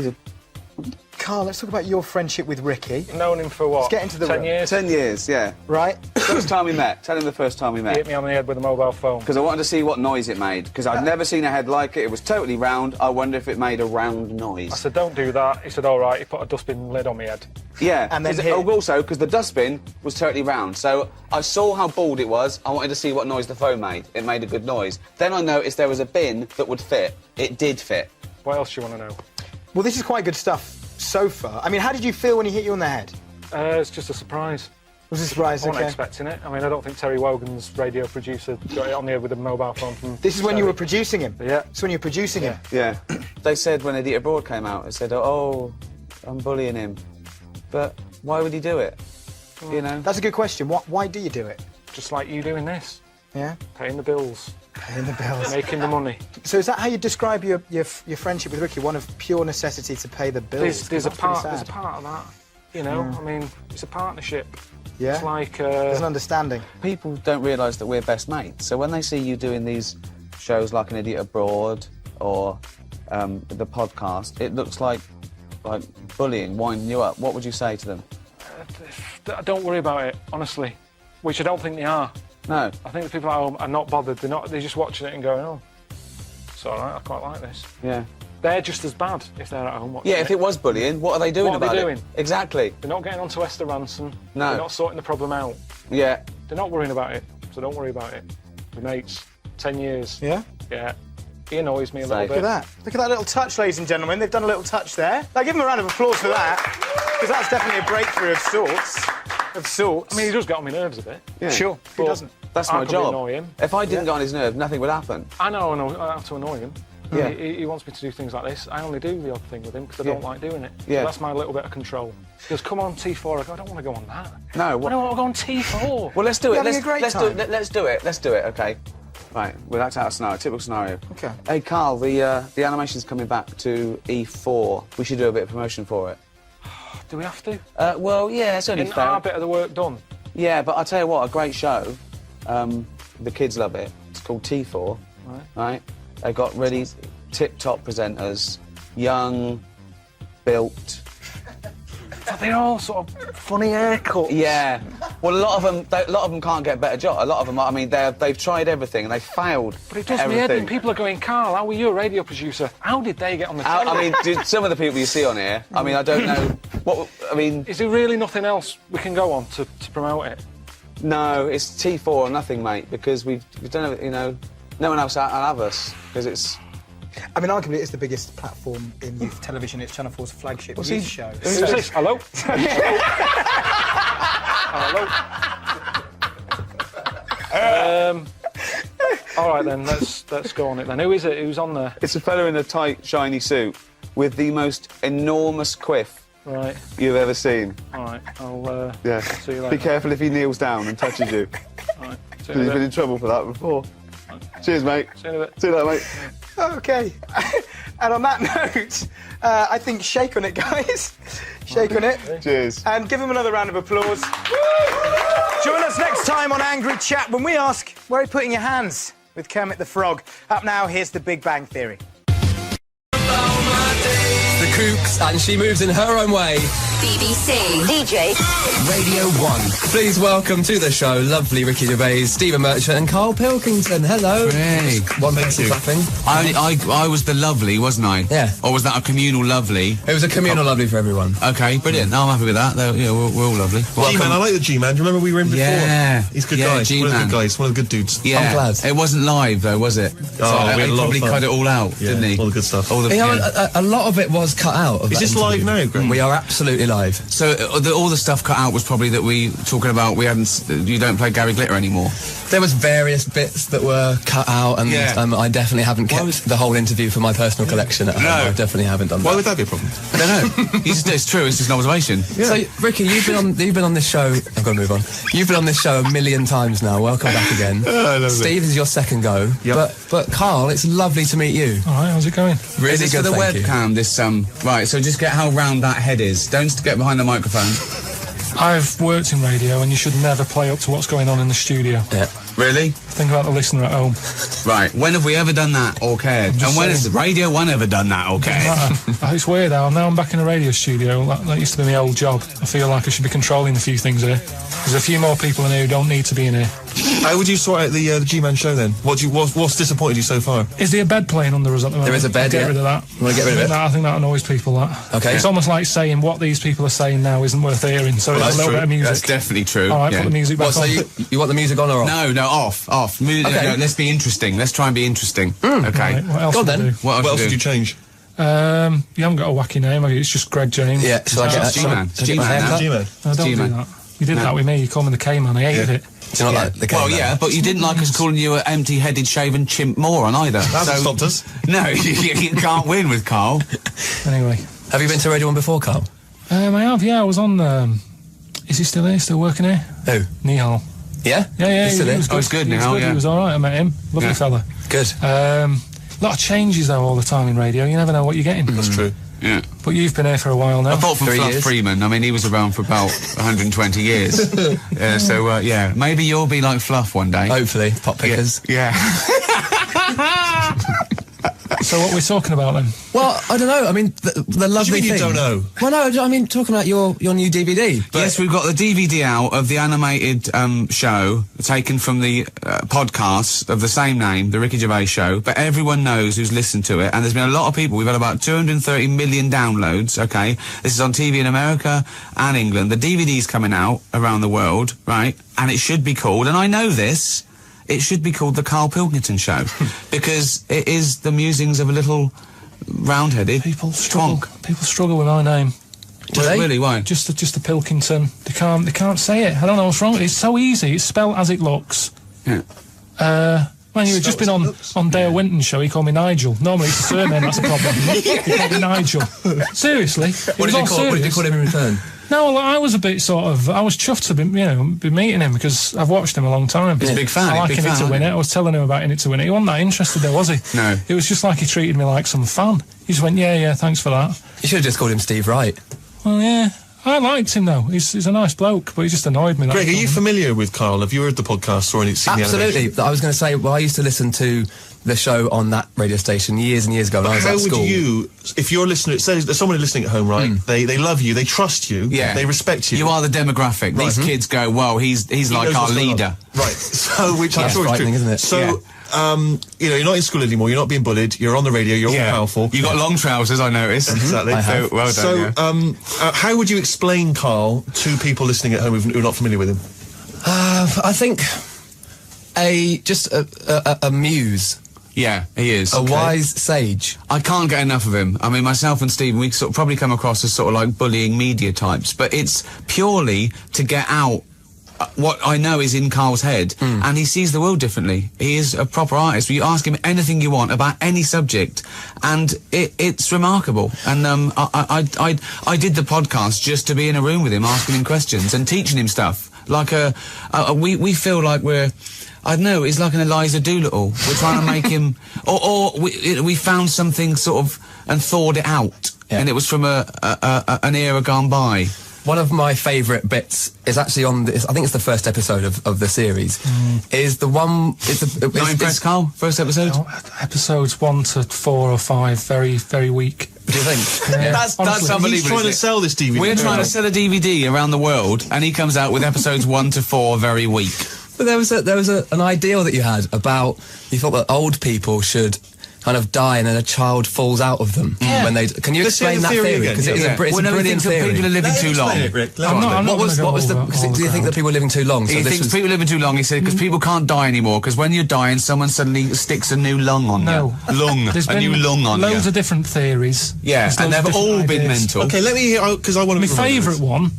Karl, let's talk about your friendship with Ricky. Known him for what? Let's get into the 10 room. years? 10 years, yeah. Right. First time we met. Tell him the first time we He met. hit me on the head with a mobile phone. Because I wanted to see what noise it made. Because I'd never seen a head like it. It was totally round. I wonder if it made a round noise. I said, don't do that. He said, all right. He put a dustbin lid on my head. Yeah, And then also because the dustbin was totally round, so I saw how bald it was. I wanted to see what noise the phone made. It made a good noise. Then I noticed there was a bin that would fit. It did fit. What else do you want to know? Well, this is quite good stuff so far. I mean, how did you feel when he hit you on the head? It's just a surprise. Was it a surprise? I wasn't Okay. expecting it. I mean, I don't think Terry Wogan's radio producer got it on the head with a mobile phone from... This is when you were producing him? Yeah. It's when you were producing him? Yeah. They said when Idiot Abroad came out, they said, oh, I'm bullying him. But why would he do it? You know? That's a good question. Why do you do it? Just like you doing this. Yeah? Paying the bills. Paying the bills. Making the money. So is that how you describe your friendship with Ricky? One of pure necessity to pay the bills? There's a 'Cause that's part pretty sad. of that. You know, I mean, it's a partnership. Yeah? It's like... There's an understanding. People don't realise that we're best mates. So when they see you doing these shows like An Idiot Abroad or the podcast, it looks like bullying, winding you up. What would you say to them? Don't worry about it, honestly. Which I don't think they are. No. I think the people at home are not bothered. They're just watching it and going, oh, it's all right, I quite like this. Yeah. They're just as bad if they're at home watching Yeah, if it was bullying, what are they doing What are about they it? doing? Exactly. They're not getting onto Esther Ransom. No. They're not sorting the problem out. Yeah. They're not worrying about it, so don't worry about it. We're mates. 10 years. Yeah? Yeah. He annoys me a little Safe. bit. Look at that. Look at that little touch, ladies and gentlemen. They've done a little touch there. Now, give them a round of applause for that, because that's definitely a breakthrough of sorts. I mean, he does get on my nerves a bit. Yeah. Sure, who But doesn't? That's I my could job. annoy him. If I didn't get on his nerve, nothing would happen. I know I have to annoy him. Yeah. He wants me to do things like this. I only do the odd thing with him because I don't like doing it. Yeah. So that's my little bit of control. He goes, come on, T4. I go, I don't want to go on that. No. I don't want to go on T4. Well, let's do it. having a great Let's do time. it. Let's do it. Let's do it. Okay. Right. Well, that's our scenario. Typical scenario. Okay. Hey, Karl. The animation's coming back to E4. We should do a bit of promotion for it. Do we have to? Well, yeah. It's only Isn't fair. our bit of the work done? Yeah, but I'll tell you what. A great show. The kids love it. It's called T4. Right. They got really tip-top presenters, young, built. But they're all sort of funny haircuts. Yeah. Well, a lot of them can't get a better job. A lot of them, I mean, they've tried everything and they failed. But it does me head in. everything. People are going, Karl, how were you a radio producer? How did they get on the telly? I mean, dude, some of the people you see on here, I mean, I don't know what. I mean, Is there really nothing else we can go on to promote it? no, it's T4 or nothing, mate, because we've done it. You know, no one else will have us because it's. I mean, arguably, it's the biggest platform in youth television. It's Channel 4's flagship youth show. Who's this? Hello? Hello? All right, then, let's go on it then. Who is it? Who's on there? It's a fellow in a tight, shiny suit with the most enormous quiff Right. you've ever seen. All right, I'll Yeah. see you Be later. careful if he kneels down and touches you. All right, see Because you he's in a been bit. in trouble for that before. Cheers, mate. See you in a bit. See you later, mate. Okay. And on that note, I think shake on it, guys. Shake on it. Cheers. And give him another round of applause. Join us next time on Angry Chat when we ask, where are you putting your hands? With Kermit the Frog. Up now, here's the Big Bang Theory. The spooks, and she moves in her own way. BBC DJ Radio 1. Please welcome to the show, lovely Ricky Gervais, Stephen Merchant, and Karl Pilkington. Hello. Hey. One makes you clapping. I was the lovely, wasn't I? Yeah. Or was that a communal lovely? It was a communal lovely for everyone. Okay, brilliant. No, I'm happy with that. Yeah, we're all lovely. G-Man, I like the G-Man. Do you remember we were in before? Yeah. He's a good Yeah, guy. One of the G-Man. good guys. One of the good dudes. Yeah. I'm glad. It wasn't live though, was it? Oh, we had a lot probably of fun. cut it all out, Yeah, didn't he? all the good stuff. All the, You know, a lot of it was cut out. Of Is that this live interview. now, Greg? We are absolutely live. So all the stuff cut out was probably that we talking about you don't play Gary Glitter anymore. There was various bits that were cut out, and Yeah. I definitely haven't kept the whole interview for my personal collection at home. No. I definitely haven't done that. Why would that be a problem? I don't know. It's true. It's just an observation. Yeah. So, Ricky, you've been on this show. I've got to move on. You've been on this show a million times now. Welcome back again. lovely. Steve, this is your second go. Yep. But Karl, it's lovely to meet you. All right, how's it going? Really Is this good. for the thank you. webcam? This right. So just get how round that head is. Don't get behind the microphone. I've worked in radio, and you should never play up to what's going on in the studio. Yeah. Really? Think about the listener at home. Right. When have we ever done that or cared? I'm just And when saying. has Radio 1 ever done that or cared? It's weird now. Now I'm back in a radio studio. That used to be my old job. I feel like I should be controlling a few things here. There's a few more people in here who don't need to be in here. How would you sort out the G-Man show then? What's disappointed you so far? Is there a bed playing under us at the moment? There is a bed, Get yeah. rid of that. You wanna get rid of it? I think that annoys people, that. Okay. It's almost like saying what these people are saying now isn't worth hearing, so it's a little bit of music. That's definitely true. All right, yeah. put the music back What, so on. you want the music on or off? No, off. Okay. No, let's be interesting. Let's try and be interesting. Okay. Right, what else Go on would then. we do? What else What else do? would you change? You haven't got a wacky name, have you? It's just Greg James. Yeah, shall I get that? G-Man. Shall I get my G-Man haircut? G-Man. No, don't G-Man. do that. You did that with me. You called me the K-Man. I hated it. Do you not like the Well, K-Man? yeah, but you didn't like us calling you an empty-headed, shaven chimp moron either. That hasn't stopped us. No, you can't win with Karl. Anyway. Have you been to Radio 1 before, Karl? I have, yeah. I was on... is he still here? Still working here? Who? Nihal. Yeah? Yeah, He's still he here? was good. Oh, he's good He was now, good. yeah. He was all right. I met him. Lovely Yeah. fella. Good. A lot of changes, though, all the time in radio. You never know what you're getting. That's true. Yeah. But you've been here for a while now. Apart from 3 Fluff years. Freeman, I mean, he was around for about 120 years. Yeah, maybe you'll be like Fluff one day. Hopefully, pop pickers. Yeah. So what we're talking about then? Well, I don't know. I mean, the lovely mean you thing. don't know? Well, no, I mean, talking about your new DVD. But Yes, we've got the DVD out of the animated show taken from the podcast of the same name, the Ricky Gervais Show. But everyone knows who's listened to it, and there's been a lot of people. We've had about 230 million downloads. Okay, this is on TV in America and England. The DVD's coming out around the world, right? And it should be called, and I know this, it should be called the Karl Pilkington Show because it is the musings of a little round-headed People struggle. twonk. People struggle with my name. Do they? Really? Why? Just the Pilkington. They can't say it. I don't know what's wrong. It's so easy. It's spelled as it looks. Yeah. Man, you've just been on Dale Winton's show. He called me Nigel. Normally it's a surname that's a problem. He called me Nigel. Seriously. what did you call him in return? No, well, I was a bit sort of... I was chuffed to be meeting him because I've watched him a long time. He's a big fan. I like big In It fan, to isn't Win he? It. I was telling him about In It to Win It. He wasn't that interested there, was he? No. It was just like he treated me like some fan. He just went, yeah, thanks for that. You should have just called him Steve Wright. Well, yeah. I liked him, though. He's a nice bloke, but he just annoyed me. Greg, are you familiar with Karl? Have you heard the podcast or any seen the animation? Absolutely. I was going to say, well, I used to listen to the show on that radio station years and years ago when I was How at would school. you, if you're listening, say there's someone listening at home, right? They love you, they trust you, Yeah. they respect you. You are the demographic. These kids go, well, he's He like knows our what's going on. leader. Right. So, which I'm That's sure is true. frightening, isn't it? So, Yeah. you're not in school anymore, you're not being bullied, you're on the radio, you're all powerful. You got long trousers, I noticed. Exactly. I have. So, well done. So, how would you explain Karl to people listening at home who are not familiar with him? I think a muse, yeah, he is. a wise sage. I can't get enough of him. I mean, myself and Stephen, we sort of probably come across as sort of like bullying media types, but it's purely to get out what I know is in Karl's head, and he sees the world differently. He is a proper artist. You ask him anything you want about any subject, and it's remarkable. And I did the podcast just to be in a room with him, asking him questions and teaching him stuff. Like we feel like we're, I don't know, it's like an Eliza Doolittle. We're trying to make him, or we found something sort of and thawed it out, and it was from an era gone by. One of my favourite bits is actually on this. I think it's the first episode of the series. Is the one? Not impressed, Karl? First episode? No, episodes 1 to 4 or 5, very, very weak. Do you think? That's Honestly, unbelievable. He's trying isn't to it? sell this DVD. We're trying to sell a DVD around the world, and he comes out with episodes 1 to 4 very weak. But there was an ideal that you had about, you thought that old people should kind of die and then a child falls out of them when they. Can you Let's hear explain the that theory theory? again. Because it's a brilliant theory. People are living too long. What was the? Do you think that people are living too long? He thinks people are living too long. He said because people can't die anymore. Because when you're dying, someone suddenly sticks a new lung on you. There's a new been lung on you. loads of different theories. Yeah, There's and loads of they've all different been ideas. mental. Okay, let me hear because I want to. My favourite one,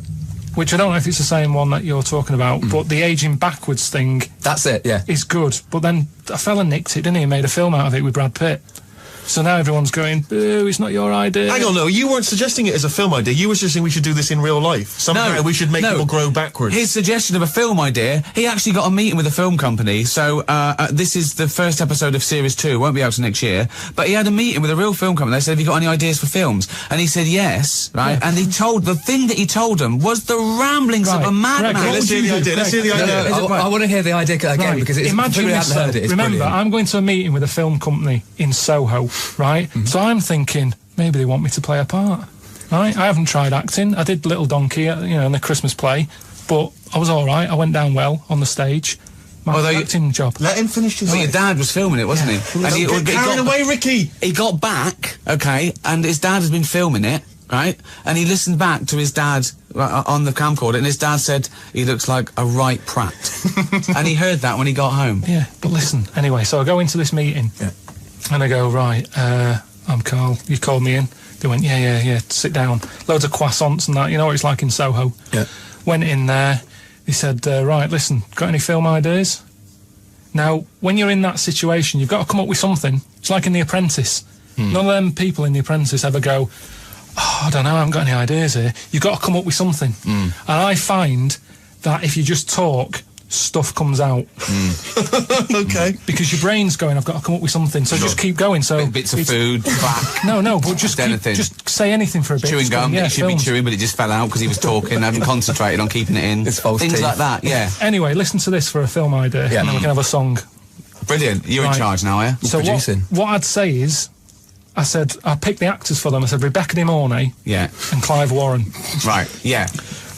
which I don't know if it's the same one that you're talking about, but the aging backwards thing. That's it. Yeah. Is good, but then a fella nicked it, didn't he? And made a film out of it with Brad Pitt. So now everyone's going, boo, it's not your idea. Hang on, no, you weren't suggesting it as a film idea. You were suggesting we should do this in real life. Somehow we should make people grow backwards. His suggestion of a film idea, he actually got a meeting with a film company. So this is the first episode of Series 2. Won't be out till next year. But he had a meeting with a real film company. They said, have you got any ideas for films? And he said yes, right? Yeah. And the thing that he told them was the ramblings of a madman. Let's hear the idea. Let's hear the idea. I want to hear the idea again because it's Imagine we this, haven't heard it. It's remember, brilliant. I'm going to a meeting with a film company in Soho, right? So I'm thinking, maybe they want me to play a part, right? I haven't tried acting. I did Little Donkey, in the Christmas play, but I was all right. I went down well on the stage. My acting job. Let him finish his. Well, your dad was filming it, wasn't he? And he carried away, Ricky. He got back, okay, and his dad has been filming it, right? And he listened back to his dad on the camcorder, and his dad said he looks like a right prat. And he heard that when he got home. Yeah, but listen, anyway, so I go into this meeting, and I go, right, I'm Karl, you called me in. They went, yeah, sit down. Loads of croissants and that, you know what it's like in Soho. Yeah. Went in there, he said, right, listen, got any film ideas? Now, when you're in that situation, you've got to come up with something. It's like in The Apprentice. None of them people in The Apprentice ever go, I don't know, I haven't got any ideas here. You've got to come up with something. And I find that if you just talk, stuff comes out. Okay. Because your brain's going, I've got to come up with something, so just keep going. So bits of food, back. No, but just just say anything for a bit. Chewing gum, yeah, he should be chewing, but it just fell out because he was talking, haven't concentrated on keeping it in. It's false Things teeth. like that, yeah. Anyway, listen to this for a film idea, and then we can have a song. Brilliant. You're in charge now, are you? So what I'd say is, I picked the actors for them. I said Rebecca De Mornay and Clive Warren. Right, yeah.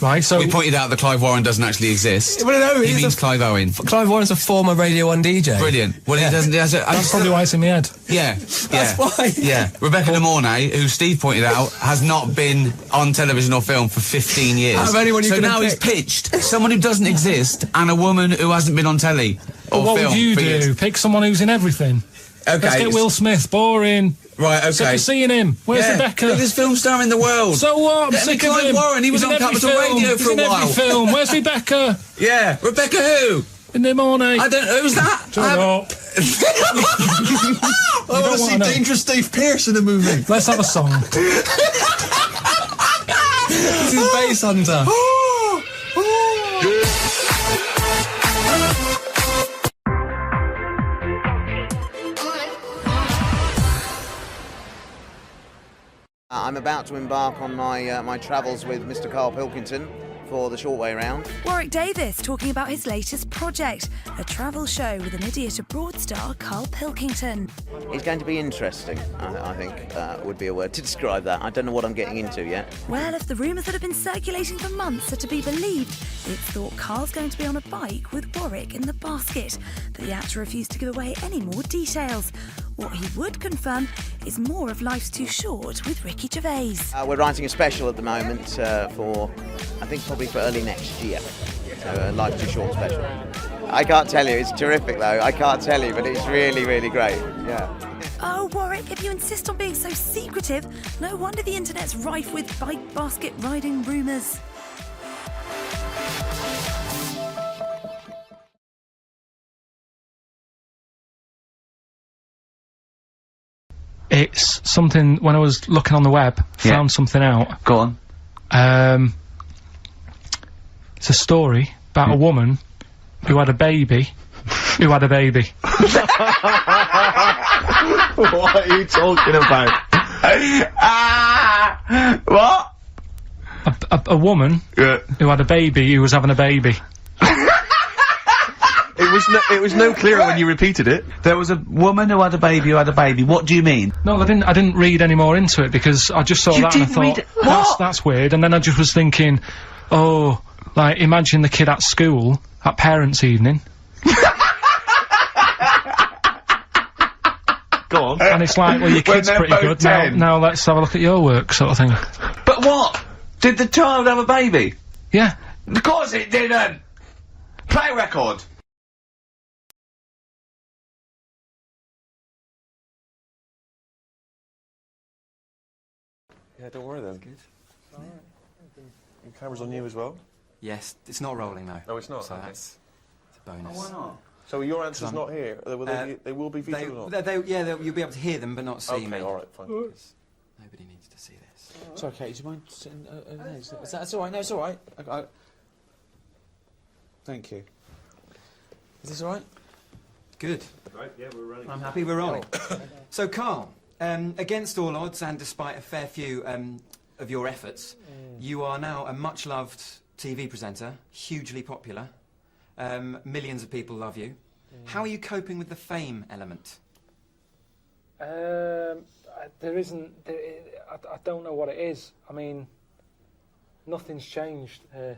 Right, so... We pointed out that Clive Warren doesn't actually exist. Well, no, he means Clive Owen. Clive Warren's a former Radio 1 DJ. Brilliant. Well, he doesn't... That's probably why it's in my head. Yeah. That's why. Yeah. Rebecca De Mornay, who Steve pointed out, has not been on television or film for 15 years. Out of anyone you so could now he's pitched someone who doesn't exist and a woman who hasn't been on telly or what film would you for do? years. Pick someone who's in everything. Okay. Let's get Will Smith. Boring. Right, okay. Sick of seeing him. Where's Rebecca? Biggest film star in the world. So what? I'm Let me sick of Clive him. Warren, he was He's on in every Capital film. Radio for He's a in while. every film. Where's Rebecca? Yeah, Rebecca who? In the morning. I don't know, who's that? Shut up. I want to see Dangerous Dave Pearce in a movie. Let's have a song. This is Bass Hunter. I'm about to embark on my my travels with Mr. Karl Pilkington for the short way round. Warwick Davis talking about his latest project, a travel show with an idiot abroad star, Karl Pilkington. It's going to be interesting, I think would be a word to describe that. I don't know what I'm getting into yet. Well, if the rumours that have been circulating for months are to be believed, it's thought Karl's going to be on a bike with Warwick in the basket, but the actor refused to give away any more details. What he would confirm is more of Life's Too Short with Ricky Gervais. We're writing a special at the moment for, I think probably for early next year. So a Life Too Short special. I can't tell you, it's terrific though. I can't tell you, but it's really, really great. Yeah. Oh, Warwick, if you insist on being so secretive, no wonder the internet's rife with bike basket riding rumours. It's something, when I was looking on the web, found something out. Go on. It's a story about a woman who had a baby. What are you talking about? What? A woman who had a baby who was having a baby. It was no clearer when you repeated it. There was a woman who had a baby. What do you mean? No, I didn't read any more into it because I just saw that and I thought that's weird. And then I just was thinking, oh, like imagine the kid at school at parents' evening. Go on. And it's like, well, your kid's pretty good. Now let's have a look at your work, sort of thing. But what? Did the child have a baby? Yeah. Of course it didn't. Play record. Yeah, don't worry then. Good. Your camera's on you as well? Yes, it's not rolling though. No, it's not. So okay. that's a bonus. Oh, why not? So your answer's not here. They will be vetoed or not? You'll be able to hear them, but not see me. Okay, all right, fine. Nobody needs to see this. Sorry, Kate, do you mind sitting over there? That's all right. No, it's all right. Thank you. Is this all right? Good. Right, yeah, we're running. I'm happy we're rolling. So, Karl, against all odds and despite a fair few of your efforts, you are now a much-loved TV presenter, hugely popular. Millions of people love you. How are you coping with the fame element? There isn't. I don't know what it is. I mean, nothing's changed here.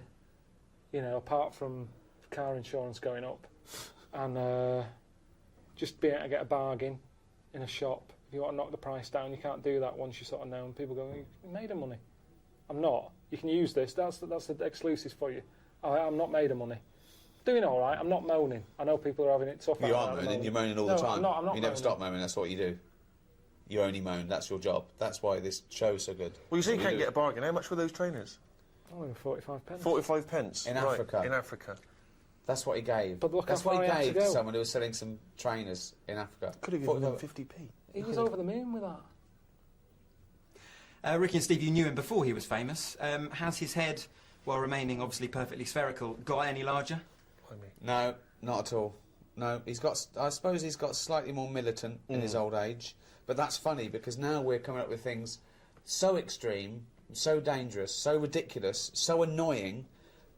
You know, apart from car insurance going up, and just being able to get a bargain in a shop. If you want to knock the price down, you can't do that once you're sort of known. People go, "You made of money." I'm not. You can use this. That's the exclusive for you. I'm not made of money. Doing all right. I'm not moaning. I know people are having it tough. You are moaning. You're moaning all the time. I'm not you never stop moaning. That's what you do. You only moan. That's your job. That's why this show's so good. Well, you say you can't get a bargain. How much were those trainers? Oh, 45 pence. 45 pence? In right, Africa. In Africa. That's what he gave. But look That's how far what he he had gave to to go. someone who was selling some trainers in Africa. Could have given them 50p. He was over the moon with that. Ricky and Steve, you knew him before he was famous. Has his head, while remaining obviously perfectly spherical, got any larger? No, not at all. No, he's got. I suppose he's got slightly more militant in his old age, but that's funny because now we're coming up with things so extreme, so dangerous, so ridiculous, so annoying,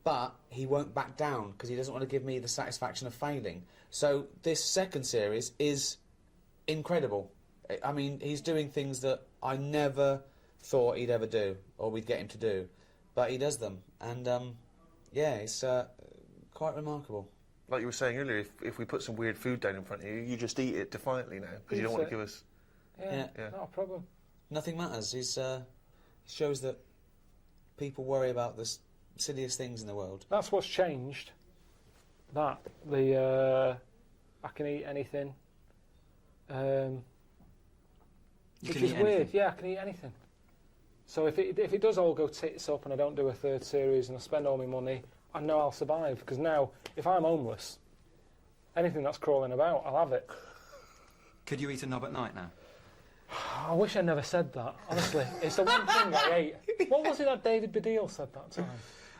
but he won't back down because he doesn't want to give me the satisfaction of failing. So this second series is incredible. I mean, he's doing things that I never thought he'd ever do, or we'd get him to do, but he does them, and yeah, it's quite remarkable. Like you were saying earlier, if we put some weird food down in front of you, you just eat it defiantly now because you don't want to give us. Yeah, not a problem. Nothing matters. He shows that people worry about the silliest things in the world. That's what's changed. I can eat anything. Which is weird. Yeah, I can eat anything. So if it does all go tits up and I don't do a third series and I spend all my money, I know I'll survive. Because now, if I'm homeless, anything that's crawling about, I'll have it. Could you eat a knob at night now? I wish I never said that, honestly. It's the one thing I ate. What was it that David Baddiel said that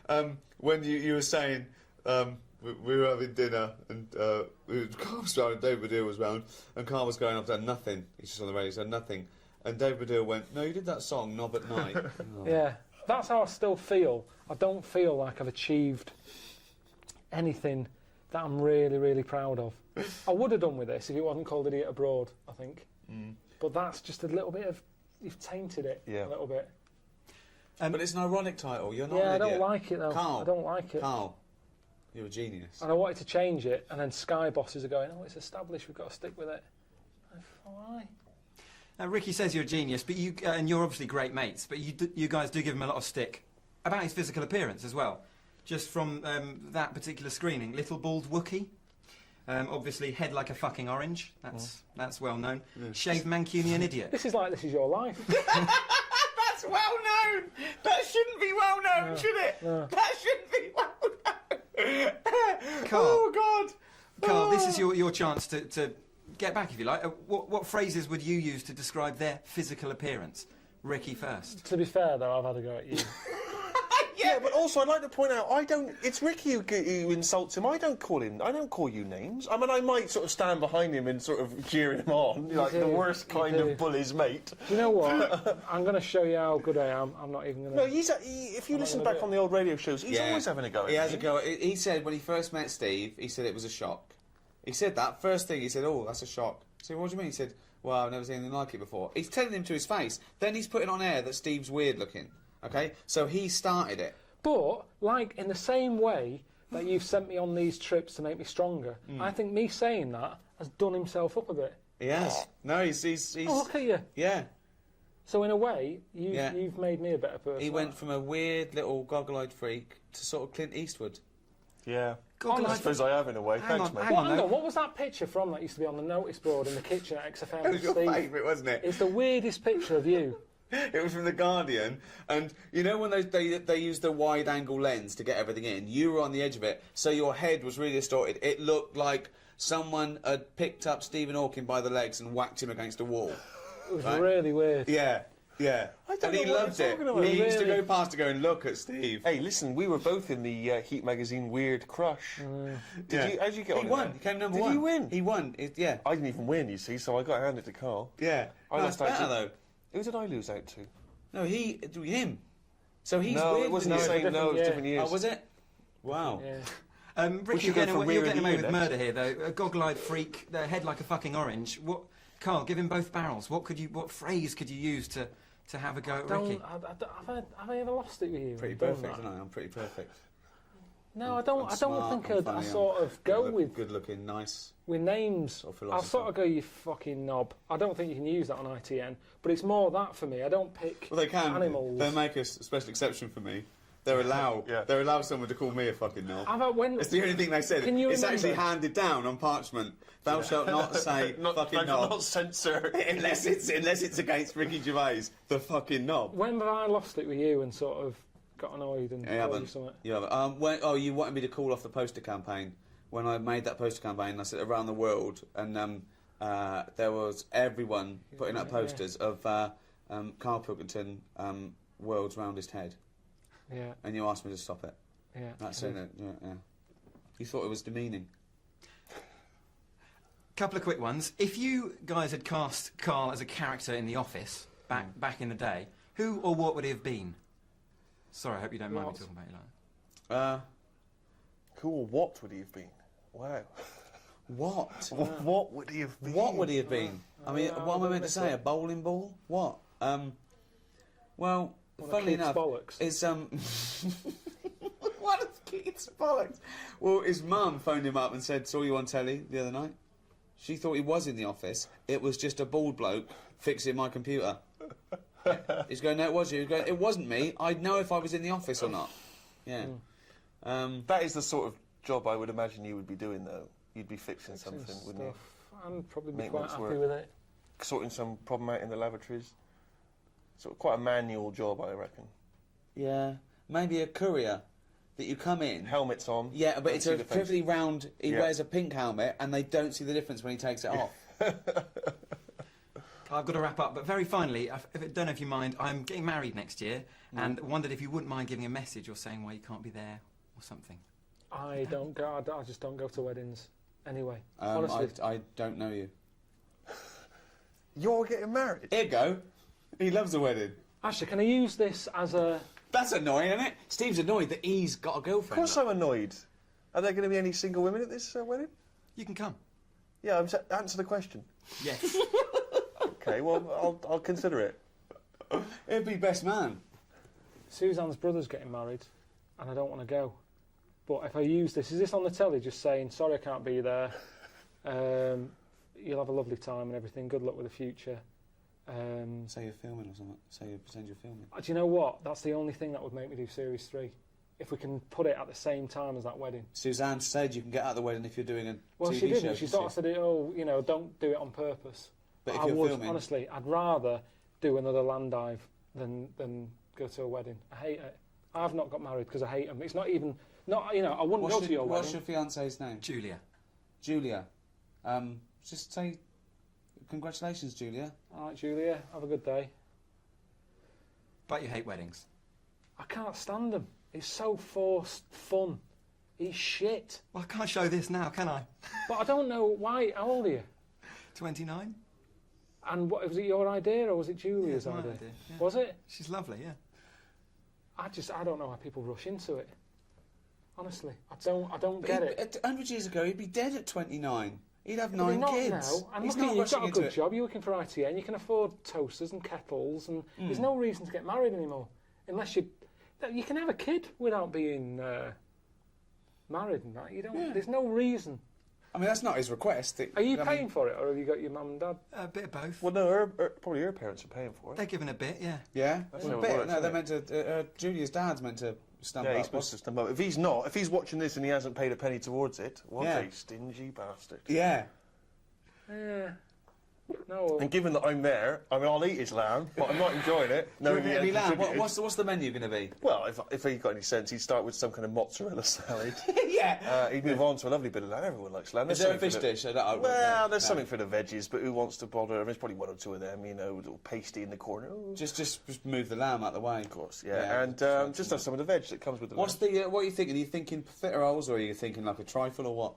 time? When you were saying we were having dinner and Karl was round and David Baddiel was round and Karl was going up to nothing. He's just on the radio, said nothing. And David Baddiel went, "No, you did that song, Knob at Night." Oh. Yeah, that's how I still feel. I don't feel like I've achieved anything that I'm really, really proud of. I would have done with this if it wasn't called Idiot Abroad, I think. But that's just a little bit of... You've tainted it a little bit. But it's an ironic title. You're not Yeah, an I idiot. don't like it, though. Karl, I don't like it. Karl, you're a genius. And I wanted to change it, and then Sky bosses are going, "Oh, it's established, we've got to stick with it." Why? Ricky says you're a genius, but you and you're obviously great mates, but you guys do give him a lot of stick about his physical appearance as well. Just from that particular screening, little bald Wookie, obviously head like a fucking orange. That's well known. Shaved Mancunian idiot. This is your life. That's well known. That shouldn't be well known, should it? No. That shouldn't be well known. Karl, oh God. Karl, this is your chance to get back, if you like. What phrases would you use to describe their physical appearance? Ricky first. To be fair, though, I've had a go at you. Yeah, Yeah, but also I'd like to point out, it's Ricky who insults him. I don't call you names. I mean, I might sort of stand behind him and sort of cheer him on, like the worst kind of bully's mate. Do you know what? I'm going to show you how good I am. I'm not even going to... No, if you listen back on the old radio shows, he's always having a go at He has a go. He said when he first met Steve, he said it was a shock. He said that first thing. He said, "Oh, that's a shock." I said, "What do you mean?" He said, "Well, I've never seen anything like it before." He's telling him to his face. Then he's putting on air that Steve's weird looking. Okay, so he started it. But, like, in the same way that you've sent me on these trips to make me stronger, I think me saying that has done himself up a bit. He has. No, he's. Oh, look at you. Yeah. So in a way, you've made me a better person. He went from a weird little goggle-eyed freak to sort of Clint Eastwood. Yeah. I suppose I have in a way. Thanks, mate. Hang on, what was that picture from that used to be on the notice board in the kitchen at XFM? It was your favourite, wasn't it? It's the weirdest picture of you. It was from The Guardian, and you know when they use the wide-angle lens to get everything in, you were on the edge of it, so your head was really distorted. It looked like someone had picked up Stephen Hawking by the legs and whacked him against a wall. It was really weird. Yeah. Yeah, and he loved it. He used to go past to go and look at Steve. Hey, listen, we were both in the Heat magazine Weird Crush. How did you get on? He won. He came number one. one. Did he win? He won. Yeah. I didn't even win, you see, so I got handed to Karl. Yeah. I lost out better to... though. Who did I lose out to? No, him. So he's no, weird. It wasn't the same. No, it was different years. Oh, was it? Wow. Yeah. Ricky, you're getting away with murder here, though. A goggle-eyed freak, their head like a fucking orange. What, Karl? Give him both barrels. What phrase could you use to have a go at Ricky? Have I ever lost it with you? Pretty perfect, isn't I? I'm pretty perfect. No, I don't think I sort of go with good-looking, nice. With names, I'll sort of go, you fucking knob. I don't think you can use that on ITN, but it's more that for me. I don't pick. Well, they can. Animals. They make a special exception for me. They're allowed someone to call me a fucking knob. It's the only thing they said. It's actually handed down on parchment. Thou shalt not say fucking knob. Not censor. unless it's against Ricky Gervais, the fucking knob. When have I lost it with you and sort of got annoyed and called you something? You haven't. You wanted me to call off the poster campaign. When I made that poster campaign, I said around the world, and there was everyone putting up posters of Karl Pilkington, world's roundest head. Yeah. And you asked me to stop it. Yeah. That's it. Yeah. You thought it was demeaning. Couple of quick ones. If you guys had cast Karl as a character in The Office back in the day, who or what would he have been? Sorry, I hope you don't mind me talking about you like that. Cool. What would he have been? Wow. What? What would he have been? What would he have been? I mean, what am I meant to say? A bowling ball? What? Well, funnily enough, it's what a kid's bollocks. Well, his mum phoned him up and said, "Saw you on telly the other night." She thought he was in the office. It was just a bald bloke fixing my computer. He's going, "No, it was you." He's going, "It wasn't me. I'd know if I was in the office or not." Yeah. That is the sort of job I would imagine you would be doing, though. You'd be fixing something, wouldn't you? I'd probably be quite happy with it. Sorting some problem out in the lavatories. Sort of quite a manual job, I reckon. Yeah. Maybe a courier that you come in. Helmet's on. Yeah, but it's a perfectly round. He wears a pink helmet, and they don't see the difference when he takes it off. I've got to wrap up, but very finally, I don't know if you mind, I'm getting married next year, and wondered if you wouldn't mind giving a message or saying why you can't be there or something. I don't go. I just don't go to weddings anyway. Honestly, I don't know you. You're getting married? Here you go. He loves a wedding. Actually, can I use this as a... That's annoying, isn't it? Steve's annoyed that he's got a girlfriend. Of course I'm annoyed. Are there going to be any single women at this wedding? You can come. Yeah, answer the question. Yes. Okay, well, I'll consider it. It'd be best man. Suzanne's brother's getting married, and I don't want to go. But if I use this, is this on the telly just saying, sorry I can't be there, you'll have a lovely time and everything, good luck with the future. Say you're filming or something. Say you pretend you're filming. Do you know what? That's the only thing that would make me do Series 3. If we can put it at the same time as that wedding. Suzanne said you can get out of the wedding if you're doing a well, TV she didn't. show. She sort of said, don't do it on purpose. But if I you're would, filming... honestly, I'd rather do another land dive than go to a wedding. I hate it. I've not got married because I hate them. It's not even... I wouldn't go to your wedding. What's your fiance's name? Julia. Julia. Just say... Congratulations, Julia. All right, Julia. Have a good day. But you hate weddings. I can't stand him. He's so forced fun. He's shit. Well, I can't show this now, can I? But I don't know why. How old are you? 29. And what, was it your idea or was it Julia's my idea? yeah. Was it? She's lovely, yeah. I don't know why people rush into it. Honestly, I don't get it. 100 years ago, he'd be dead at 29. He'd have But 9 not kids. now. And He's look at not you, you've rushing got a into good it. job. You're working for ITN. You can afford toasters and kettles, and there's no reason to get married anymore, unless you can have a kid without being married and that. You don't. There's no reason. I mean, that's not his request. Are you paying for it, or have you got your mum and dad? A bit of both. Well, no, probably her parents are paying for it. They're giving a bit, yeah. Yeah? That's Well, how a it bit. works, No, they're isn't meant to... Julia's dad's meant to stump Yeah, up. he's supposed to stump up. If he's watching this and he hasn't paid a penny towards it, what Yeah. a stingy bastard. Yeah. Yeah. No. And given that I'm there, I mean, I'll eat his lamb, but I'm not enjoying it. No, he hasn't lamb. contributed. What's the menu going to be? Well, if he got any sense, he'd start with some kind of mozzarella salad. Yeah. He'd move on to a lovely bit of lamb. Everyone likes lamb. Is there a fish dish? Well, there's something for the veggies, but who wants to bother? There's probably one or two of them, you know, little pasty in the corner. Ooh. Just move the lamb out the way. Of course, yeah. And just have some of the veg that comes with the What's lamb. the... what are you thinking? Are you thinking fitter rolls, or are you thinking like a trifle, or what?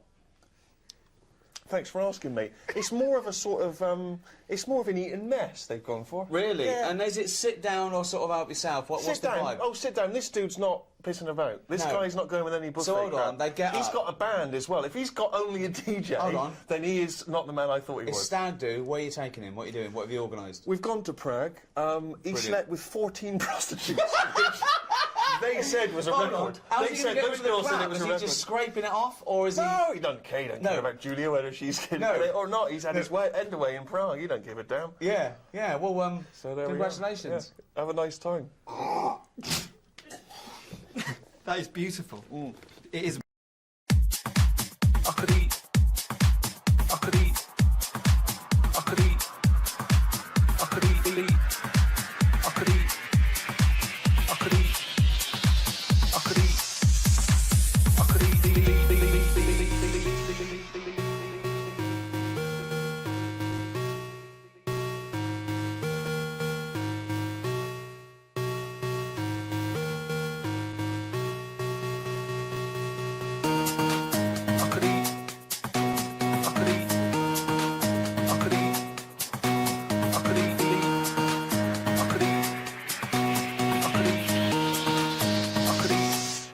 Thanks for asking, mate. It's more of a sort of, it's more of an eating mess they've gone for. Really? Yeah. And is it sit down or sort of help yourself? What's the down. vibe? Oh, sit down. This dude's not pissing about. This No. guy's not going with any buffet. So hold crap. on, they get He's up. got a band as well. If he's got only a DJ, Hold on. then he is not the man I thought he It's was. stag do. Where are you taking him? What are you doing? What have you organised? We've gone to Prague. He slept with 14 prostitutes, which they said was a Hold record. on. How's They he said going to those get rid girls of the said it clap? was Is a he record. just scraping it off, or is he... No, he doesn't care. He don't care about Julia, whether she's getting it or not. He's had his end away in Prague. He don't give a damn. Yeah, yeah. Well, so there congratulations. We go. Yeah. Have a nice time. That is beautiful. It is. I could eat. I could eat. I could eat. I could eat. I could eat. I could eat. I could eat. I could eat.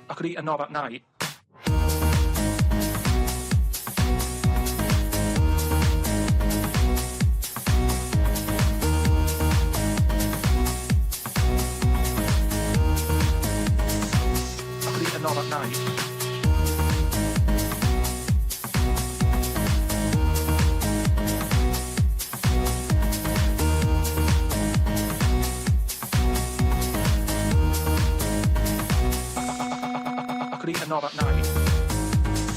I could eat a knob at night. I could eat a knob at night. I could eat a knob at night.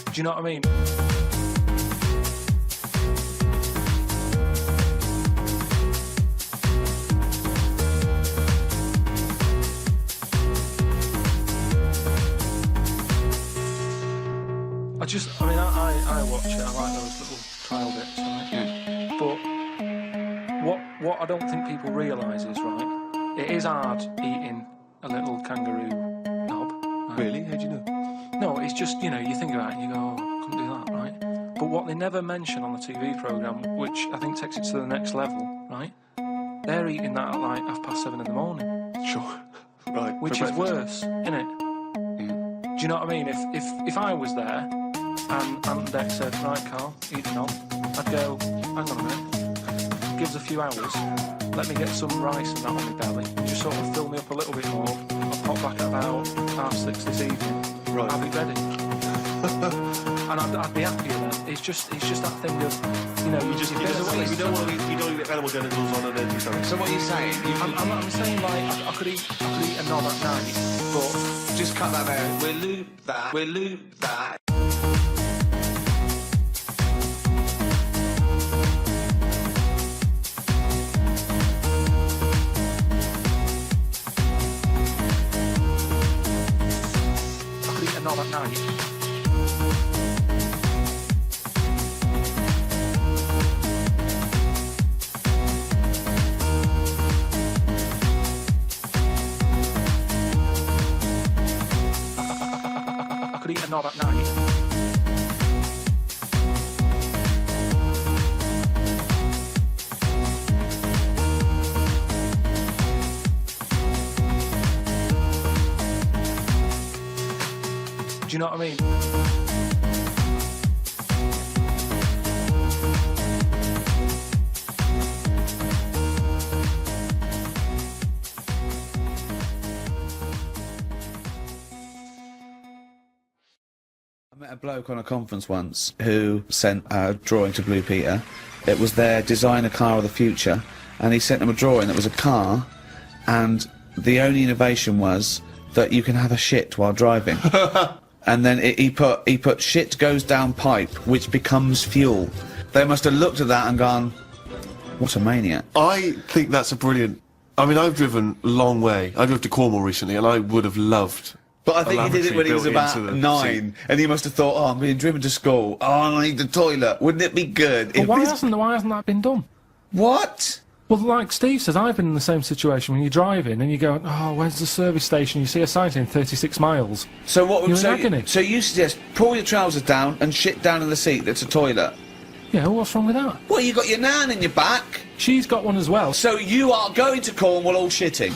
Do you know what I mean? I watch it. I like those little trial bits, right? But what I don't think people realise is, right, it is hard eating a little kangaroo knob. Right? Really? How'd you know? No, it's just, you know, you think about it and you go, oh, I couldn't do that, right? But what they never mention on the TV programme, which I think takes it to the next level, right? They're eating that at like 7:30 in the morning. Sure. Right. Which is worse, innit? Do you know what I mean? If I was there and Dex said, right, Carl, eat the knob, I'd go, hang on a minute, gives a few hours, let me get some rice and that on my belly, and just sort of fill me up a little bit more. I'll pop back at about 6:30 this evening. Right. I'll be ready. And I'd be happier then. It's just that thing of, you know, you don't want to get animal genitals on and then do something. So what are you saying? I'm saying like I could eat a knob at night, but just cut that there. We'll loop that. I could eat a knob at night. I could eat a knob at night. Do you know what I mean? I met a bloke on a conference once who sent a drawing to Blue Peter. It was their designer car of the future, and he sent them a drawing that was a car, and the only innovation was that you can have a shit while driving. And then he put shit goes down pipe, which becomes fuel. They must have looked at that and gone, what a maniac. I think that's a brilliant... I mean, I've driven a long way. I drove to Cornwall recently, and I would have loved... But I think he did it when he was about 9, and he must have thought, oh, I'm being driven to school. Oh, I need the toilet. Wouldn't it be good? But why hasn't that been done? What? Well, like Steve says, I've been in the same situation when you're driving and you go, oh, where's the service station? You see a sign saying 36 miles. So what? You're in agony. So you suggest pull your trousers down and shit down in the seat that's a toilet? Yeah, what's wrong with that? Well, you got your nan in your back. She's got one as well. So you are going to Cornwall all shitting?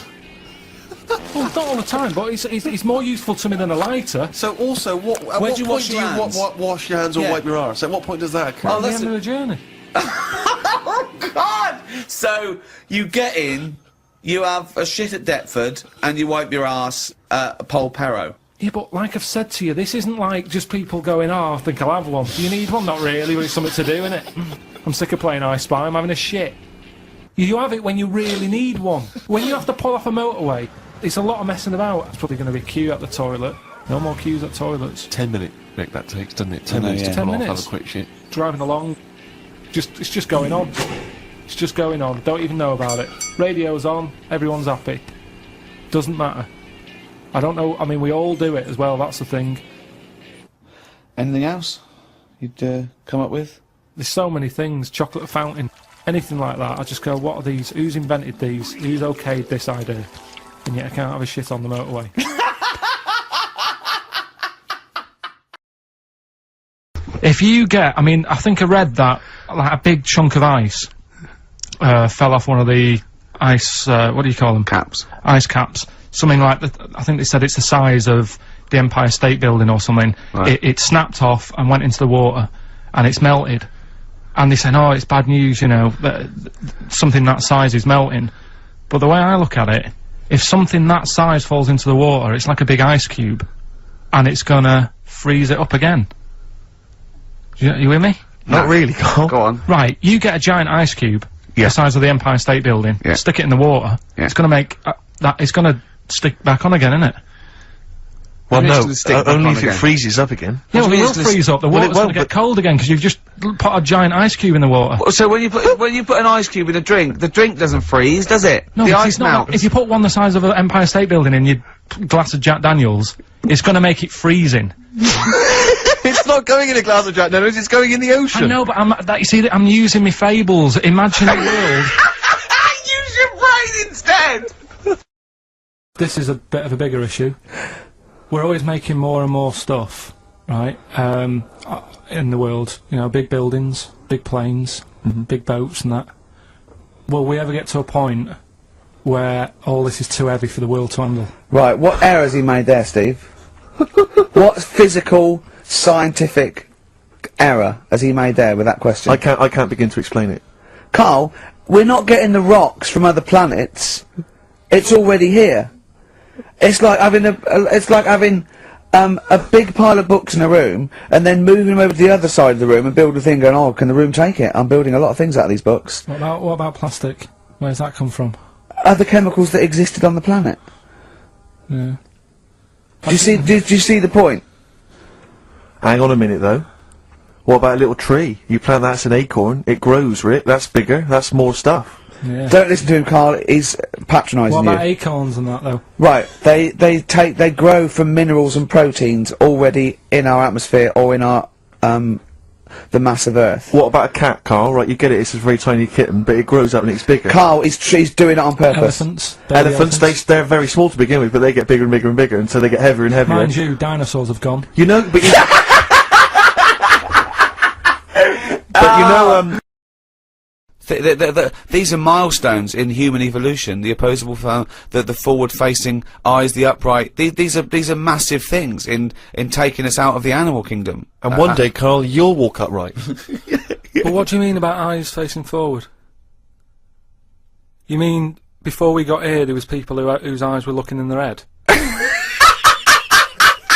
Well, not all the time, but it's more useful to me than a lighter. So also, Where do you wash your hands? Wash your hands or wipe your arse? At what point does that occur? At the end of the journey. Oh, God! So, you get in, you have a shit at Deptford, and you wipe your arse at Polperro. Yeah, but like I've said to you, this isn't like just people going, oh, I think I'll have one. Do you need one? Not really, but it's something to do, innit? I'm sick of playing I Spy, I'm having a shit. You have it when you really need one. When you have to pull off a motorway, it's a lot of messing about. It's probably going to be a queue at the toilet. No more queues at toilets. 10 minute break that takes, doesn't it? 10 minutes to pull off, have a quick shit. Driving along, it's just going on. It's just going on. Don't even know about it. Radio's on, everyone's happy. Doesn't matter. I don't know, I mean, we all do it as well, that's the thing. Anything else you'd come up with? There's so many things. Chocolate fountain, anything like that. I just go, what are these? Who's invented these? Who's okayed this idea? And yet I can't have a shit on the motorway. If you get, I mean, I think I read that, like, a big chunk of ice fell off one of the ice, what do you call them? Caps. Ice caps. Something like, I think they said it's the size of the Empire State Building or something. Right. It snapped off and went into the water, and it's melted. And they said, oh, it's bad news, you know, that something that size is melting. But the way I look at it, if something that size falls into the water, it's like a big ice cube, and it's gonna freeze it up again. You with me? Not really, Carl. Go on. Right, you get a giant ice cube, the size of the Empire State Building, stick it in the water, it's gonna make, it's gonna stick back on again, isn't it? Well, no, only if again. it freezes up again. Yeah, well, it will freeze up, the water's gonna get cold again, because you've just put a giant ice cube in the water. So when you put an ice cube in a drink, the drink doesn't freeze, does it? No, the it's ice not. melts. If you put one the size of an Empire State Building in your glass of Jack Daniels, it's gonna make it freezing. It's not going in a glass of Jack Daniels, it's going in the ocean. I know, but you see, I'm using my fables. Imagine a world. Use your brain instead! This is a bit of a bigger issue. We're always making more and more stuff, right? In the world, you know, big buildings, big planes, big boats and that. Will we ever get to a point where all this is too heavy for the world to handle? Right, what error has he made there, Steve? What physical, scientific error has he made there with that question? I can't begin to explain it. Carl, we're not getting the rocks from other planets. It's already here. It's like having a big pile of books in a room and then moving them over to the other side of the room and build a thing going, oh, can the room take it? I'm building a lot of things out of these books. What about plastic? Where's that come from? Other chemicals that existed on the planet. Yeah. Did you see the point? Hang on a minute, though. What about a little tree? You plant that as an acorn, it grows, Rick. That's bigger, that's more stuff. Yeah. Don't listen to him, Carl. He's patronising What you. about acorns and that, though? Right, they grow from minerals and proteins already in our atmosphere or in our, the mass of Earth. What about a cat, Carl? Right, you get it, it's a very tiny kitten, but it grows up and it's bigger. Carl, he's doing it on purpose. Elephants. Elephants, they're very small to begin with, but they get bigger and bigger and bigger, and so they get heavier and heavier. Mind you, dinosaurs have gone. You know, but you... but you know, these are milestones in human evolution. The opposable, the forward-facing eyes, the upright. These are massive things in taking us out of the animal kingdom. And one day, Carl, you'll walk upright. But what do you mean about eyes facing forward? You mean before we got here, there was people whose eyes were looking in their head?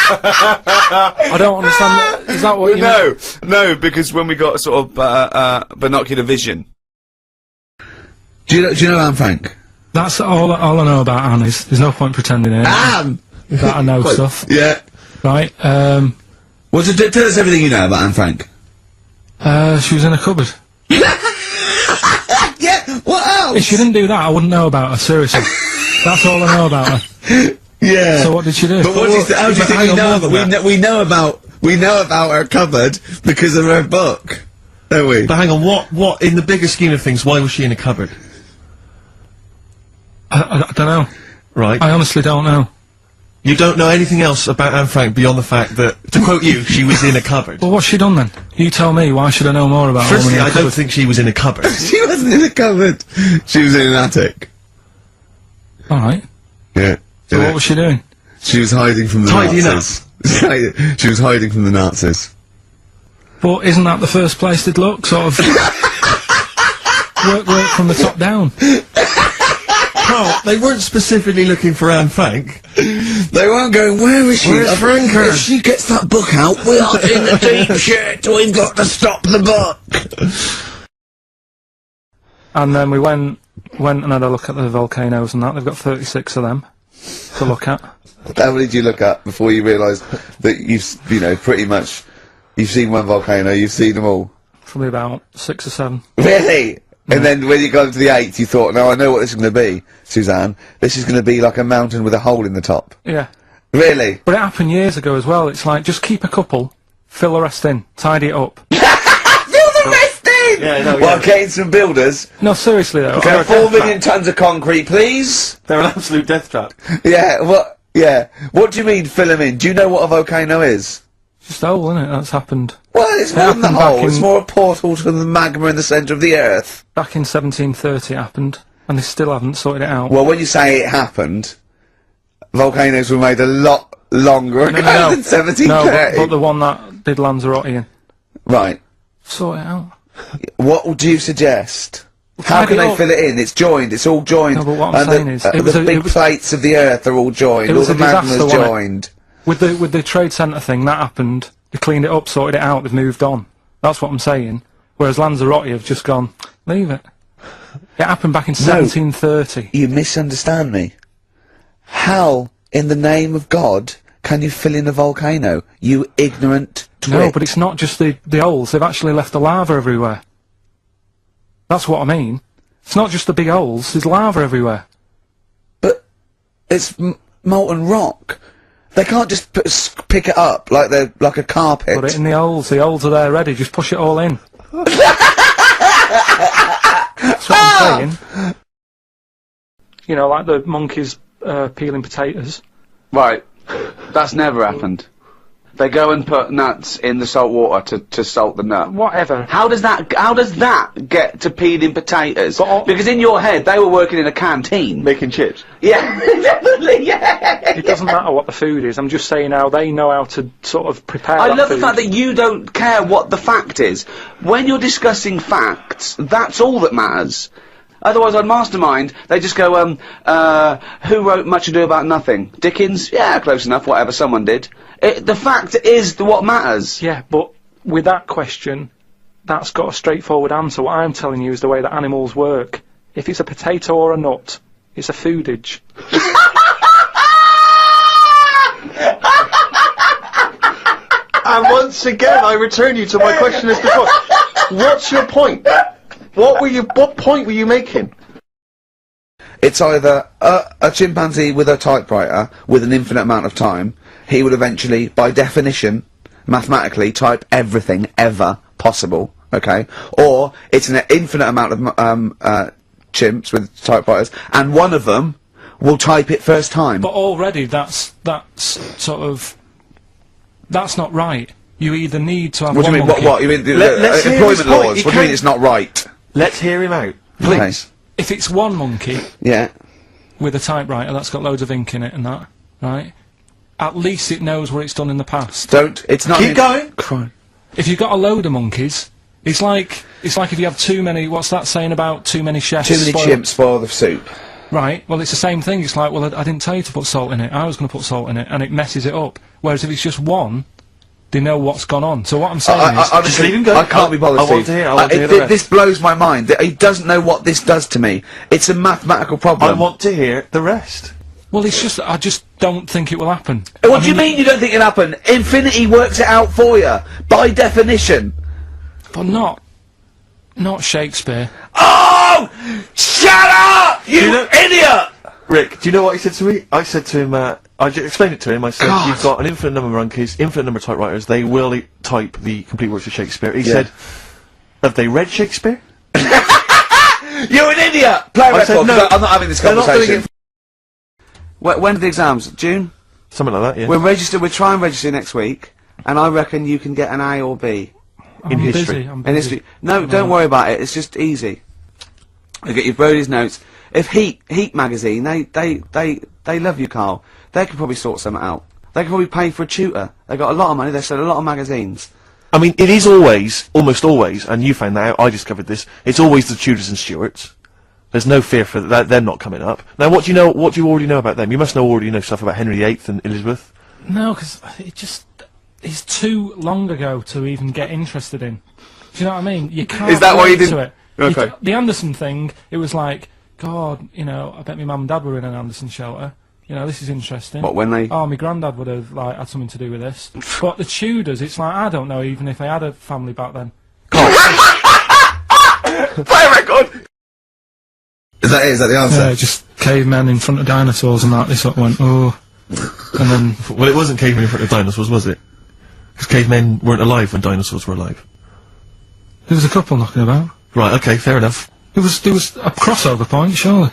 I don't understand. Is that what you mean? No, because when we got sort of binocular vision. Do you know Anne Frank? That's all I know about Anne is. There's no point pretending here. Anne! That I know stuff. Yeah. Right, well, tell us everything you know about Anne Frank. She was in a cupboard. Yeah, what else? If she didn't do that, I wouldn't know about her, seriously. That's all I know about her. Yeah. So what did she do? But how do you think we know about her? We know about her cupboard because of her book, don't we? But hang on, what, in the bigger scheme of things, why was she in a cupboard? I don't know. Right. I honestly don't know. You don't know anything else about Anne Frank beyond the fact that, to quote you, she was in a cupboard? Well, what's she done then? You tell me, why should I know more about her? Firstly, I don't think she was in a cupboard. She wasn't in a cupboard. She was in an attic. Alright. Yeah. So what was she doing? She was hiding from the Nazis. She was hiding from the Nazis. But isn't that the first place they'd look? Sort of... work from the top down. Carl, they weren't specifically looking for Anne Frank. They weren't going, where is she? Where's Franker? If she gets that book out, we are in a deep shit. We've got to stop the book. And then we went and had a look at the volcanoes and that. They've got 36 of them to look at. How many did you look at before you realised that you've, pretty much, you've seen one volcano, you've seen them all? Probably about 6 or 7. Really? And then when you got to the 8th, you thought, no, I know what this is going to be, Suzanne. This is going to be like a mountain with a hole in the top. Yeah. Really? But it happened years ago as well. It's like, just keep a couple, fill the rest in, tidy it up. Fill the rest in! Yeah, no, Well, getting some builders. No, seriously though. Okay, 4 million tons of concrete, please. They're an absolute death trap. Yeah, what? Yeah. What do you mean, fill them in? Do you know what a volcano is? Just a hole, isn't it? That's happened. Well, it's more than the hole. It's more a portal to the magma in the centre of the Earth. Back in 1730 it happened, and they still haven't sorted it out. Well, when you say it happened, volcanoes were made a lot longer ago than 1730. No, but the one that did Lanzarote in. Right. Sort it out. What would you suggest? How tidy can they up. fill it in? It's joined. It's all joined. No, but what I'm saying is, it was the big plates of the Earth are all joined. It All was the a disaster, magma's wasn't it? joined. With the trade centre thing, that happened. They cleaned it up, sorted it out, they've moved on. That's what I'm saying. Whereas Lanzarote have just gone, leave it. It happened back in 1730. You misunderstand me. How, in the name of God, can you fill in a volcano? You ignorant twit. No, but it's not just the holes, they've actually left the lava everywhere. That's what I mean. It's not just the big holes, there's lava everywhere. But it's molten rock. They can't just pick it up like they're like a carpet. Put it in the holes are there ready, just push it all in. That's what I'm saying. You know, like the monkeys peeling potatoes. Right. That's never happened. They go and put nuts in the salt water to salt the nut. Whatever. How does that get to peeling potatoes? Because in your head, they were working in a canteen. Making chips. Yeah, definitely, yeah. It doesn't matter what the food is, I'm just saying how they know how to sort of prepare I that love food. the fact that you don't care what the fact is. When you're discussing facts, that's all that matters. Otherwise, on Mastermind, they just go, who wrote Much Ado About Nothing? Dickens? Yeah, close enough, whatever, someone did. The fact is what matters. Yeah, but with that question, that's got a straightforward answer. What I'm telling you is the way that animals work. If it's a potato or a nut, it's a foodage. And once again, I return you to my question as before. What's your point? What point were you making? It's either a chimpanzee with a typewriter with an infinite amount of time. He would eventually, by definition, mathematically, type everything ever possible. Okay, or it's an infinite amount of chimps with typewriters, and one of them will type it first time. But already that's sort of that's not right. You either need to have. What do you mean? What? You mean employment laws? What do you mean it's not right? Let's hear him out, please. Okay. If it's one monkey, yeah, with a typewriter that's got loads of ink in it and that, right? At least it knows where it's done in the past. It's not. Keep going. Cry. If you've got a load of monkeys, it's like if you have too many. What's that saying about too many chefs? Too many chimps spoil the soup. Right. Well, it's the same thing. It's like, well, I didn't tell you to put salt in it. I was going to put salt in it, and it messes it up. Whereas if it's just one, they know what's gone on. So what I'm saying is, just leave him go. I can't be bothered. I want to hear the rest. This blows my mind. He doesn't know what this does to me. It's a mathematical problem. I want to hear the rest. Well, it's just I just don't think it will happen. What do you mean you don't think it'll happen? Infinity works it out for you by definition. But not Shakespeare. Oh! Shut up! You idiot! Rick, do you know what he said to me? I said to him, I explained it to him, I said, you've got an infinite number of monkeys, infinite number of typewriters, they will type the complete works of Shakespeare. He said, have they read Shakespeare? You're an idiot! Play a record, said, no, I'm not having this conversation. They're not doing it. When are the exams? June? Something like that, yeah. We'll try and register next week, and I reckon you can get an A or B. I'm busy. In history. No, don't worry about it, it's just easy. You've wrote his notes. If Heat magazine, they love you, Carl. They could probably sort something out. They could probably pay for a tutor. They got a lot of money, they sell a lot of magazines. I mean, it is always, almost always, and you found that out, I discovered this, it's always the Tudors and Stuarts. There's no fear for that, they're not coming up. Now, what do you already know about them? You must already know stuff about Henry VIII and Elizabeth. No, because it's too long ago to even get interested in. Do you know what I mean? You can't. Is that why you didn't? To it. Okay. The Anderson thing, it was like, God, you know, I bet my mum and dad were in an Anderson shelter. You know, this is interesting. What, when they? Oh, my granddad would have like had something to do with this. But the Tudors, it's like I don't know even if they had a family back then. Play a record. Is that the answer? Yeah, just cavemen in front of dinosaurs and that. They sort of went, oh, and then. Well, it wasn't cavemen in front of dinosaurs, was it? Because cavemen weren't alive when dinosaurs were alive. There was a couple knocking about. Right. Okay. Fair enough. There was a crossover point, surely.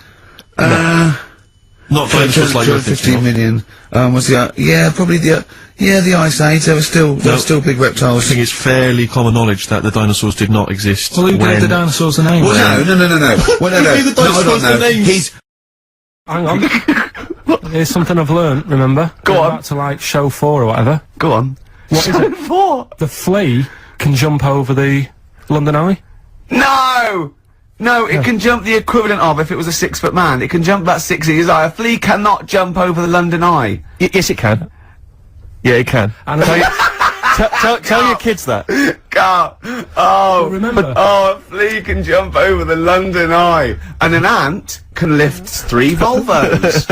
Not dinosaurs like 15 million. Was the probably the Ice Age. There were still big reptiles. I think it's fairly common knowledge that the dinosaurs did not exist. Well, who gave the dinosaurs the name? Well, no. Well, no. Who gave the dinosaurs the names? Hang on. Here's something I've learnt. Remember? Go on. Back to like show 4 or whatever. Go on. What is it? 4. The flea can jump over the London Eye. No, it can jump the equivalent of if it was a 6-foot man. It can jump about 6 inches high. A flea cannot jump over the London Eye. Yes, it can. Yeah, it can. And tell your kids that. Carl. Oh, remember? Oh, a flea can jump over the London Eye, and an ant can lift 3 Volvos.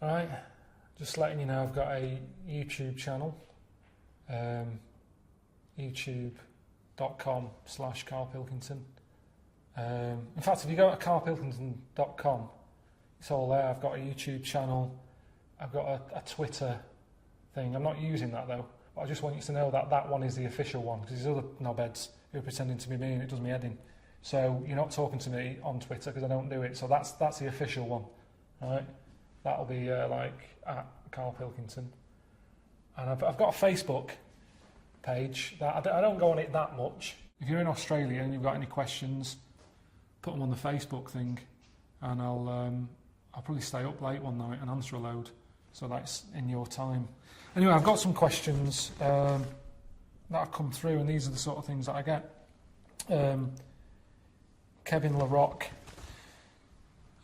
Alright, just letting you know I've got a YouTube channel. YouTube.com/Karl Pilkington. In fact, if you go to karlpilkington.com, it's all there. I've got a YouTube channel. I've got a Twitter thing. I'm not using that though. But I just want you to know that that one is the official one, because there's other knobheads who are pretending to be me and it does me head in. So you're not talking to me on Twitter because I don't do it. So that's the official one. Alright? That'll be like at Karl Pilkington. And I've got a Facebook page that I don't go on it that much. If you're in Australia and you've got any questions, put them on the Facebook thing, and I'll probably stay up late one night and answer a load. So that's in your time. Anyway, I've got some questions that have come through, and these are the sort of things that I get. Kevin LaRock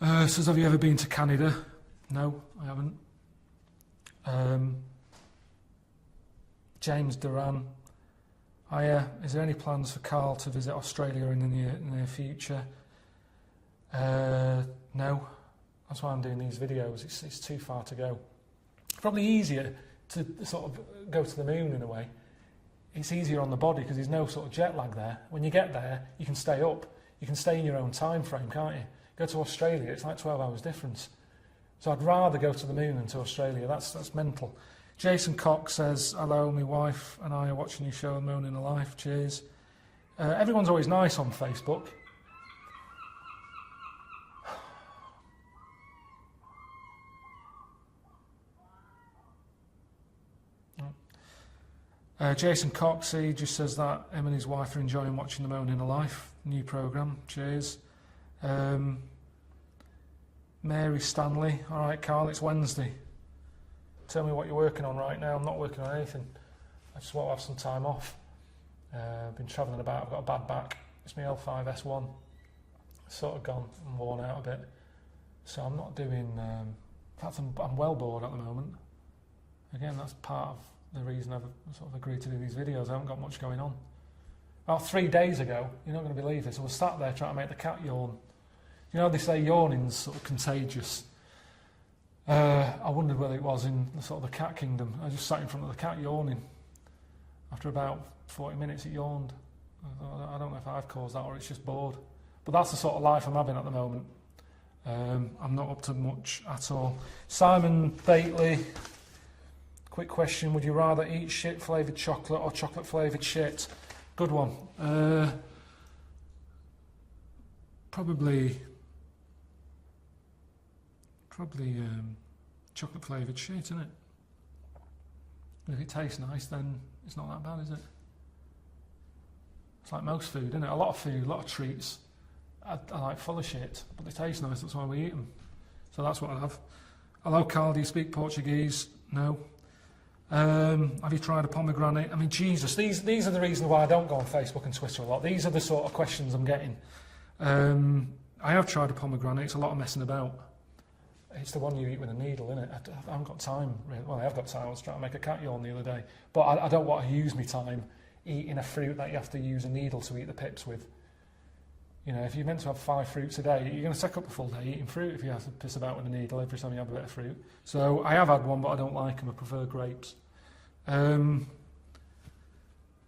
says, have you ever been to Canada? No, I haven't. James Duran, is there any plans for Carl to visit Australia in the near future? No, that's why I'm doing these videos. It's too far to go. Probably easier to sort of go to the moon in a way. It's easier on the body because there's no sort of jet lag there. When you get there, you can stay up. you can stay in your own time frame, can't you? Go to Australia, it's like 12 hours difference. So I'd rather go to the moon than to Australia. That's mental. Jason Cox says, hello, my wife and I are watching your show, Moaning Alive. Cheers. Everyone's always nice on Facebook. Jason Cox, he just says that him and his wife are enjoying watching the Moaning Alive new programme. Cheers. Mary Stanley, all right, Carl, it's Wednesday. Tell me what you're working on right now. I'm not working on anything. I just want to have some time off. I've been travelling about. I've got a bad back. It's my L5S1. It's sort of gone and worn out a bit. So I'm not doing... in fact, I'm well bored at the moment. Again, that's part of the reason I've sort of agreed to do these videos. I haven't got much going on. About 3 days ago, you're not going to believe this, I was sat there trying to make the cat yawn. You know, they say yawning's sort of contagious. I wondered whether it was in the sort of the cat kingdom. I just sat in front of the cat yawning. After about 40 minutes, it yawned. I don't know if I've caused that or it's just bored. But that's the sort of life I'm having at the moment. I'm not up to much at all. Simon Bately, quick question. Would you rather eat shit-flavoured chocolate or chocolate-flavoured shit? Good one. Probably chocolate flavoured shit, isn't it? And if it tastes nice, then it's not that bad, is it? It's like most food, isn't it? A lot of food, a lot of treats are like full of shit, but they taste nice, that's why we eat them. So that's what I have. Hello, Carl, do you speak Portuguese? No. Have you tried a pomegranate? I mean, Jesus, these are the reasons why I don't go on Facebook and Twitter a lot. These are the sort of questions I'm getting. I have tried a pomegranate. It's a lot of messing about. It's the one you eat with a needle, isn't it? I haven't got time, really. Well, I have got time. I was trying to make a cat yawn the other day. But I don't want to use my time eating a fruit that you have to use a needle to eat the pips with. You know, if you're meant to have 5 fruits a day, you're going to take up the full day eating fruit if you have to piss about with a needle every time you have a bit of fruit. So I have had one, but I don't like them. I prefer grapes.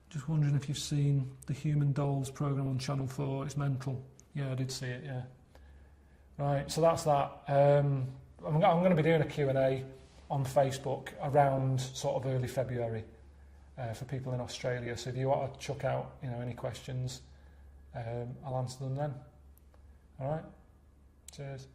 Just wondering if you've seen the Human Dolls programme on Channel 4. It's mental. Yeah, I did see it, yeah. Right, so that's that. I'm going to be doing a Q&A on Facebook around sort of early February for people in Australia. So if you want to chuck out, you know, any questions, I'll answer them then. All right. Cheers.